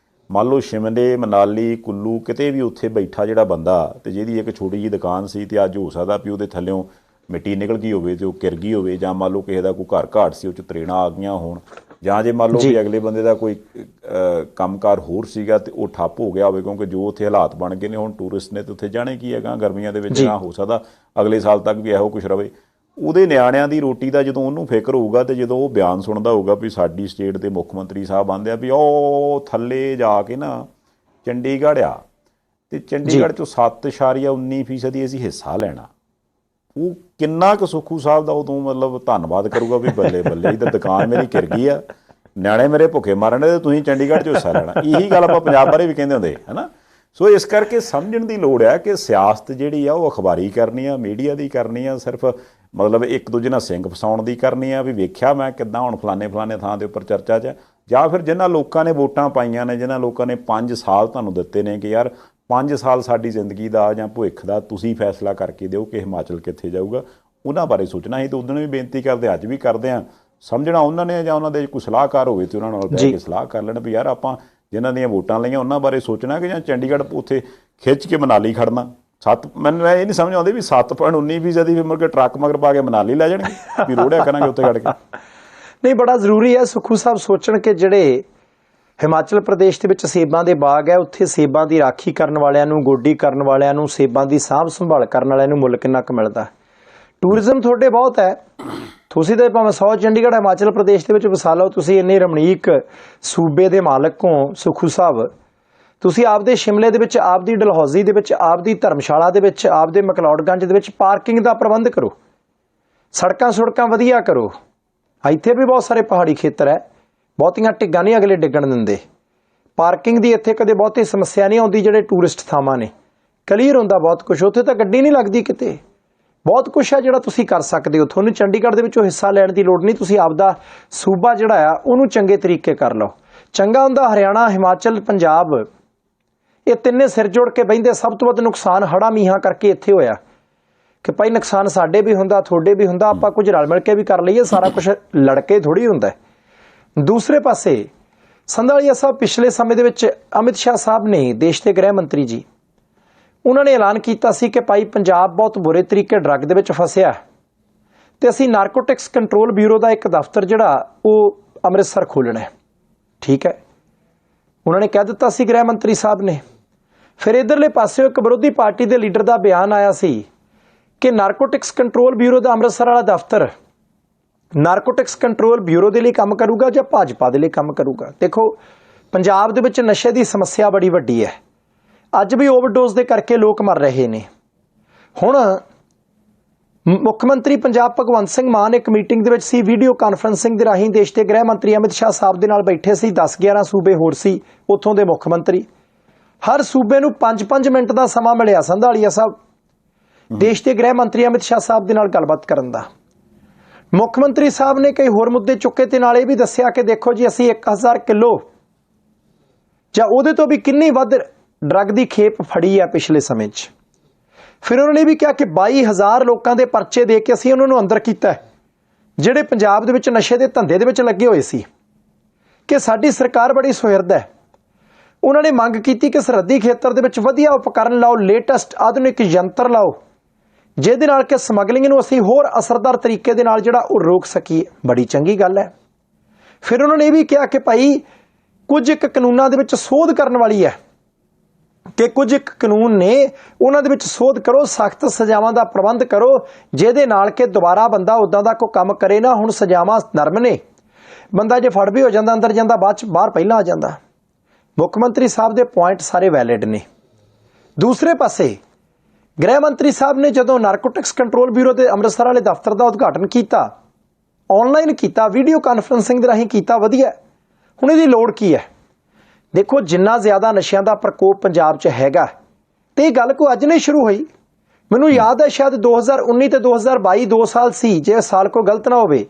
ਮੰਨ ਲਓ ਸ਼ਿਮਲੇ, ਮਨਾਲੀ, ਕੁੱਲੂ, ਕਿਤੇ ਵੀ ਉੱਥੇ ਬੈਠਾ ਜਿਹੜਾ ਬੰਦਾ, ਅਤੇ ਜਿਹਦੀ ਇੱਕ ਛੋਟੀ ਜਿਹੀ ਦੁਕਾਨ ਸੀ, ਅਤੇ ਅੱਜ ਹੋ ਸਕਦਾ ਵੀ ਉਹਦੇ ਥੱਲਿਓਂ ਮਿੱਟੀ ਨਿਕਲ ਗਈ ਹੋਵੇ ਅਤੇ ਉਹ ਕਿਰ ਗਈ ਹੋਵੇ, ਜਾਂ ਮੰਨ ਲਓ ਕਿਸੇ ਦਾ ਕੋਈ ਘਰ ਘਾਟ ਸੀ ਉਹ 'ਚ ਤਰੇੜਾਂ ਆ ਗਈਆਂ ਹੋਣ, ਜਾਂ ਜੇ ਮੰਨ ਲਓ ਵੀ ਅਗਲੇ ਬੰਦੇ ਦਾ ਕੋਈ ਕੰਮਕਾਰ ਹੋਰ ਸੀਗਾ ਅਤੇ ਉਹ ਠੱਪ ਹੋ ਗਿਆ ਹੋਵੇ, ਕਿਉਂਕਿ ਜੋ ਉੱਥੇ ਹਾਲਾਤ ਬਣ ਗਏ ਨੇ ਹੁਣ, ਟੂਰਿਸਟ ਨੇ ਤਾਂ ਉੱਥੇ ਜਾਣੇ ਕੀ ਹੈਗਾ ਗਰਮੀਆਂ ਦੇ ਵਿੱਚ, ਜਾਂ ਹੋ ਸਕਦਾ ਅਗਲੇ ਸਾਲ ਤੱਕ ਵੀ ਇਹੋ ਕੁਛ ਰਵੇ। ਉਹਦੇ ਨਿਆਣਿਆਂ ਦੀ ਰੋਟੀ ਦਾ ਜਦੋਂ ਉਹਨੂੰ ਫਿਕਰ ਹੋਊਗਾ, ਅਤੇ ਜਦੋਂ ਉਹ ਬਿਆਨ ਸੁਣਦਾ ਹੋਊਗਾ ਵੀ ਸਾਡੀ ਸਟੇਟ ਦੇ ਮੁੱਖ ਮੰਤਰੀ ਸਾਹਿਬ ਆਉਂਦੇ ਆ ਵੀ ਉਹ ਥੱਲੇ ਜਾ ਕੇ ਨਾ ਚੰਡੀਗੜ੍ਹ ਆ, ਅਤੇ ਚੰਡੀਗੜ੍ਹ 'ਚੋਂ 7.19% ਅਸੀਂ ਹਿੱਸਾ ਲੈਣਾ, ਉਹ ਕਿੰਨਾ ਕੁ ਸੁੱਖੂ ਸਾਹਿਬ ਦਾ ਉਦੋਂ ਮਤਲਬ ਧੰਨਵਾਦ ਕਰੂਗਾ ਵੀ ਬੱਲੇ ਬੱਲੇ, ਇੱਧਰ ਦੁਕਾਨ ਮੇਰੀ ਘਿਰ ਗਈ ਆ, ਨਿਆਣੇ ਮੇਰੇ ਭੁੱਖੇ ਮਾਰਨ ਦੇ, ਤੁਸੀਂ ਚੰਡੀਗੜ੍ਹ 'ਚ ਹਿੱਸਾ ਲੈਣਾ। ਇਹੀ ਗੱਲ ਆਪਾਂ ਪੰਜਾਬ ਬਾਰੇ ਵੀ ਕਹਿੰਦੇ ਹੁੰਦੇ ਹੈ ਨਾ। ਸੋ ਇਸ ਕਰਕੇ ਸਮਝਣ ਦੀ ਲੋੜ ਹੈ ਕਿ ਸਿਆਸਤ ਜਿਹੜੀ ਆ ਉਹ ਅਖਬਾਰੀ ਕਰਨੀ ਆ, ਮੀਡੀਆ ਦੀ ਕਰਨੀ ਆ, ਸਿਰਫ ਮਤਲਬ ਇੱਕ ਦੂਜੇ ਨਾਲ ਸਿੰਘ ਫਸਾਉਣ ਦੀ ਕਰਨੀ ਆ ਵੀ ਵੇਖਿਆ ਮੈਂ ਕਿੱਦਾਂ ਹੁਣ ਫਲਾਣੇ ਥਾਂ ਦੇ ਉੱਪਰ ਚਰਚਾ 'ਚ, ਜਾਂ ਫਿਰ ਜਿਨ੍ਹਾਂ ਲੋਕਾਂ ਨੇ ਵੋਟਾਂ ਪਾਈਆਂ ਨੇ, ਜਿਨ੍ਹਾਂ ਲੋਕਾਂ ਨੇ 5 ਸਾਲ ਤੁਹਾਨੂੰ ਦਿੱਤੇ ਨੇ ਕਿ ਯਾਰ 5 ਸਾਲ ਸਾਡੀ ਜ਼ਿੰਦਗੀ ਦਾ ਜਾਂ ਭਵਿੱਖ ਦਾ ਤੁਸੀਂ ਫੈਸਲਾ ਕਰਕੇ ਦਿਓ ਕਿ ਹਿਮਾਚਲ ਕਿੱਥੇ ਜਾਊਗਾ, ਉਹਨਾਂ ਬਾਰੇ ਸੋਚਣਾ ਸੀ। ਤਾਂ ਉਦੋਂ ਵੀ ਬੇਨਤੀ ਕਰਦੇ, ਅੱਜ ਵੀ ਕਰਦੇ ਹਾਂ, ਸਮਝਣਾ ਉਹਨਾਂ ਨੇ, ਜਾਂ ਉਹਨਾਂ ਦੇ ਕੋਈ ਸਲਾਹਕਾਰ ਹੋਵੇ ਤੇ ਉਹਨਾਂ ਨਾਲ ਬਹਿ ਕੇ ਸਲਾਹ ਕਰ ਲੈਣ ਵੀ ਯਾਰ ਆਪਾਂ ਜਿਨ੍ਹਾਂ ਦੀਆਂ ਵੋਟਾਂ ਲਈਆਂ ਉਹਨਾਂ ਬਾਰੇ ਸੋਚਣਾ, ਕਿ ਜਾਂ ਚੰਡੀਗੜ੍ਹ ਉੱਥੇ ਖਿੱਚ ਕੇ ਮਨਾਲੀ ਖੜਨਾ। ਮੈਨੂੰ ਇਹ ਨਹੀਂ ਸਮਝ ਆਉਂਦੀ ਵੀ 7.19% ਵੀ ਮੁੜ ਕੇ ਟਰੱਕ ਮਗਰ ਪਾ ਕੇ ਮਨਾਲੀ ਲੈ ਜਾਣਗੇ ਵੀ ਰੋੜਿਆ ਕਰਾਂਗੇ ਉੱਥੇ ਖੜ ਕੇ। ਨਹੀਂ, ਬੜਾ ਜ਼ਰੂਰੀ ਹੈ ਸੁੱਖੂ ਸਾਹਿਬ ਸੋਚਣ ਕਿ ਜਿਹੜੇ ਹਿਮਾਚਲ ਪ੍ਰਦੇਸ਼ ਦੇ ਵਿੱਚ ਸੇਬਾਂ ਦੇ ਬਾਗ ਹੈ, ਉੱਥੇ ਸੇਬਾਂ ਦੀ ਰਾਖੀ ਕਰਨ ਵਾਲਿਆਂ ਨੂੰ, ਗੋਡੀ ਕਰਨ ਵਾਲਿਆਂ ਨੂੰ, ਸੇਬਾਂ ਦੀ ਸਾਂਭ ਸੰਭਾਲ ਕਰਨ ਵਾਲਿਆਂ ਨੂੰ ਮੁੱਲ ਕਿੰਨਾ ਕੁ ਮਿਲਦਾ। ਟੂਰਿਜ਼ਮ ਤੁਹਾਡੇ ਬਹੁਤ ਹੈ, ਤੁਸੀਂ ਤਾਂ ਭਾਵੇਂ 100 ਚੰਡੀਗੜ੍ਹ ਹਿਮਾਚਲ ਪ੍ਰਦੇਸ਼ ਦੇ ਵਿੱਚ ਵਸਾ ਲਓ, ਤੁਸੀਂ ਇੰਨੇ ਰਮਣੀਕ ਸੂਬੇ ਦੇ ਮਾਲਕ ਹੋ ਸੁੱਖੂ ਸਾਹਿਬ। ਤੁਸੀਂ ਆਪਦੇ ਸ਼ਿਮਲੇ ਦੇ ਵਿੱਚ, ਆਪਦੀ ਡਲਹੌਜ਼ੀ ਦੇ ਵਿੱਚ, ਆਪਦੀ ਧਰਮਸ਼ਾਲਾ ਦੇ ਵਿੱਚ, ਆਪਦੇ ਮਕਲੌਡਗੰਜ ਦੇ ਵਿੱਚ ਪਾਰਕਿੰਗ ਦਾ ਪ੍ਰਬੰਧ ਕਰੋ, ਸੜਕਾਂ ਸੁੜਕਾਂ ਵਧੀਆ ਕਰੋ। ਇੱਥੇ ਵੀ ਬਹੁਤ ਸਾਰੇ ਪਹਾੜੀ ਖੇਤਰ ਹੈ, ਬਹੁਤੀਆਂ ਢਿੱਗਾਂ ਨਹੀਂ ਅਗਲੇ ਡਿੱਗਣ ਦਿੰਦੇ। ਪਾਰਕਿੰਗ ਦੀ ਇੱਥੇ ਕਦੇ ਬਹੁਤੀ ਸਮੱਸਿਆ ਨਹੀਂ ਆਉਂਦੀ। ਜਿਹੜੇ ਟੂਰਿਸਟ ਥਾਵਾਂ ਨੇ ਕਲੀਅਰ ਹੁੰਦਾ ਬਹੁਤ ਕੁਛ, ਉੱਥੇ ਤਾਂ ਗੱਡੀ ਨਹੀਂ ਲੱਗਦੀ ਕਿਤੇ। ਬਹੁਤ ਕੁਛ ਹੈ ਜਿਹੜਾ ਤੁਸੀਂ ਕਰ ਸਕਦੇ ਹੋ। ਤੁਹਾਨੂੰ ਚੰਡੀਗੜ੍ਹ ਦੇ ਵਿੱਚੋਂ ਹਿੱਸਾ ਲੈਣ ਦੀ ਲੋੜ ਨਹੀਂ, ਤੁਸੀਂ ਆਪਦਾ ਸੂਬਾ ਜਿਹੜਾ ਆ ਉਹਨੂੰ ਚੰਗੇ ਤਰੀਕੇ ਕਰ ਲਓ। ਚੰਗਾ ਹੁੰਦਾ ਹਰਿਆਣਾ, ਹਿਮਾਚਲ, ਪੰਜਾਬ, ਇਹ ਤਿੰਨੇ ਸਿਰ ਜੋੜ ਕੇ ਬਹਿੰਦੇ। ਸਭ ਤੋਂ ਵੱਧ ਨੁਕਸਾਨ ਹੜ੍ਹਾਂ ਮੀਂਹਾਂ ਕਰਕੇ ਇੱਥੇ ਹੋਇਆ ਕਿ ਭਾਈ ਨੁਕਸਾਨ ਸਾਡੇ ਵੀ ਹੁੰਦਾ, ਤੁਹਾਡੇ ਵੀ ਹੁੰਦਾ, ਆਪਾਂ ਕੁਝ ਰਲ ਮਿਲ ਕੇ ਵੀ ਕਰ ਲਈਏ, ਸਾਰਾ ਕੁਝ ਲੜਕੇ ਥੋੜ੍ਹੀ ਹੁੰਦਾ। ਦੂਸਰੇ ਪਾਸੇ ਸੰਧਾਲੀਆ ਸਾਹਿਬ ਪਿਛਲੇ ਸਮੇਂ ਦੇ ਵਿੱਚ ਅਮਿਤ ਸ਼ਾਹ ਸਾਹਿਬ ਨੇ, ਦੇਸ਼ ਦੇ ਗ੍ਰਹਿ ਮੰਤਰੀ ਜੀ, ਉਹਨਾਂ ਨੇ ਐਲਾਨ ਕੀਤਾ ਸੀ ਕਿ ਭਾਈ ਪੰਜਾਬ ਬਹੁਤ ਬੁਰੇ ਤਰੀਕੇ ਡਰੱਗ ਦੇ ਵਿੱਚ ਫਸਿਆ ਤੇ ਅਸੀਂ ਨਾਰਕੋਟਿਕਸ ਕੰਟਰੋਲ ਬਿਊਰੋ ਦਾ ਇੱਕ ਦਫ਼ਤਰ ਜਿਹੜਾ ਉਹ ਅੰਮ੍ਰਿਤਸਰ ਖੋਲ੍ਹਣਾ ਹੈ। ਠੀਕ ਹੈ, ਉਹਨਾਂ ਨੇ ਕਹਿ ਦਿੱਤਾ ਸੀ ਗ੍ਰਹਿ ਮੰਤਰੀ ਸਾਹਿਬ ਨੇ। ਫਿਰ ਇਧਰਲੇ ਪਾਸਿਓਂ ਇੱਕ ਵਿਰੋਧੀ ਪਾਰਟੀ ਦੇ ਲੀਡਰ ਦਾ ਬਿਆਨ ਆਇਆ ਸੀ ਕਿ ਨਾਰਕੋਟਿਕਸ ਕੰਟਰੋਲ ਬਿਊਰੋ ਦਾ ਅੰਮ੍ਰਿਤਸਰ ਵਾਲਾ ਦਫ਼ਤਰ ਨਾਰਕੋਟਿਕਸ ਕੰਟਰੋਲ ਬਿਊਰੋ ਦੇ ਲਈ ਕੰਮ ਕਰੂਗਾ ਜਾਂ ਭਾਜਪਾ ਦੇ ਲਈ ਕੰਮ ਕਰੂਗਾ। ਦੇਖੋ, ਪੰਜਾਬ ਦੇ ਵਿੱਚ ਨਸ਼ੇ ਦੀ ਸਮੱਸਿਆ ਬੜੀ ਵੱਡੀ ਹੈ। ਅੱਜ ਵੀ ਓਵਰਡੋਜ਼ ਦੇ ਕਰਕੇ ਲੋਕ ਮਰ ਰਹੇ ਨੇ। ਹੁਣ ਮੁੱਖ ਮੰਤਰੀ ਪੰਜਾਬ ਭਗਵੰਤ ਸਿੰਘ ਮਾਨ ਇੱਕ ਮੀਟਿੰਗ ਦੇ ਵਿੱਚ ਸੀ, ਵੀਡੀਓ ਕਾਨਫਰੰਸਿੰਗ ਦੇ ਰਾਹੀਂ ਦੇਸ਼ ਦੇ ਗ੍ਰਹਿ ਮੰਤਰੀ ਅਮਿਤ ਸ਼ਾਹ ਸਾਹਿਬ ਦੇ ਨਾਲ ਬੈਠੇ ਸੀ। 10-11 ਸੂਬੇ ਹੋਰ ਸੀ, ਉੱਥੋਂ ਦੇ ਮੁੱਖ ਮੰਤਰੀ। ਹਰ ਸੂਬੇ ਨੂੰ 5-5 ਮਿੰਟ ਦਾ ਸਮਾਂ ਮਿਲਿਆ ਸੰਧਾਲੀਆ ਸਾਹਿਬ ਦੇਸ਼ ਦੇ ਗ੍ਰਹਿ ਮੰਤਰੀ ਅਮਿਤ ਸ਼ਾਹ ਸਾਹਿਬ ਦੇ ਨਾਲ ਗੱਲਬਾਤ ਕਰਨ ਦਾ। ਮੁੱਖ ਮੰਤਰੀ ਸਾਹਿਬ ਨੇ ਕਈ ਹੋਰ ਮੁੱਦੇ ਚੁੱਕੇ ਤੇ ਨਾਲ ਇਹ ਵੀ ਦੱਸਿਆ ਕਿ ਦੇਖੋ ਜੀ, ਅਸੀਂ 1000 ਕਿਲੋ ਜਾਂ ਉਹਦੇ ਤੋਂ ਵੀ ਕਿੰਨੀ ਵੱਧ ਡਰੱਗ ਦੀ ਖੇਪ ਫੜੀ ਹੈ ਪਿਛਲੇ ਸਮੇਂ 'ਚ। ਫਿਰ ਉਹਨਾਂ ਨੇ ਵੀ ਕਿਹਾ ਕਿ 22,000 ਲੋਕਾਂ ਦੇ ਪਰਚੇ ਦੇ ਕੇ ਅਸੀਂ ਉਹਨਾਂ ਨੂੰ ਅੰਦਰ ਕੀਤਾ ਹੈ, ਜਿਹੜੇ ਪੰਜਾਬ ਦੇ ਵਿੱਚ ਨਸ਼ੇ ਦੇ ਧੰਦੇ ਦੇ ਵਿੱਚ ਲੱਗੇ ਹੋਏ ਸੀ, ਕਿ ਸਾਡੀ ਸਰਕਾਰ ਬੜੀ ਸੁਹਿਰਦ ਹੈ। ਉਹਨਾਂ ਨੇ ਮੰਗ ਕੀਤੀ ਕਿ ਸਰਹੱਦੀ ਖੇਤਰ ਦੇ ਵਿੱਚ ਵਧੀਆ ਉਪਕਰਨ ਲਾਓ, ਲੇਟੈਸਟ ਆਧੁਨਿਕ ਯੰਤਰ ਲਾਓ, ਜਿਹਦੇ ਨਾਲ ਕਿ ਸਮਗਲਿੰਗ ਨੂੰ ਅਸੀਂ ਹੋਰ ਅਸਰਦਾਰ ਤਰੀਕੇ ਦੇ ਨਾਲ ਜਿਹੜਾ ਉਹ ਰੋਕ ਸਕੀਏ। ਬੜੀ ਚੰਗੀ ਗੱਲ ਹੈ। ਫਿਰ ਉਹਨਾਂ ਨੇ ਇਹ ਵੀ ਕਿਹਾ ਕਿ ਭਾਈ ਕੁਝ ਇੱਕ ਕਾਨੂੰਨਾਂ ਦੇ ਵਿੱਚ ਸੋਧ ਕਰਨ ਵਾਲੀ ਹੈ, ਕਿ ਕੁਝ ਇੱਕ ਕਾਨੂੰਨ ਨੇ ਉਹਨਾਂ ਦੇ ਵਿੱਚ ਸੋਧ ਕਰੋ, ਸਖਤ ਸਜ਼ਾਵਾਂ ਦਾ ਪ੍ਰਬੰਧ ਕਰੋ, ਜਿਹਦੇ ਨਾਲ ਕਿ ਦੁਬਾਰਾ ਬੰਦਾ ਉਦਾਂ ਦਾ ਕੋਈ ਕੰਮ ਕਰੇ ਨਾ। ਹੁਣ ਸਜ਼ਾਵਾਂ ਨਰਮ ਨੇ, ਬੰਦਾ ਜੇ ਫੜ ਵੀ ਹੋ ਜਾਂਦਾ ਅੰਦਰ ਜਾਂਦਾ ਬਾਅਦ 'ਚ ਬਾਹਰ ਪਹਿਲਾਂ ਆ ਜਾਂਦਾ। ਮੁੱਖ ਮੰਤਰੀ ਸਾਹਿਬ ਦੇ ਪੁਆਇੰਟ ਸਾਰੇ ਵੈਲਿਡ ਨੇ। ਦੂਸਰੇ ਪਾਸੇ ਗ੍ਰਹਿ ਮੰਤਰੀ ਸਾਹਿਬ ਨੇ ਜਦੋਂ ਨਾਰਕੋਟਿਕਸ ਕੰਟਰੋਲ ਬਿਊਰੋ ਦੇ ਅੰਮ੍ਰਿਤਸਰ ਵਾਲੇ ਦਫ਼ਤਰ ਦਾ ਉਦਘਾਟਨ ਕੀਤਾ, ਆਨਲਾਈਨ ਕੀਤਾ, ਵੀਡੀਓ ਕਾਨਫਰੰਸਿੰਗ ਦੇ ਰਾਹੀਂ ਕੀਤਾ, ਵਧੀਆ। ਹੁਣ ਇਹਦੀ ਲੋੜ ਕੀ ਹੈ? ਦੇਖੋ, ਜਿੰਨਾ ਜ਼ਿਆਦਾ ਨਸ਼ਿਆਂ ਦਾ ਪ੍ਰਕੋਪ ਪੰਜਾਬ 'ਚ ਹੈਗਾ, ਤੇ ਇਹ ਗੱਲ ਕੋਈ ਅੱਜ ਨਹੀਂ ਸ਼ੁਰੂ ਹੋਈ। ਮੈਨੂੰ ਯਾਦ ਹੈ ਸ਼ਾਇਦ 2019 ਤੇ 2022 2 ਸਾਲ ਸੀ, ਜੇ ਸਾਲ ਕੋਈ ਗਲਤ ਨਾ ਹੋਵੇ।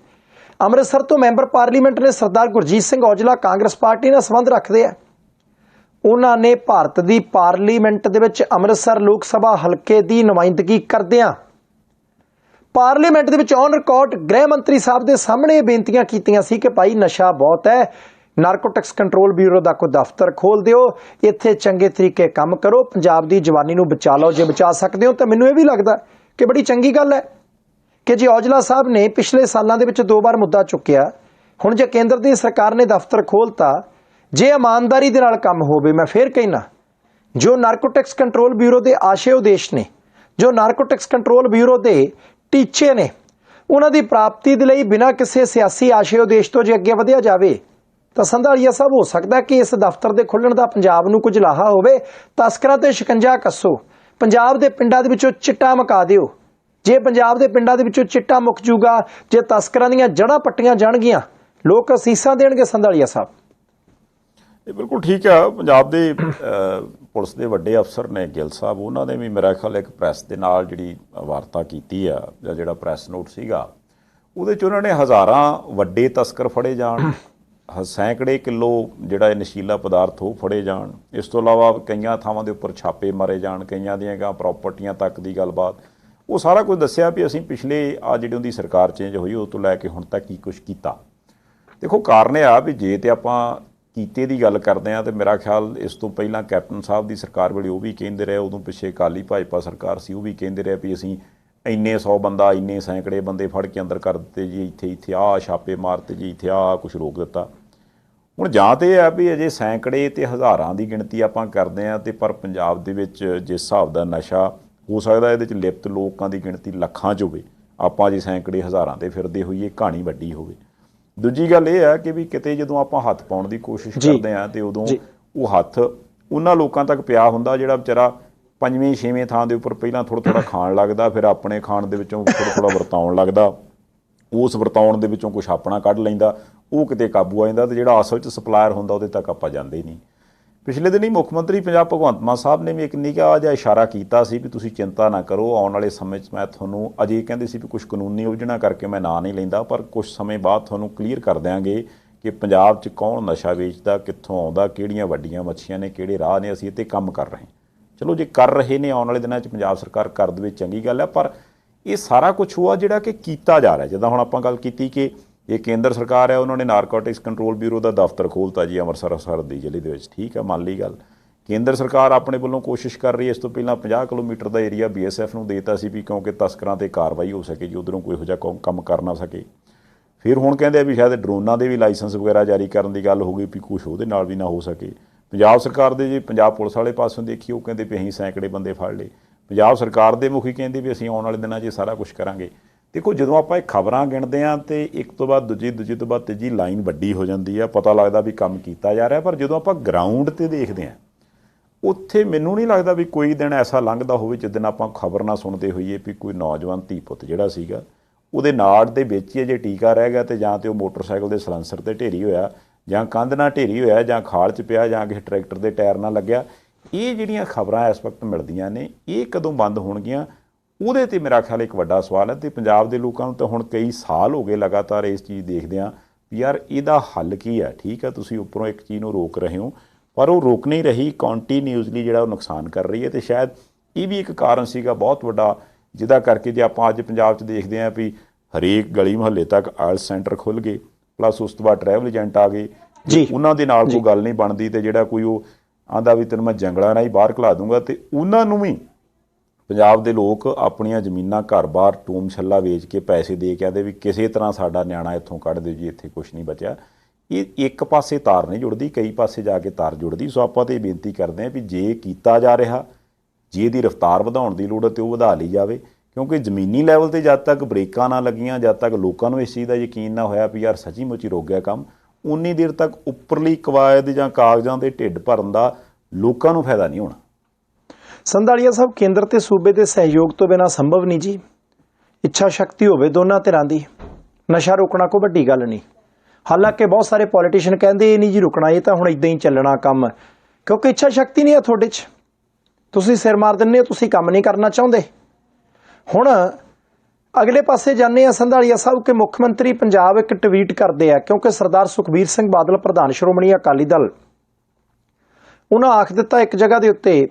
ਅੰਮ੍ਰਿਤਸਰ ਤੋਂ ਮੈਂਬਰ ਪਾਰਲੀਮੈਂਟ ਨੇ ਸਰਦਾਰ ਗੁਰਜੀਤ ਸਿੰਘ ਔਜਲਾ ਕਾਂਗਰਸ ਪਾਰਟੀ ਨਾਲ ਸੰਬੰਧ ਰੱਖਦੇ ਆ। ਉਹਨਾਂ ਨੇ ਭਾਰਤ ਦੀ ਪਾਰਲੀਮੈਂਟ ਦੇ ਵਿੱਚ ਅੰਮ੍ਰਿਤਸਰ ਲੋਕ ਸਭਾ ਹਲਕੇ ਦੀ ਨੁਮਾਇੰਦਗੀ ਕਰਦਿਆਂ ਪਾਰਲੀਮੈਂਟ ਦੇ ਵਿੱਚ ਔਨ ਰਿਕਾਰਡ ਗ੍ਰਹਿ ਮੰਤਰੀ ਸਾਹਿਬ ਦੇ ਸਾਹਮਣੇ ਬੇਨਤੀਆਂ ਕੀਤੀਆਂ ਸੀ ਕਿ ਭਾਈ ਨਸ਼ਾ ਬਹੁਤ ਹੈ, ਨਾਰਕੋਟਿਕਸ ਕੰਟਰੋਲ ਬਿਊਰੋ ਦਾ ਕੋਈ ਦਫ਼ਤਰ ਖੋਲ ਦਿਓ, ਇੱਥੇ ਚੰਗੇ ਤਰੀਕੇ ਕੰਮ ਕਰੋ, ਪੰਜਾਬ ਦੀ ਜਵਾਨੀ ਨੂੰ ਬਚਾ ਲਓ। ਜੇ ਬਚਾ ਸਕਦੇ ਹੋ ਤਾਂ ਮੈਨੂੰ ਇਹ ਵੀ ਲੱਗਦਾ ਕਿ ਬੜੀ ਚੰਗੀ ਗੱਲ ਹੈ ਕਿ ਜੇ ਔਜਲਾ ਸਾਹਿਬ ਨੇ ਪਿਛਲੇ ਸਾਲਾਂ ਦੇ ਵਿੱਚ 2 ਵਾਰ ਮੁੱਦਾ ਚੁੱਕਿਆ, ਹੁਣ ਜੇ ਕੇਂਦਰ ਦੀ ਸਰਕਾਰ ਨੇ ਦਫ਼ਤਰ ਖੋਲ੍ਹਤਾ, ਜੇ ਇਮਾਨਦਾਰੀ ਦੇ ਨਾਲ ਕੰਮ ਹੋਵੇ, ਮੈਂ ਫੇਰ ਕਹਿਣਾ, ਜੋ ਨਾਰਕੋਟਿਕਸ ਕੰਟਰੋਲ ਬਿਊਰੋ ਦੇ ਆਸ਼ੇ ਉਦੇਸ਼ ਨੇ, ਜੋ ਨਾਰਕੋਟਿਕਸ ਕੰਟਰੋਲ ਬਿਊਰੋ ਦੇ ਟੀਚੇ ਨੇ, ਉਹਨਾਂ ਦੀ ਪ੍ਰਾਪਤੀ ਦੇ ਲਈ ਬਿਨਾਂ ਕਿਸੇ ਸਿਆਸੀ ਆਸ਼ੇ ਉਦੇਸ਼ ਤੋਂ ਜੇ ਅੱਗੇ ਵਧਿਆ ਜਾਵੇ ਤਾਂ ਸੰਧਾਲੀਆ ਸਾਹਿਬ ਹੋ ਸਕਦਾ ਕਿ ਇਸ ਦਫ਼ਤਰ ਦੇ ਖੁੱਲ੍ਹਣ ਦਾ ਪੰਜਾਬ ਨੂੰ ਕੁਝ ਲਾਹਾ ਹੋਵੇ। ਤਸਕਰਾਂ ਤੇ ਸ਼ਿਕੰਜਾ ਕੱਸੋ, ਪੰਜਾਬ ਦੇ ਪਿੰਡਾਂ ਦੇ ਵਿੱਚੋਂ ਚਿੱਟਾ ਮੁਕਾ ਦਿਓ। ਜੇ ਪੰਜਾਬ ਦੇ ਪਿੰਡਾਂ ਦੇ ਵਿੱਚੋਂ ਚਿੱਟਾ ਮੁੱਕ ਜੂਗਾ, ਜੇ ਤਸਕਰਾਂ ਦੀਆਂ ਜੜ੍ਹਾਂ ਪੱਟੀਆਂ ਜਾਣਗੀਆਂ, ਲੋਕ ਅਸੀਸਾਂ ਦੇਣਗੇ। ਸੰਧਾਲੀਆ ਸਾਹਿਬ, ਇਹ ਬਿਲਕੁਲ ਠੀਕ ਆ। ਪੰਜਾਬ ਦੇ ਪੁਲਿਸ ਦੇ ਵੱਡੇ ਅਫਸਰ ਨੇ ਗਿੱਲ ਸਾਹਿਬ, ਉਹਨਾਂ ਨੇ ਵੀ ਮੇਰਾ ਖਿਆਲ ਇੱਕ ਪ੍ਰੈਸ ਦੇ ਨਾਲ ਜਿਹੜੀ ਵਾਰਤਾ ਕੀਤੀ ਆ, ਜਾਂ ਜਿਹੜਾ ਪ੍ਰੈਸ ਨੋਟ ਸੀਗਾ, ਉਹਦੇ 'ਚ ਉਹਨਾਂ ਨੇ ਹਜ਼ਾਰਾਂ ਵੱਡੇ ਤਸਕਰ ਫੜੇ ਜਾਣ, ਸੈਂਕੜੇ ਕਿਲੋ ਜਿਹੜਾ ਇਹ ਨਸ਼ੀਲਾ ਪਦਾਰਥ ਉਹ ਫੜੇ ਜਾਣ। ਇਸ ਤੋਂ ਇਲਾਵਾ ਕਈਆਂ ਥਾਵਾਂ ਦੇ ਉੱਪਰ ਛਾਪੇ ਮਾਰੇ ਜਾਣ, ਕਈਆਂ ਦੀਆਂ ਪ੍ਰਾਪਰਟੀਆਂ ਤੱਕ ਦੀ ਗੱਲਬਾਤ, ਉਹ ਸਾਰਾ ਕੁਝ ਦੱਸਿਆ ਵੀ ਅਸੀਂ ਪਿਛਲੇ ਆ ਜਿਹੜੀ ਉਹਦੀ ਸਰਕਾਰ ਚੇਂਜ ਹੋਈ ਉਹ ਤੋਂ ਲੈ ਕੇ ਹੁਣ ਤੱਕ ਕੀ ਕੁਛ ਕੀਤਾ। ਦੇਖੋ, ਕਾਰਨ ਇਹ ਆ ਵੀ ਜੇ ਤੇ ਆਪਾਂ ਕੀਤੇ ਦੀ ਗੱਲ ਕਰਦੇ ਹਾਂ ਤੇ ਮੇਰਾ ਖਿਆਲ ਇਸ ਤੋਂ ਪਹਿਲਾਂ ਕੈਪਟਨ ਸਾਹਿਬ ਦੀ ਸਰਕਾਰ ਵੇਲੇ ਉਹ ਵੀ ਕਹਿੰਦੇ ਰਹੇ, ਉਦੋਂ ਪਿੱਛੇ ਅਕਾਲੀ ਭਾਜਪਾ ਸਰਕਾਰ ਸੀ, ਉਹ ਵੀ ਕਹਿੰਦੇ ਰਹੇ ਵੀ ਅਸੀਂ ਇੰਨੇ 100 ਬੰਦਾ, ਇੰਨੇ ਸੈਂਕੜੇ ਬੰਦੇ ਫੜ ਕੇ ਅੰਦਰ ਕਰ ਦਿੱਤੇ ਜੀ, ਇੱਥੇ ਆਹ ਛਾਪੇ ਮਾਰਤੇ ਜੀ, ਇੱਥੇ ਆਹ ਕੁਛ ਰੋਕ ਦਿੱਤਾ। ਹੁਣ ਜਾਂ ਤਾਂ ਇਹ ਆ ਵੀ ਅਜੇ ਸੈਂਕੜੇ ਤੇ ਹਜ਼ਾਰਾਂ ਦੀ ਗਿਣਤੀ ਆਪਾਂ ਕਰਦੇ ਹਾਂ, ਤੇ ਪਰ ਪੰਜਾਬ ਦੇ ਵਿੱਚ ਜਿਸ ਹਿਸਾਬ ਦਾ ਨਸ਼ਾ ਹੋ ਸਕਦਾ ਇਹਦੇ 'ਚ ਲਿਪਤ ਲੋਕਾਂ ਦੀ ਗਿਣਤੀ ਲੱਖਾਂ 'ਚ ਹੋਵੇ, ਆਪਾਂ ਜੇ ਸੈਂਕੜੇ ਹਜ਼ਾਰਾਂ 'ਤੇ ਫਿਰਦੇ ਹੋਈਏ, ਕਹਾਣੀ ਵੱਡੀ ਹੋਵੇ। ਦੂਜੀ ਗੱਲ ਇਹ ਹੈ ਕਿ ਵੀ ਕਿਤੇ ਜਦੋਂ ਆਪਾਂ ਹੱਥ ਪਾਉਣ ਦੀ ਕੋਸ਼ਿਸ਼ ਕਰਦੇ ਹਾਂ ਤੇ ਉਦੋਂ ਉਹ ਹੱਥ ਉਹਨਾਂ ਲੋਕਾਂ ਤੱਕ ਪਿਆ ਹੁੰਦਾ ਜਿਹੜਾ ਵਿਚਾਰਾ 5ਵੇਂ 6ਵੇਂ ਥਾਂ ਦੇ ਉੱਪਰ ਪਹਿਲਾਂ ਥੋੜ੍ਹਾ ਖਾਣ ਲੱਗਦਾ, ਫਿਰ ਆਪਣੇ ਖਾਣ ਦੇ ਵਿੱਚੋਂ ਥੋੜ੍ਹਾ ਵਰਤਾਉਣ ਲੱਗਦਾ, ਉਸ ਵਰਤਾਉਣ ਦੇ ਵਿੱਚੋਂ ਕੁਛ ਆਪਣਾ ਕੱਢ ਲੈਂਦਾ, ਉਹ ਕਿਤੇ ਕਾਬੂ ਆ ਜਾਂਦਾ, ਤੇ ਜਿਹੜਾ ਅਸਲ 'ਚ ਸਪਲਾਇਰ ਹੁੰਦਾ ਉਹਦੇ ਤੱਕ ਆਪਾਂ ਜਾਂਦੇ ਹੀ ਨਹੀਂ। ਪਿਛਲੇ ਦਿਨੀ ਮੁੱਖ ਮੰਤਰੀ ਪੰਜਾਬ ਭਗਵੰਤ ਮਾਨ ਸਾਹਿਬ ਨੇ ਵੀ ਇੱਕ ਨਿੱਘਾ ਜਿਹਾ ਇਸ਼ਾਰਾ ਕੀਤਾ ਸੀ ਵੀ ਤੁਸੀਂ ਚਿੰਤਾ ਨਾ ਕਰੋ, ਆਉਣ ਵਾਲੇ ਸਮੇਂ 'ਚ ਮੈਂ ਤੁਹਾਨੂੰ, ਅਜੇ ਕਹਿੰਦੇ ਸੀ ਵੀ ਕੁਛ ਕਾਨੂੰਨੀ ਉਲਝਣਾ ਕਰਕੇ ਮੈਂ ਨਾਂ ਨਹੀਂ ਲੈਂਦਾ, ਪਰ ਕੁਛ ਸਮੇਂ ਬਾਅਦ ਤੁਹਾਨੂੰ ਕਲੀਅਰ ਕਰ ਦਿਆਂਗੇ ਕਿ ਪੰਜਾਬ 'ਚ ਕੌਣ ਨਸ਼ਾ ਵੇਚਦਾ, ਕਿੱਥੋਂ ਆਉਂਦਾ, ਕਿਹੜੀਆਂ ਵੱਡੀਆਂ ਮੱਛੀਆਂ ਨੇ, ਕਿਹੜੇ ਰਾਹ ਨੇ, ਅਸੀਂ ਇਹ 'ਤੇ ਕੰਮ ਕਰ ਰਹੇ ਹਾਂ। ਚਲੋ, ਜੇ ਕਰ ਰਹੇ ਨੇ, ਆਉਣ ਵਾਲੇ ਦਿਨਾਂ 'ਚ ਪੰਜਾਬ ਸਰਕਾਰ ਕਰ ਦੇਵੇ, ਚੰਗੀ ਗੱਲ ਹੈ, ਪਰ ਇਹ ਸਾਰਾ ਕੁਛ ਉਹ ਆ ਜਿਹੜਾ ਕਿ ਕੀਤਾ ਜਾ ਰਿਹਾ। ਜਿੱਦਾਂ ਹੁਣ ਆਪਾਂ ਗੱਲ ਕੀਤੀ ਕਿ ਇਹ ਕੇਂਦਰ ਸਰਕਾਰ ਹੈ, ਉਹਨਾਂ ਨੇ ਨਾਰਕੋਟਿਕਸ ਕੰਟਰੋਲ ਬਿਊਰੋ ਦਾ ਦਫ਼ਤਰ ਖੋਲ੍ਹਤਾ ਜੀ ਅੰਮ੍ਰਿਤਸਰ ਸਰਹੱਦੀ ਜ਼ਿਲ੍ਹੇ ਦੇ ਵਿੱਚ, ਠੀਕ ਹੈ, ਮੰਨ ਲਈ ਗੱਲ। ਕੇਂਦਰ ਸਰਕਾਰ ਆਪਣੇ ਵੱਲੋਂ ਕੋਸ਼ਿਸ਼ ਕਰ ਰਹੀ ਹੈ, ਇਸ ਤੋਂ ਪਹਿਲਾਂ 50 ਕਿਲੋਮੀਟਰ ਦਾ ਏਰੀਆ BSF ਨੂੰ ਦੇਤਾ ਸੀ ਵੀ ਕਿਉਂਕਿ ਤਸਕਰਾਂ 'ਤੇ ਕਾਰਵਾਈ ਹੋ ਸਕੇ ਜੀ, ਉੱਧਰੋਂ ਕੋਈ ਇਹੋ ਜਿਹਾ ਕੰਮ ਕਰ ਨਾ ਸਕੇ। ਫਿਰ ਹੁਣ ਕਹਿੰਦੇ ਆ ਵੀ ਸ਼ਾਇਦ ਡਰੋਨਾਂ ਦੇ ਵੀ ਲਾਇਸੈਂਸ ਵਗੈਰਾ ਜਾਰੀ ਕਰਨ ਦੀ ਗੱਲ ਹੋ ਗਈ ਵੀ ਕੁਛ ਉਹਦੇ ਨਾਲ ਵੀ ਨਾ ਹੋ ਸਕੇ। ਪੰਜਾਬ ਸਰਕਾਰ ਦੇ ਜੇ ਪੰਜਾਬ ਪੁਲਿਸ ਵਾਲੇ ਪਾਸੋਂ ਦੇਖੀਏ, ਉਹ ਕਹਿੰਦੇ ਵੀ ਅਸੀਂ ਸੈਂਕੜੇ ਬੰਦੇ ਫੜ ਲਏ। ਪੰਜਾਬ ਸਰਕਾਰ ਦੇ ਮੁਖੀ ਕਹਿੰਦੇ ਵੀ ਅਸੀਂ ਆਉਣ ਵਾਲੇ ਦਿਨਾਂ 'ਚ ਇਹ ਸਾਰਾ ਕੁਛ ਕਰਾਂਗੇ। ਦੇਖੋ, ਜਦੋਂ ਆਪਾਂ ਇਹ ਖਬਰਾਂ ਗਿਣਦੇ ਹਾਂ ਤੇ ਇੱਕ ਤੋਂ ਬਾਅਦ ਦੂਜੀ, ਦੂਜੀ ਤੋਂ ਬਾਅਦ ਤੀਜੀ ਲਾਈਨ ਵੱਡੀ ਹੋ ਜਾਂਦੀ ਹੈ, ਪਤਾ ਲੱਗਦਾ ਵੀ ਕੰਮ ਕੀਤਾ ਜਾ ਰਿਹਾ। ਪਰ ਜਦੋਂ ਆਪਾਂ ਗਰਾਊਂਡ 'ਤੇ ਦੇਖਦੇ ਹਾਂ, ਉੱਥੇ ਮੈਨੂੰ ਨਹੀਂ ਲੱਗਦਾ ਵੀ ਕੋਈ ਦਿਨ ਐਸਾ ਲੰਘਦਾ ਹੋਵੇ ਜਿਸ ਦਿਨ ਆਪਾਂ ਖਬਰ ਨਾ ਸੁਣਦੇ ਹੋਈਏ ਵੀ ਕੋਈ ਨੌਜਵਾਨ ਧੀ ਪੁੱਤ ਜਿਹੜਾ ਸੀਗਾ ਉਹਦੇ ਨਾੜ ਦੇ ਵਿੱਚ ਹੀ ਜੇ ਟੀਕਾ ਰਹਿ ਗਿਆ, ਤੇ ਜਾਂ ਤਾਂ ਉਹ ਮੋਟਰਸਾਈਕਲ ਦੇ ਸਲੈਂਸਰ 'ਤੇ ਢੇਰੀ ਹੋਇਆ, ਜਾਂ ਕੰਧ ਨਾਲ ਢੇਰੀ ਹੋਇਆ, ਜਾਂ ਖਾਲ 'ਚ ਪਿਆ, ਜਾਂ ਕਿਸੇ ਟਰੈਕਟਰ ਦੇ ਟਾਇਰ ਨਾਲ ਲੱਗਿਆ। ਇਹ ਜਿਹੜੀਆਂ ਖਬਰਾਂ ਇਸ ਵਕਤ ਮਿਲਦੀਆਂ ਨੇ, ਇਹ ਕਦੋਂ ਬੰਦ ਹੋਣਗੀਆਂ, ਉਹਦੇ 'ਤੇ ਮੇਰਾ ਖਿਆਲ ਇੱਕ ਵੱਡਾ ਸਵਾਲ ਹੈ। ਅਤੇ ਪੰਜਾਬ ਦੇ ਲੋਕਾਂ ਨੂੰ ਤਾਂ ਹੁਣ ਕਈ ਸਾਲ ਹੋ ਗਏ ਲਗਾਤਾਰ ਇਸ ਚੀਜ਼ ਦੇਖਦੇ ਹਾਂ ਵੀ ਯਾਰ ਇਹਦਾ ਹੱਲ ਕੀ ਹੈ। ਠੀਕ ਹੈ, ਤੁਸੀਂ ਉੱਪਰੋਂ ਇੱਕ ਚੀਜ਼ ਨੂੰ ਰੋਕ ਰਹੇ ਹੋ, ਪਰ ਉਹ ਰੋਕ ਨਹੀਂ ਰਹੀ, ਕੰਟੀਨਿਊਸਲੀ ਜਿਹੜਾ ਉਹ ਨੁਕਸਾਨ ਕਰ ਰਹੀ ਹੈ। ਅਤੇ ਸ਼ਾਇਦ ਇਹ ਵੀ ਇੱਕ ਕਾਰਨ ਸੀਗਾ ਬਹੁਤ ਵੱਡਾ, ਜਿਹਦਾ ਕਰਕੇ ਜੇ ਆਪਾਂ ਅੱਜ ਪੰਜਾਬ 'ਚ ਦੇਖਦੇ ਹਾਂ ਵੀ ਹਰੇਕ ਗਲੀ ਮੁਹੱਲੇ ਤੱਕ ਆਇਲਸ ਸੈਂਟਰ ਖੁੱਲ੍ਹ ਗਏ, ਪਲੱਸ ਉਸ ਤੋਂ ਬਾਅਦ ਟਰੈਵਲ ਏਜੰਟ ਆ ਗਏ, ਉਹਨਾਂ ਦੇ ਨਾਲ ਕੋਈ ਗੱਲ ਨਹੀਂ ਬਣਦੀ, ਅਤੇ ਜਿਹੜਾ ਕੋਈ ਉਹ ਆਂਦਾ ਵੀ ਤੈਨੂੰ ਮੈਂ ਜੰਗਲਾਂ ਨਾਲ ਹੀ ਬਾਹਰ ਘਲਾ ਦੂੰਗਾ, ਅਤੇ ਉਹਨਾਂ ਨੂੰ ਵੀ ਪੰਜਾਬ ਦੇ ਲੋਕ ਆਪਣੀਆਂ ਜ਼ਮੀਨਾਂ, ਘਰ-ਬਾਰ, ਟੂਮ ਛੱਲਾ ਵੇਚ ਕੇ ਪੈਸੇ ਦੇ ਕੇ ਆਉਂਦੇ ਵੀ ਕਿਸੇ ਤਰ੍ਹਾਂ ਸਾਡਾ ਨਿਆਣਾ ਇੱਥੋਂ ਕੱਢ ਦਿਓ ਜੀ, ਇੱਥੇ ਕੁਛ ਨਹੀਂ ਬਚਿਆ। ਇਹ ਇੱਕ ਪਾਸੇ ਤਾਰ ਨਹੀਂ ਜੁੜਦੀ, ਕਈ ਪਾਸੇ ਜਾ ਕੇ ਤਾਰ ਜੁੜਦੀ। ਸੋ ਆਪਾਂ ਤਾਂ ਇਹ ਬੇਨਤੀ ਕਰਦੇ ਹਾਂ ਵੀ ਜੇ ਕੀਤਾ ਜਾ ਰਿਹਾ, ਜੇ ਇਹਦੀ ਰਫ਼ਤਾਰ ਵਧਾਉਣ ਦੀ ਲੋੜ ਹੈ ਤਾਂ ਉਹ ਵਧਾ ਲਈ ਜਾਵੇ, ਕਿਉਂਕਿ ਜ਼ਮੀਨੀ ਲੈਵਲ ਤੇ ਜਦ ਤੱਕ ਬ੍ਰੇਕਾਂ ਨਾ ਲੱਗੀਆਂ, ਜਦ ਤੱਕ ਲੋਕਾਂ ਨੂੰ ਇਸ ਚੀਜ਼ ਦਾ ਯਕੀਨ ਨਾ ਹੋਇਆ ਵੀ ਯਾਰ ਸੱਚੀ ਮੁੱਚੀ ਰੁਕ ਗਿਆ ਕੰਮ, ਉਨੀ ਦੇਰ ਤੱਕ ਉੱਪਰਲੀ ਕਵਾਇਦ ਜਾਂ ਕਾਗਜ਼ਾਂ ਦੇ ਢਿੱਡ ਭਰਨ ਦਾ ਲੋਕਾਂ ਨੂੰ ਫਾਇਦਾ ਨਹੀਂ ਹੋਣਾ। ਸੰਧਾਲੀਆ ਸਾਹਿਬ, ਕੇਂਦਰ ਤੇ ਸੂਬੇ ਦੇ ਸਹਿਯੋਗ ਤੋਂ ਬਿਨਾਂ ਸੰਭਵ ਨਹੀਂ ਜੀ। ਇੱਛਾ ਸ਼ਕਤੀ ਹੋਵੇ ਦੋਨਾਂ ਧਿਰਾਂ ਦੀ, ਨਸ਼ਾ ਰੋਕਣਾ ਕੋਈ ਵੱਡੀ ਗੱਲ ਨਹੀਂ। ਹਾਲਾਂਕਿ ਬਹੁਤ ਸਾਰੇ ਪੋਲੀਟੀਸ਼ੀਅਨ ਕਹਿੰਦੇ ਇਹ ਨਹੀਂ ਜੀ ਰੁਕਣਾ, ਇਹ ਤਾਂ ਹੁਣ ਇਦਾਂ ਹੀ ਚੱਲਣਾ ਕੰਮ, ਕਿਉਂਕਿ ਇੱਛਾ ਸ਼ਕਤੀ ਨਹੀਂ ਹੈ ਤੁਹਾਡੇ 'ਚ। ਤੁਸੀਂ ਸਿਰ ਮਾਰ ਦਿੰਦੇ ਹੋ, ਤੁਸੀਂ ਕੰਮ ਨਹੀਂ ਕਰਨਾ ਚਾਹੁੰਦੇ। ਹੁਣ ਅਗਲੇ ਪਾਸੇ ਜਾਂਦੇ ਆ ਸੰਧਾਲੀਆ ਸਾਹਿਬ ਕਿ ਮੁੱਖ ਮੰਤਰੀ ਪੰਜਾਬ ਇੱਕ ਟਵੀਟ ਕਰਦੇ ਆ, ਕਿਉਂਕਿ ਸਰਦਾਰ ਸੁਖਬੀਰ ਸਿੰਘ ਬਾਦਲ ਪ੍ਰਧਾਨ ਸ਼੍ਰੋਮਣੀ ਅਕਾਲੀ ਦਲ, ਉਹਨਾਂ ਆਖ ਦਿੱਤਾ ਇੱਕ ਜਗ੍ਹਾ ਦੇ ਉੱਤੇ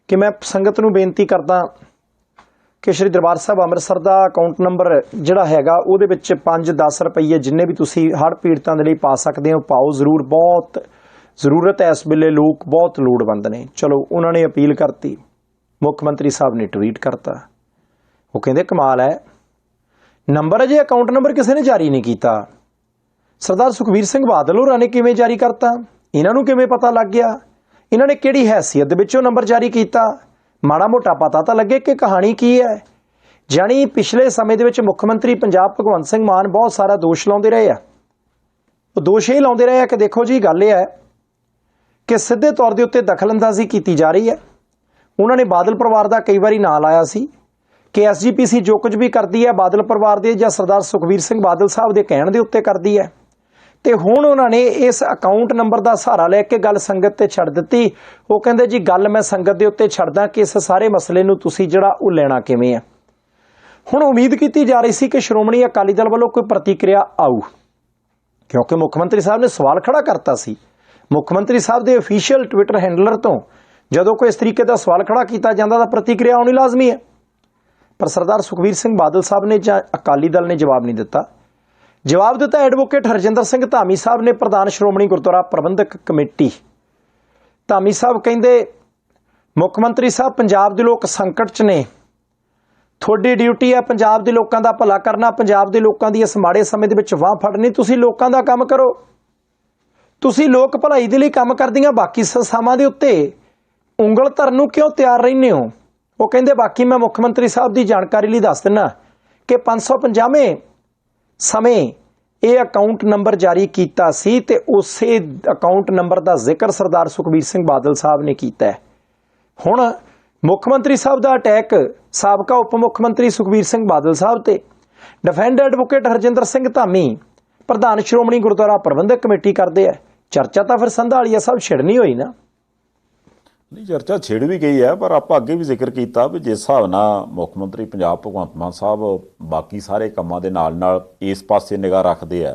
ਕਿ ਮੈਂ ਸੰਗਤ ਨੂੰ ਬੇਨਤੀ ਕਰਦਾ ਕਿ ਸ਼੍ਰੀ ਦਰਬਾਰ ਸਾਹਿਬ ਅੰਮ੍ਰਿਤਸਰ ਦਾ ਅਕਾਊਂਟ ਨੰਬਰ ਜਿਹੜਾ ਹੈਗਾ ਉਹਦੇ ਵਿੱਚ 5-10 ਰੁਪਈਏ ਜਿੰਨੇ ਵੀ ਤੁਸੀਂ ਹੜ੍ਹ ਪੀੜਤਾਂ ਦੇ ਲਈ ਪਾ ਸਕਦੇ ਹੋ ਪਾਓ ਜ਼ਰੂਰ, ਬਹੁਤ ਜ਼ਰੂਰਤ ਹੈ ਇਸ ਵੇਲੇ, ਲੋਕ ਬਹੁਤ ਲੋੜਵੰਦ ਨੇ। ਚਲੋ ਉਹਨਾਂ ਨੇ ਅਪੀਲ ਕਰਤੀ, ਮੁੱਖ ਮੰਤਰੀ ਸਾਹਿਬ ਨੇ ਟਵੀਟ ਕਰਤਾ। ਉਹ ਕਹਿੰਦੇ ਕਮਾਲ ਹੈ, ਨੰਬਰ ਅਜੇ ਅਕਾਊਂਟ ਨੰਬਰ ਕਿਸੇ ਨੇ ਜਾਰੀ ਨਹੀਂ ਕੀਤਾ। ਸਰਦਾਰ ਸੁਖਬੀਰ ਸਿੰਘ ਬਾਦਲ ਹੋਰਾਂ ਨੇ ਕਿਵੇਂ ਜਾਰੀ ਕਰਤਾ? ਇਹਨਾਂ ਨੂੰ ਕਿਵੇਂ ਪਤਾ ਲੱਗ ਗਿਆ? ਇਹਨਾਂ ਨੇ ਕਿਹੜੀ ਹੈਸੀਅਤ ਦੇ ਵਿੱਚ ਉਹ ਨੰਬਰ ਜਾਰੀ ਕੀਤਾ? ਮਾੜਾ ਮੋਟਾ ਪਤਾ ਤਾਂ ਲੱਗੇ ਕਿ ਕਹਾਣੀ ਕੀ ਹੈ। ਜਾਣੀ ਪਿਛਲੇ ਸਮੇਂ ਦੇ ਵਿੱਚ ਮੁੱਖ ਮੰਤਰੀ ਪੰਜਾਬ ਭਗਵੰਤ ਸਿੰਘ ਮਾਨ ਬਹੁਤ ਸਾਰਾ ਦੋਸ਼ ਲਾਉਂਦੇ ਰਹੇ ਆ। ਉਹ ਦੋਸ਼ ਇਹ ਲਾਉਂਦੇ ਰਹੇ ਆ ਕਿ ਦੇਖੋ ਜੀ ਗੱਲ ਇਹ ਹੈ ਕਿ ਸਿੱਧੇ ਤੌਰ ਦੇ ਉੱਤੇ ਦਖਲਅੰਦਾਜ਼ੀ ਕੀਤੀ ਜਾ ਰਹੀ ਹੈ। ਉਹਨਾਂ ਨੇ ਬਾਦਲ ਪਰਿਵਾਰ ਦਾ ਕਈ ਵਾਰੀ ਨਾਂ ਲਾਇਆ ਸੀ ਕਿ SGPC ਜੋ ਕੁਝ ਵੀ ਕਰਦੀ ਹੈ ਬਾਦਲ ਪਰਿਵਾਰ ਦੇ ਜਾਂ ਸਰਦਾਰ ਸੁਖਬੀਰ ਸਿੰਘ ਬਾਦਲ ਸਾਹਿਬ ਦੇ ਕਹਿਣ ਦੇ ਉੱਤੇ ਕਰਦੀ ਹੈ। ਤੇ ਹੁਣ ਉਹਨਾਂ ਨੇ ਇਸ ਅਕਾਊਂਟ ਨੰਬਰ ਦਾ ਸਹਾਰਾ ਲੈ ਕੇ ਗੱਲ ਸੰਗਤ ਤੇ ਛੱਡ ਦਿੱਤੀ। ਉਹ ਕਹਿੰਦੇ ਜੀ ਗੱਲ ਮੈਂ ਸੰਗਤ ਦੇ ਉੱਤੇ ਛੱਡਦਾ ਕਿ ਇਸ ਸਾਰੇ ਮਸਲੇ ਨੂੰ ਤੁਸੀਂ ਜਿਹੜਾ ਉਹ ਲੈਣਾ ਕਿਵੇਂ ਹੈ। ਹੁਣ ਉਮੀਦ ਕੀਤੀ ਜਾ ਰਹੀ ਸੀ ਕਿ ਸ਼੍ਰੋਮਣੀ ਅਕਾਲੀ ਦਲ ਵੱਲੋਂ ਕੋਈ ਪ੍ਰਤੀਕਿਰਿਆ ਆਊ, ਕਿਉਂਕਿ ਮੁੱਖ ਮੰਤਰੀ ਸਾਹਿਬ ਨੇ ਸਵਾਲ ਖੜਾ ਕਰਤਾ ਸੀ। ਮੁੱਖ ਮੰਤਰੀ ਸਾਹਿਬ ਦੇ ਅਫੀਸ਼ੀਅਲ ਟਵਿੱਟਰ ਹੈਂਡਲਰ ਤੋਂ ਜਦੋਂ ਕੋਈ ਇਸ ਤਰੀਕੇ ਦਾ ਸਵਾਲ ਖੜਾ ਕੀਤਾ ਜਾਂਦਾ ਤਾਂ ਪ੍ਰਤੀਕਿਰਿਆ ਆਉਣੀ ਲਾਜ਼ਮੀ ਹੈ। ਪਰ ਸਰਦਾਰ ਸੁਖਬੀਰ ਸਿੰਘ ਬਾਦਲ ਸਾਹਿਬ ਨੇ ਜਾਂ ਅਕਾਲੀ ਦਲ ਨੇ ਜਵਾਬ ਨਹੀਂ ਦਿੱਤਾ। ਜਵਾਬ ਦਿੱਤਾ ਐਡਵੋਕੇਟ ਹਰਜਿੰਦਰ ਸਿੰਘ ਧਾਮੀ ਸਾਹਿਬ ਨੇ, ਪ੍ਰਧਾਨ ਸ਼੍ਰੋਮਣੀ ਗੁਰਦੁਆਰਾ ਪ੍ਰਬੰਧਕ ਕਮੇਟੀ। ਧਾਮੀ ਸਾਹਿਬ ਕਹਿੰਦੇ ਮੁੱਖ ਮੰਤਰੀ ਸਾਹਿਬ ਪੰਜਾਬ ਦੇ ਲੋਕ ਸੰਕਟ 'ਚ ਨੇ, ਤੁਹਾਡੀ ਡਿਊਟੀ ਹੈ ਪੰਜਾਬ ਦੇ ਲੋਕਾਂ ਦਾ ਭਲਾ ਕਰਨਾ, ਪੰਜਾਬ ਦੇ ਲੋਕਾਂ ਦੀ ਇਸ ਮਾੜੇ ਸਮੇਂ ਦੇ ਵਿੱਚ ਵਾਹ ਫੜਨੀ। ਤੁਸੀਂ ਲੋਕਾਂ ਦਾ ਕੰਮ ਕਰੋ, ਤੁਸੀਂ ਲੋਕ ਭਲਾਈ ਦੇ ਲਈ ਕੰਮ ਕਰਦੀਆਂ ਬਾਕੀ ਸੰਸਥਾਵਾਂ ਦੇ ਉੱਤੇ ਉਂਗਲ ਧਰਨ ਨੂੰ ਕਿਉਂ ਤਿਆਰ ਰਹਿੰਦੇ ਹੋ? ਉਹ ਕਹਿੰਦੇ ਬਾਕੀ ਮੈਂ ਮੁੱਖ ਮੰਤਰੀ ਸਾਹਿਬ ਦੀ ਜਾਣਕਾਰੀ ਲਈ ਦੱਸ ਦਿੰਦਾ ਕਿ 550ਵੇਂ ਸਮੇਂ ਇਹ ਅਕਾਊਂਟ ਨੰਬਰ ਜਾਰੀ ਕੀਤਾ ਸੀ ਤੇ ਉਸੇ ਅਕਾਊਂਟ ਨੰਬਰ ਦਾ ਜ਼ਿਕਰ ਸਰਦਾਰ ਸੁਖਬੀਰ ਸਿੰਘ ਬਾਦਲ ਸਾਹਿਬ ਨੇ ਕੀਤਾ ਹੈ। ਹੁਣ ਮੁੱਖ ਮੰਤਰੀ ਸਾਹਿਬ ਦਾ ਅਟੈਕ ਸਾਬਕਾ ਉਪ ਮੁੱਖ ਮੰਤਰੀ ਸੁਖਬੀਰ ਸਿੰਘ ਬਾਦਲ ਸਾਹਿਬ ਤੇ ਡਿਫੈਂਡ ਐਡਵੋਕੇਟ ਹਰਜਿੰਦਰ ਸਿੰਘ ਧਾਮੀ ਪ੍ਰਧਾਨ ਸ਼੍ਰੋਮਣੀ ਗੁਰਦੁਆਰਾ ਪ੍ਰਬੰਧਕ ਕਮੇਟੀ ਕਰਦੇ ਆ। ਚਰਚਾ ਤਾਂ ਫਿਰ ਸੰਧਾਲੀਆ ਸਾਹਿਬ ਛਿੜਨੀ ਹੋਈ ਨਾ। ਨਹੀਂ, ਚਰਚਾ ਛਿੜ ਵੀ ਗਈ ਹੈ, ਪਰ ਆਪਾਂ ਅੱਗੇ ਵੀ ਜ਼ਿਕਰ ਕੀਤਾ ਵੀ ਜਿਸ ਹਿਸਾਬ ਨਾਲ ਮੁੱਖ ਮੰਤਰੀ ਪੰਜਾਬ ਭਗਵੰਤ ਮਾਨ ਸਾਹਿਬ ਬਾਕੀ ਸਾਰੇ ਕੰਮਾਂ ਦੇ ਨਾਲ ਨਾਲ ਇਸ ਪਾਸੇ ਨਿਗਾਹ ਰੱਖਦੇ ਆ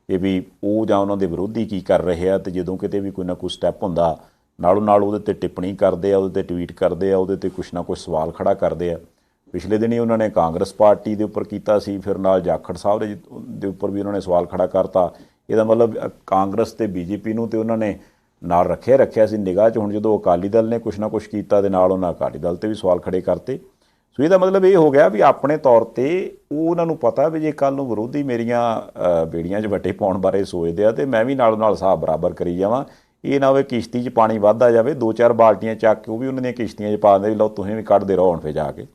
ਕਿ ਵੀ ਉਹ ਜਾਂ ਉਹਨਾਂ ਦੇ ਵਿਰੋਧੀ ਕੀ ਕਰ ਰਹੇ ਆ, ਤੇ ਜਦੋਂ ਕਿਤੇ ਵੀ ਕੋਈ ਨਾ ਕੋਈ ਸਟੈਪ ਹੁੰਦਾ ਨਾਲੋਂ ਨਾਲ ਉਹਦੇ 'ਤੇ ਟਿੱਪਣੀ ਕਰਦੇ ਆ, ਉਹਦੇ 'ਤੇ ਟਵੀਟ ਕਰਦੇ ਆ, ਉਹਦੇ 'ਤੇ ਕੁਛ ਨਾ ਕੁਛ ਸਵਾਲ ਖੜਾ ਕਰਦੇ ਆ। ਪਿਛਲੇ ਦਿਨ ਹੀ ਉਹਨਾਂ ਨੇ ਕਾਂਗਰਸ ਪਾਰਟੀ ਦੇ ਉੱਪਰ ਕੀਤਾ ਸੀ, ਫਿਰ ਨਾਲ ਜਾਖੜ ਸਾਹਿਬ ਦੇ ਉੱਪਰ ਵੀ ਉਹਨਾਂ ਨੇ ਸਵਾਲ ਖੜਾ ਕਰਤਾ। ਇਹਦਾ ਮਤਲਬ ਕਾਂਗਰਸ ਤੇ BJP ਨੂੰ ਤੇ ਉਹਨਾਂ ਨੇ ਨਾਲ ਰੱਖਿਆ ਸੀ ਨਿਗਾਹ 'ਚ। ਹੁਣ ਜਦੋਂ ਅਕਾਲੀ ਦਲ ਨੇ ਕੁਛ ਨਾ ਕੁਛ ਕੀਤਾ ਦੇ ਨਾਲ ਉਹਨਾਂ ਅਕਾਲੀ ਦਲ 'ਤੇ ਵੀ ਸਵਾਲ ਖੜੇ ਕਰਤੇ। ਸੋ ਇਹਦਾ ਮਤਲਬ ਇਹ ਹੋ ਗਿਆ ਵੀ ਆਪਣੇ ਤੌਰ 'ਤੇ ਉਹ ਉਹਨਾਂ ਨੂੰ ਪਤਾ ਵੀ ਜੇ ਕੱਲ੍ਹ ਨੂੰ ਵਿਰੋਧੀ ਮੇਰੀਆਂ ਬੇੜੀਆਂ 'ਚ ਵੱਟੇ ਪਾਉਣ ਬਾਰੇ ਸੋਚਦੇ ਆ ਤੇ ਮੈਂ ਵੀ ਨਾਲੋਂ ਨਾਲ ਹਿਸਾਬ ਬਰਾਬਰ ਕਰੀ ਜਾਵਾਂ। ਇਹ ਨਾ ਹੋਵੇ ਕਿਸ਼ਤੀ 'ਚ ਪਾਣੀ ਵੱਧਦਾ ਜਾਵੇ, 2-4 ਬਾਲਟੀਆਂ ਚੱਕ ਕੇ ਉਹ ਵੀ ਉਹਨਾਂ ਦੀਆਂ ਕਿਸ਼ਤੀਆਂ 'ਚ ਪਾ ਦਿੰਦੇ ਵੀ ਲਓ ਤੁਸੀਂ ਵੀ ਕੱਢਦੇ ਰਹੋ ਹੁਣ ਫਿਰ ਜਾ ਕੇ।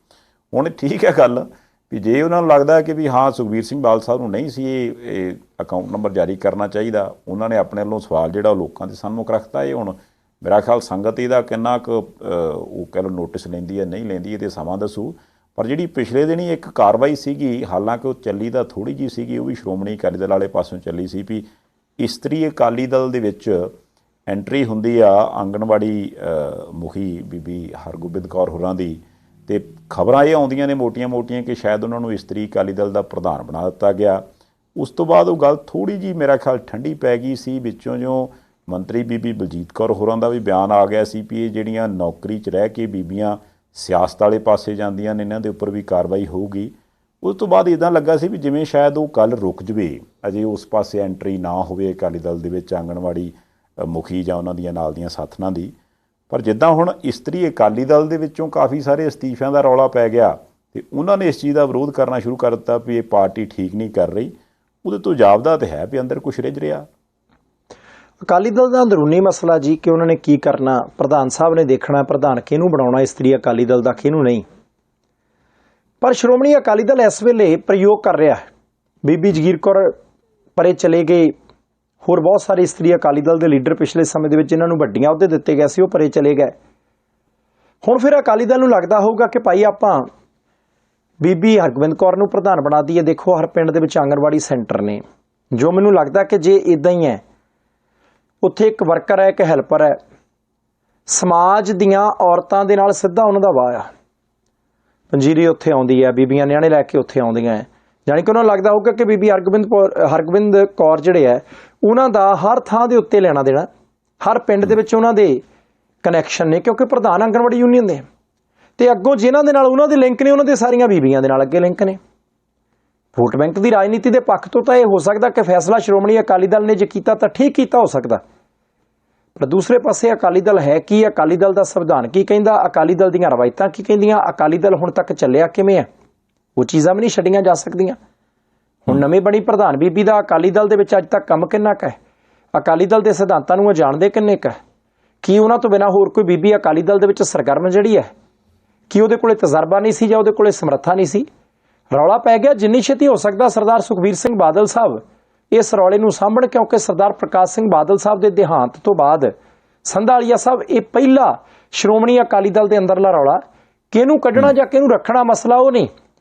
ਹੁਣ ਠੀਕ ਹੈ ਗੱਲ ਵੀ ਜੇ ਉਹਨਾਂ ਨੂੰ ਲੱਗਦਾ ਕਿ ਵੀ ਹਾਂ ਸੁਖਬੀਰ ਸਿੰਘ ਬਾਦਲ ਸਾਹਿਬ ਨੂੰ ਨਹੀਂ ਸੀ ਇਹ ਅਕਾਊਂਟ ਨੰਬਰ ਜਾਰੀ ਕਰਨਾ ਚਾਹੀਦਾ, ਉਹਨਾਂ ਨੇ ਆਪਣੇ ਵੱਲੋਂ ਸਵਾਲ ਜਿਹੜਾ ਉਹ ਲੋਕਾਂ ਦੇ ਸਾਹਮਣੇ ਰੱਖਤਾ। ਇਹ ਹੁਣ ਮੇਰਾ ਖਿਆਲ ਸੰਗਤ ਇਹਦਾ ਕਿੰਨਾ ਕੁ ਉਹ ਕਹਿ ਲਓ ਨੋਟਿਸ ਲੈਂਦੀ ਹੈ ਨਹੀਂ ਲੈਂਦੀ ਇਹਦੇ ਸਮਾਂ ਦੱਸੂ। ਪਰ ਜਿਹੜੀ ਪਿਛਲੇ ਦਿਨ ਹੀ ਇੱਕ ਕਾਰਵਾਈ ਸੀਗੀ, ਹਾਲਾਂਕਿ ਉਹ ਚੱਲੀ ਤਾਂ ਥੋੜ੍ਹੀ ਜਿਹੀ ਸੀਗੀ, ਉਹ ਵੀ ਸ਼੍ਰੋਮਣੀ ਅਕਾਲੀ ਦਲ ਵਾਲੇ ਪਾਸੋਂ ਚੱਲੀ ਸੀ ਵੀ ਇਸਤਰੀ ਅਕਾਲੀ ਦਲ ਦੇ ਵਿੱਚ ਐਂਟਰੀ ਹੁੰਦੀ ਆ ਆਂਗਣਵਾੜੀ ਮੁਖੀ ਬੀਬੀ ਹਰਗੋਬਿੰਦ ਕੌਰ ਹੋਰਾਂ ਦੀ, ਤੇ ਖਬਰਾਂ ਇਹ ਆਉਂਦੀਆਂ ਨੇ ਮੋਟੀਆਂ-ਮੋਟੀਆਂ ਕਿ ਸ਼ਾਇਦ ਉਹਨਾਂ ਨੂੰ ਇਸਤਰੀ ਅਕਾਲੀ ਦਲ ਦਾ ਪ੍ਰਧਾਨ ਬਣਾ ਦਿੱਤਾ ਗਿਆ। ਉਸ ਤੋਂ ਬਾਅਦ ਉਹ ਗੱਲ ਥੋੜ੍ਹੀ ਜਿਹੀ ਮੇਰਾ ਖਿਆਲ ਠੰਡੀ ਪੈ ਗਈ ਸੀ। ਵਿੱਚੋਂ ਜੋ ਮੰਤਰੀ ਬੀਬੀ ਬਲਜੀਤ ਕੌਰ ਹੋਰਾਂ ਦਾ ਵੀ ਬਿਆਨ ਆ ਗਿਆ ਸੀ ਵੀ ਇਹ ਜਿਹੜੀਆਂ ਨੌਕਰੀ 'ਚ ਰਹਿ ਕੇ ਬੀਬੀਆਂ ਸਿਆਸਤ ਵਾਲੇ ਪਾਸੇ ਜਾਂਦੀਆਂ ਨੇ ਇਹਨਾਂ ਦੇ ਉੱਪਰ ਵੀ ਕਾਰਵਾਈ ਹੋਊਗੀ। ਉਸ ਤੋਂ ਬਾਅਦ ਇੱਦਾਂ ਲੱਗਾ ਸੀ ਵੀ ਜਿਵੇਂ ਸ਼ਾਇਦ ਉਹ ਗੱਲ ਰੁਕ ਜਵੇ, ਅਜੇ ਉਸ ਪਾਸੇ ਐਂਟਰੀ ਨਾ ਹੋਵੇ ਅਕਾਲੀ ਦਲ ਦੇ ਵਿੱਚ ਆਂਗਣਵਾੜੀ ਮੁਖੀ ਜਾਂ ਉਹਨਾਂ ਦੀਆਂ ਨਾਲ ਦੀਆਂ ਸਾਥਣਾਂ ਦੀ। ਪਰ ਜਿੱਦਾਂ ਹੁਣ ਇਸਤਰੀ ਅਕਾਲੀ ਦਲ ਦੇ ਵਿੱਚੋਂ ਕਾਫੀ ਸਾਰੇ ਅਸਤੀਫਿਆਂ ਦਾ ਰੌਲਾ ਪੈ ਗਿਆ ਤੇ ਉਹਨਾਂ ਨੇ ਇਸ ਚੀਜ਼ ਦਾ ਵਿਰੋਧ ਕਰਨਾ ਸ਼ੁਰੂ ਕਰ ਦਿੱਤਾ ਵੀ ਇਹ ਪਾਰਟੀ ਠੀਕ ਨਹੀਂ ਕਰ ਰਹੀ। ਉਹਦੇ ਤੋਂ ਜਾਪਦਾ ਤਾਂ ਹੈ ਵੀ ਅੰਦਰ ਕੁਛ ਰਿੱਝ ਰਿਹਾ। ਅਕਾਲੀ ਦਲ ਦਾ ਅੰਦਰੂਨੀ ਮਸਲਾ ਜੀ ਕਿ ਉਹਨਾਂ ਨੇ ਕੀ ਕਰਨਾ, ਪ੍ਰਧਾਨ ਸਾਹਿਬ ਨੇ ਦੇਖਣਾ ਪ੍ਰਧਾਨ ਕਿਹਨੂੰ ਬਣਾਉਣਾ, ਇਸਤਰੀ ਅਕਾਲੀ ਦਲ ਦਾ ਕਿਹਨੂੰ ਨਹੀਂ। ਪਰ ਸ਼੍ਰੋਮਣੀ ਅਕਾਲੀ ਦਲ ਇਸ ਵੇਲੇ ਪ੍ਰਯੋਗ ਕਰ ਰਿਹਾ ਹੈ। ਬੀਬੀ ਜਗੀਰ ਕੌਰ ਪਰੇ ਚਲੇ ਗਏ, ਹੋਰ ਬਹੁਤ ਸਾਰੇ ਇਸਤਰੀ ਅਕਾਲੀ ਦਲ ਦੇ ਲੀਡਰ ਪਿਛਲੇ ਸਮੇਂ ਦੇ ਵਿੱਚ ਜਿਨ੍ਹਾਂ ਨੂੰ ਵੱਡੀਆਂ ਅਹੁਦੇ ਦਿੱਤੇ ਗਏ ਸੀ ਉਹ ਪਰੇ ਚਲੇ ਗਏ। ਹੁਣ ਫਿਰ ਅਕਾਲੀ ਦਲ ਨੂੰ ਲੱਗਦਾ ਹੋਊਗਾ ਕਿ ਭਾਈ ਆਪਾਂ ਬੀਬੀ ਹਰਗੋਬਿੰਦ ਕੌਰ ਨੂੰ ਪ੍ਰਧਾਨ ਬਣਾ ਦਈਏ। ਦੇਖੋ ਹਰ ਪਿੰਡ ਦੇ ਵਿੱਚ ਆਂਗਣਵਾੜੀ ਸੈਂਟਰ ਨੇ, ਜੋ ਮੈਨੂੰ ਲੱਗਦਾ ਕਿ ਜੇ ਇਦਾਂ ਹੀ ਹੈ, ਉੱਥੇ ਇੱਕ ਵਰਕਰ ਹੈ, ਇੱਕ ਹੈਲਪਰ ਹੈ, ਸਮਾਜ ਦੀਆਂ ਔਰਤਾਂ ਦੇ ਨਾਲ ਸਿੱਧਾ ਉਹਨਾਂ ਦਾ ਵਾਹ ਆ, ਪੰਜੀਰੀ ਉੱਥੇ ਆਉਂਦੀ ਹੈ, ਬੀਬੀਆਂ ਨਿਆਣੇ ਲੈ ਕੇ ਉੱਥੇ ਆਉਂਦੀਆਂ ਹੈ, ਜਾਣੀ ਕਿ ਉਹਨਾਂ ਨੂੰ ਲੱਗਦਾ ਹੋਊਗਾ ਕਿ ਬੀਬੀ ਹਰਗੋਬਿੰਦ ਕੌਰ ਜਿਹੜੇ ਹੈ ਉਹਨਾਂ ਦਾ ਹਰ ਥਾਂ ਦੇ ਉੱਤੇ ਲੈਣਾ ਦੇਣਾ, ਹਰ ਪਿੰਡ ਦੇ ਵਿੱਚ ਉਹਨਾਂ ਦੇ ਕਨੈਕਸ਼ਨ ਨੇ, ਕਿਉਂਕਿ ਪ੍ਰਧਾਨ ਆਂਗਣਵਾੜੀ ਯੂਨੀਅਨ ਦੇ, ਤੇ ਅੱਗੋਂ ਜਿਨ੍ਹਾਂ ਦੇ ਨਾਲ ਉਹਨਾਂ ਦੇ ਲਿੰਕ ਨੇ ਉਹਨਾਂ ਦੇ ਸਾਰੀਆਂ ਬੀਬੀਆਂ ਦੇ ਨਾਲ ਅੱਗੇ ਲਿੰਕ ਨੇ। ਵੋਟ ਬੈਂਕ ਦੀ ਰਾਜਨੀਤੀ ਦੇ ਪੱਖ ਤੋਂ ਤਾਂ ਇਹ ਹੋ ਸਕਦਾ ਕਿ ਫੈਸਲਾ ਸ਼੍ਰੋਮਣੀ ਅਕਾਲੀ ਦਲ ਨੇ ਜੇ ਕੀਤਾ ਤਾਂ ਠੀਕ ਕੀਤਾ ਹੋ ਸਕਦਾ, ਪਰ ਦੂਸਰੇ ਪਾਸੇ ਅਕਾਲੀ ਦਲ ਹੈ ਕੀ, ਅਕਾਲੀ ਦਲ ਦਾ ਸੰਵਿਧਾਨ ਕੀ ਕਹਿੰਦਾ, ਅਕਾਲੀ ਦਲ ਦੀਆਂ ਰਵਾਇਤਾਂ ਕੀ ਕਹਿੰਦੀਆਂ, ਅਕਾਲੀ ਦਲ ਹੁਣ ਤੱਕ ਚੱਲਿਆ ਕਿਵੇਂ ਹੈ, ਉਹ ਚੀਜ਼ਾਂ ਵੀ ਨਹੀਂ ਛੱਡੀਆਂ ਜਾ ਸਕਦੀਆਂ। ਹੁਣ ਨਵੇਂ ਬਣੀ ਪ੍ਰਧਾਨ ਬੀਬੀ ਦਾ ਅਕਾਲੀ ਦਲ ਦੇ ਵਿੱਚ ਅੱਜ ਤੱਕ ਕੰਮ ਕਿੰਨਾ ਕੁ ਹੈ, ਅਕਾਲੀ ਦਲ ਦੇ ਸਿਧਾਂਤਾਂ ਨੂੰ ਉਹ ਜਾਣਦੇ ਕਿੰਨੇ ਕੁ ਹੈ, ਕੀ ਉਹਨਾਂ ਤੋਂ ਬਿਨਾਂ ਹੋਰ ਕੋਈ ਬੀਬੀ ਅਕਾਲੀ ਦਲ ਦੇ ਵਿੱਚ ਸਰਗਰਮ ਜਿਹੜੀ ਹੈ, ਕੀ ਉਹਦੇ ਕੋਲੇ ਤਜਰਬਾ ਨਹੀਂ ਸੀ ਜਾਂ ਉਹਦੇ ਕੋਲੇ ਸਮਰੱਥਾ ਨਹੀਂ ਸੀ। ਰੌਲਾ ਪੈ ਗਿਆ, ਜਿੰਨੀ ਛੇਤੀ ਹੋ ਸਕਦਾ ਸਰਦਾਰ ਸੁਖਬੀਰ ਸਿੰਘ ਬਾਦਲ ਸਾਹਿਬ ਇਸ ਰੌਲੇ ਨੂੰ ਸਾਂਭਣ, ਕਿਉਂਕਿ ਸਰਦਾਰ ਪ੍ਰਕਾਸ਼ ਸਿੰਘ ਬਾਦਲ ਸਾਹਿਬ ਦੇ ਦੇਹਾਂਤ ਤੋਂ ਬਾਅਦ ਸੰਧਾਲੀਆ ਸਾਹਿਬ ਇਹ ਪਹਿਲਾ ਸ਼੍ਰੋਮਣੀ ਅਕਾਲੀ ਦਲ ਦੇ ਅੰਦਰਲਾ ਰੌਲਾ, ਕਿਹਨੂੰ ਕੱਢਣਾ ਜਾਂ ਕਿਹਨੂੰ ਰੱਖਣਾ ਮਸਲਾ ਉਹ ਨਹੀਂ,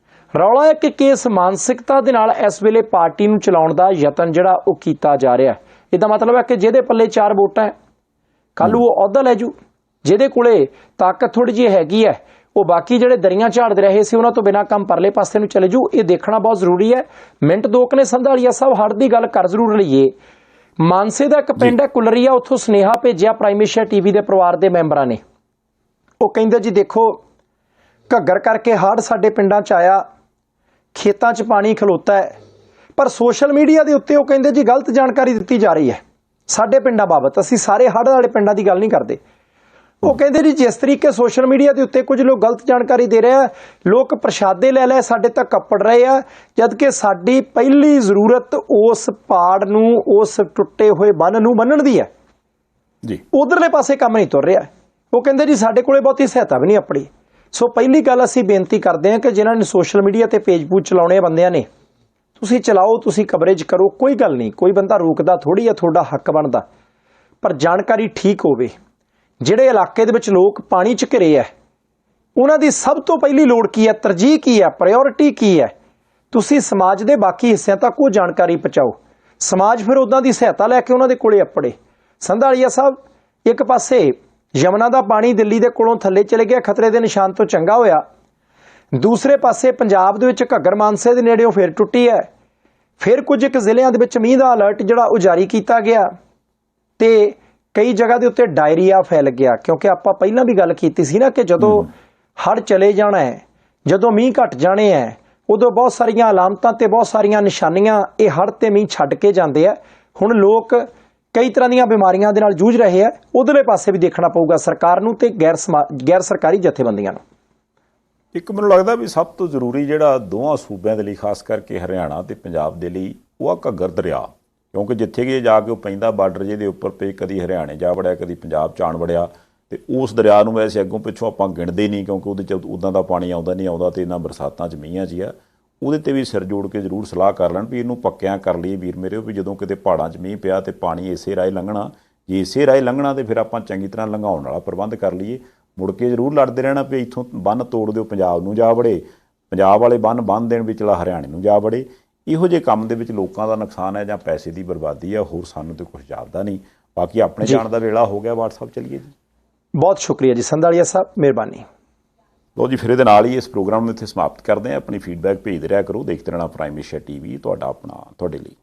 ਰੌਲਾ ਹੈ ਕਿ ਕਿਸ ਮਾਨਸਿਕਤਾ ਦੇ ਨਾਲ ਇਸ ਵੇਲੇ ਪਾਰਟੀ ਨੂੰ ਚਲਾਉਣ ਦਾ ਯਤਨ ਜਿਹੜਾ ਉਹ ਕੀਤਾ ਜਾ ਰਿਹਾ। ਇਹਦਾ ਮਤਲਬ ਹੈ ਕਿ ਜਿਹਦੇ ਪੱਲੇ 4 ਵੋਟਾਂ ਹੈ ਕੱਲ੍ਹ ਉਹ ਅਹੁਦਾ ਲੈ ਜੂ, ਜਿਹਦੇ ਕੋਲੇ ਤਾਕਤ ਥੋੜੀ ਜਿਹੀ ਹੈਗੀ ਹੈ ਉਹ ਬਾਕੀ ਜਿਹੜੇ ਦਰੀਆਂ ਝਾੜਦੇ ਰਹੇ ਸੀ ਉਹਨਾਂ ਤੋਂ ਬਿਨਾਂ ਕੰਮ ਪਰਲੇ ਪਾਸੇ ਨੂੰ ਚਲੇ ਜੂ। ਇਹ ਦੇਖਣਾ ਬਹੁਤ ਜ਼ਰੂਰੀ ਹੈ। ਮਿੰਟ ਦੋ ਕੁ ਨੇ ਸੰਧਾਲੀਆ ਸਾਹਿਬ ਹੜ੍ਹ ਦੀ ਗੱਲ ਕਰ ਜ਼ਰੂਰ ਲਈਏ। ਮਾਨਸੇ ਦਾ ਇੱਕ ਪਿੰਡ ਹੈ ਕੁਲਰੀਆ, ਉੱਥੋਂ ਸੁਨੇਹਾ ਭੇਜਿਆ ਪ੍ਰਾਈਮ ਏਸ਼ੀਆ ਟੀਵੀ ਦੇ ਪਰਿਵਾਰ ਦੇ ਮੈਂਬਰਾਂ ਨੇ। ਉਹ ਕਹਿੰਦੇ ਜੀ ਦੇਖੋ ਘੱਗਰ ਕਰਕੇ ਹੜ੍ਹ ਸਾਡੇ ਪਿੰਡਾਂ 'ਚ ਆਇਆ, ਖੇਤਾਂ 'ਚ ਪਾਣੀ ਖਲੋਤਾ ਹੈ, ਪਰ ਸੋਸ਼ਲ ਮੀਡੀਆ ਦੇ ਉੱਤੇ ਉਹ ਕਹਿੰਦੇ ਜੀ ਗਲਤ ਜਾਣਕਾਰੀ ਦਿੱਤੀ ਜਾ ਰਹੀ ਹੈ ਸਾਡੇ ਪਿੰਡਾਂ ਬਾਬਤ। ਅਸੀਂ ਸਾਰੇ ਹੜ੍ਹ ਵਾਲੇ ਪਿੰਡਾਂ ਦੀ ਗੱਲ ਨਹੀਂ ਕਰਦੇ। ਉਹ ਕਹਿੰਦੇ ਜੀ ਜਿਸ ਤਰੀਕੇ ਸੋਸ਼ਲ ਮੀਡੀਆ ਦੇ ਉੱਤੇ ਕੁਝ ਲੋਕ ਗਲਤ ਜਾਣਕਾਰੀ ਦੇ ਰਹੇ ਆ, ਲੋਕ ਪ੍ਰਸ਼ਾਦੇ ਲੈ ਲੈ ਸਾਡੇ ਤੱਕ ਕੱਪੜ ਰਹੇ ਆ, ਜਦ ਕਿ ਸਾਡੀ ਪਹਿਲੀ ਜ਼ਰੂਰਤ ਉਸ ਪਾੜ ਨੂੰ, ਉਸ ਟੁੱਟੇ ਹੋਏ ਬੰਨ ਨੂੰ ਬੰਨਣ ਦੀ ਹੈ ਜੀ। ਉਧਰਲੇ ਪਾਸੇ ਕੰਮ ਨਹੀਂ ਤੁਰ ਰਿਹਾ। ਉਹ ਕਹਿੰਦੇ ਜੀ ਸਾਡੇ ਕੋਲੇ ਬਹੁਤੀ ਸਹਾਇਤਾ ਵੀ ਨਹੀਂ ਆਪਣੀ। ਸੋ ਪਹਿਲੀ ਗੱਲ ਅਸੀਂ ਬੇਨਤੀ ਕਰਦੇ ਹਾਂ ਕਿ ਜਿਨ੍ਹਾਂ ਨੇ ਸੋਸ਼ਲ ਮੀਡੀਆ ਤੇ ਪੇਜ ਪੂਜ ਚਲਾਉਣੇ ਬੰਦਿਆਂ ਨੇ, ਤੁਸੀਂ ਚਲਾਓ, ਤੁਸੀਂ ਕਵਰੇਜ ਕਰੋ, ਕੋਈ ਗੱਲ ਨਹੀਂ, ਕੋਈ ਬੰਦਾ ਰੋਕਦਾ ਥੋੜੀ ਆ, ਤੁਹਾਡਾ ਹੱਕ ਬਣਦਾ, ਪਰ ਜਾਣਕਾਰੀ ਠੀਕ ਹੋਵੇ। ਜਿਹੜੇ ਇਲਾਕੇ ਦੇ ਵਿੱਚ ਲੋਕ ਪਾਣੀ 'ਚ ਘਿਰੇ ਹੈ ਉਹਨਾਂ ਦੀ ਸਭ ਤੋਂ ਪਹਿਲੀ ਲੋੜ ਕੀ ਹੈ, ਤਰਜੀਹ ਕੀ ਹੈ, ਪ੍ਰਾਇੋਰਟੀ ਕੀ ਹੈ, ਤੁਸੀਂ ਸਮਾਜ ਦੇ ਬਾਕੀ ਹਿੱਸਿਆਂ ਤੱਕ ਉਹ ਜਾਣਕਾਰੀ ਪਹੁੰਚਾਓ। ਸਮਾਜ ਫਿਰ ਉੱਦਾਂ ਦੀ ਸਹਾਇਤਾ ਲੈ ਕੇ ਉਹਨਾਂ ਦੇ ਕੋਲੇ ਅੱਪੜੇ। ਸੰਧਾਲੀਆ ਸਾਹਿਬ ਇੱਕ ਪਾਸੇ ਯਮੁਨਾ ਦਾ ਪਾਣੀ ਦਿੱਲੀ ਦੇ ਕੋਲੋਂ ਥੱਲੇ ਚਲੇ ਗਿਆ, ਖਤਰੇ ਦੇ ਨਿਸ਼ਾਨ ਤੋਂ ਚੰਗਾ ਹੋਇਆ, ਦੂਸਰੇ ਪਾਸੇ ਪੰਜਾਬ ਦੇ ਵਿੱਚ ਘੱਗਰ ਮਾਨਸੇ ਦੇ ਨੇੜਿਓਂ ਫਿਰ ਟੁੱਟੀ ਹੈ, ਫਿਰ ਕੁਝ ਇੱਕ ਜ਼ਿਲ੍ਹਿਆਂ ਦੇ ਵਿੱਚ ਮੀਂਹ ਦਾ ਅਲਰਟ ਜਿਹੜਾ ਉਹ ਜਾਰੀ ਕੀਤਾ ਗਿਆ, ਤੇ ਕਈ ਜਗ੍ਹਾ ਦੇ ਉੱਤੇ ਡਾਇਰੀਆ ਫੈਲ ਗਿਆ। ਕਿਉਂਕਿ ਆਪਾਂ ਪਹਿਲਾਂ ਵੀ ਗੱਲ ਕੀਤੀ ਸੀ ਨਾ ਕਿ ਜਦੋਂ ਹੜ੍ਹ ਚਲੇ ਜਾਣਾ ਹੈ, ਜਦੋਂ ਮੀਂਹ ਘਟ ਜਾਣੇ ਹੈ, ਉਦੋਂ ਬਹੁਤ ਸਾਰੀਆਂ ਅਲਾਮਤਾਂ ਤੇ ਬਹੁਤ ਸਾਰੀਆਂ ਨਿਸ਼ਾਨੀਆਂ ਇਹ ਹੜ੍ਹ ਤੇ ਮੀਂਹ ਛੱਡ ਕੇ ਜਾਂਦੇ ਆ। ਹੁਣ ਲੋਕ ਕਈ ਤਰ੍ਹਾਂ ਦੀਆਂ ਬਿਮਾਰੀਆਂ ਦੇ ਨਾਲ ਜੂਝ ਰਹੇ ਆ, ਉਧਰਲੇ ਪਾਸੇ ਵੀ ਦੇਖਣਾ ਪਊਗਾ ਸਰਕਾਰ ਨੂੰ ਤੇ ਗੈਰ ਸਰਕਾਰੀ ਜਥੇਬੰਦੀਆਂ ਨੂੰ। ਇੱਕ ਮੈਨੂੰ ਲੱਗਦਾ ਵੀ ਸਭ ਤੋਂ ਜ਼ਰੂਰੀ ਜਿਹੜਾ ਦੋਵਾਂ ਸੂਬਿਆਂ ਦੇ ਲਈ, ਖਾਸ ਕਰਕੇ ਹਰਿਆਣਾ ਤੇ ਪੰਜਾਬ ਦੇ ਲਈ, ਉਹ ਆ ਘੱਗਰ ਦਰਿਆ। ਕਿਉਂਕਿ ਜਿੱਥੇ ਕਿ ਜਾ ਕੇ ਉਹ ਪੈਂਦਾ ਬਾਰਡਰ ਜਿਹਦੇ ਉੱਪਰ ਤੇ ਕਦੀ ਹਰਿਆਣੇ ਜਾ ਵੜਿਆ, ਕਦੀ ਪੰਜਾਬ 'ਚ ਆਣ ਵੜਿਆ, ਤੇ ਉਸ ਦਰਿਆ ਨੂੰ ਵੈਸੇ ਅੱਗੋਂ ਪਿੱਛੋਂ ਆਪਾਂ ਗਿਣਦੇ ਨਹੀਂ, ਕਿਉਂਕਿ ਉਹਦੇ 'ਚ ਉੱਦਾਂ ਦਾ ਪਾਣੀ ਆਉਂਦਾ ਨਹੀਂ ਆਉਂਦਾ, ਤੇ ਇਹਨਾਂ ਬਰਸਾਤਾਂ 'ਚ ਮੀਂਹਾਂ 'ਚ ਹੀ ਆ। ਉਹਦੇ 'ਤੇ ਵੀ ਸਿਰ ਜੋੜ ਕੇ ਜ਼ਰੂਰ ਸਲਾਹ ਕਰ ਲੈਣ ਵੀ ਇਹਨੂੰ ਪੱਕਿਆਂ ਕਰ ਲਈਏ ਵੀਰ ਮੇਰੇ, ਵੀ ਜਦੋਂ ਕਿਤੇ ਪਹਾੜਾਂ 'ਚ ਮੀਂਹ ਪਿਆ ਤੇ ਪਾਣੀ ਇਸੇ ਰਾਹੀਂ ਲੰਘਣਾ, ਜੇ ਇਸੇ ਰਾਹੀਂ ਲੰਘਣਾ ਤੇ ਫਿਰ ਆਪਾਂ ਚੰਗੀ ਤਰ੍ਹਾਂ ਲੰਘਾਉਣ ਵਾਲਾ ਪ੍ਰਬੰਧ ਕਰ ਲਈਏ। ਮੁੜ ਕੇ ਜ਼ਰੂਰ ਲੜਦੇ ਰਹਿਣਾ ਵੀ ਇੱਥੋਂ ਬੰਨ੍ਹ ਤੋੜ ਦਿਓ ਪੰਜਾਬ ਨੂੰ ਜਾ ਵੜੇ, ਪੰਜਾਬ ਵਾਲੇ ਬੰਨ੍ਹ ਦੇਣ ਵਿਚਲਾ ਹਰਿਆਣੇ ਨੂੰ ਜਾ ਵੜੇ। ਇਹੋ ਜਿਹੇ ਕੰਮ ਦੇ ਵਿੱਚ ਲੋਕਾਂ ਦਾ ਨੁਕਸਾਨ ਹੈ ਜਾਂ ਪੈਸੇ ਦੀ ਬਰਬਾਦੀ ਹੈ, ਹੋਰ ਸਾਨੂੰ ਤੇ ਕੁਝ ਜਾਪਦਾ ਨਹੀਂ। ਬਾਕੀ ਆਪਣੇ ਜਾਣ ਦਾ ਵੇਲਾ ਹੋ ਗਿਆ। WhatsApp ਚਲੀਏ ਜੀ। ਬਹੁਤ ਸ਼ੁਕਰੀਆ ਜੀ ਸੰਧਾਲੀਆ ਸਾਹਿਬ, ਮਿਹਰਬਾਨੀ। ਲੋ ਜੀ, ਫਿਰ ਇਹਦੇ ਨਾਲ ਹੀ ਇਸ ਪ੍ਰੋਗਰਾਮ ਨੂੰ ਇੱਥੇ ਸਮਾਪਤ ਕਰਦੇ ਹਾਂ। ਆਪਣੀ ਫੀਡਬੈਕ ਭੇਜਦੇ ਰਿਹਾ ਕਰੋ। ਦੇਖਦੇ ਰਹਿਣਾ ਪ੍ਰਾਈਮ ਏਸ਼ੀਆ TV, ਤੁਹਾਡਾ ਆਪਣਾ, ਤੁਹਾਡੇ ਲਈ।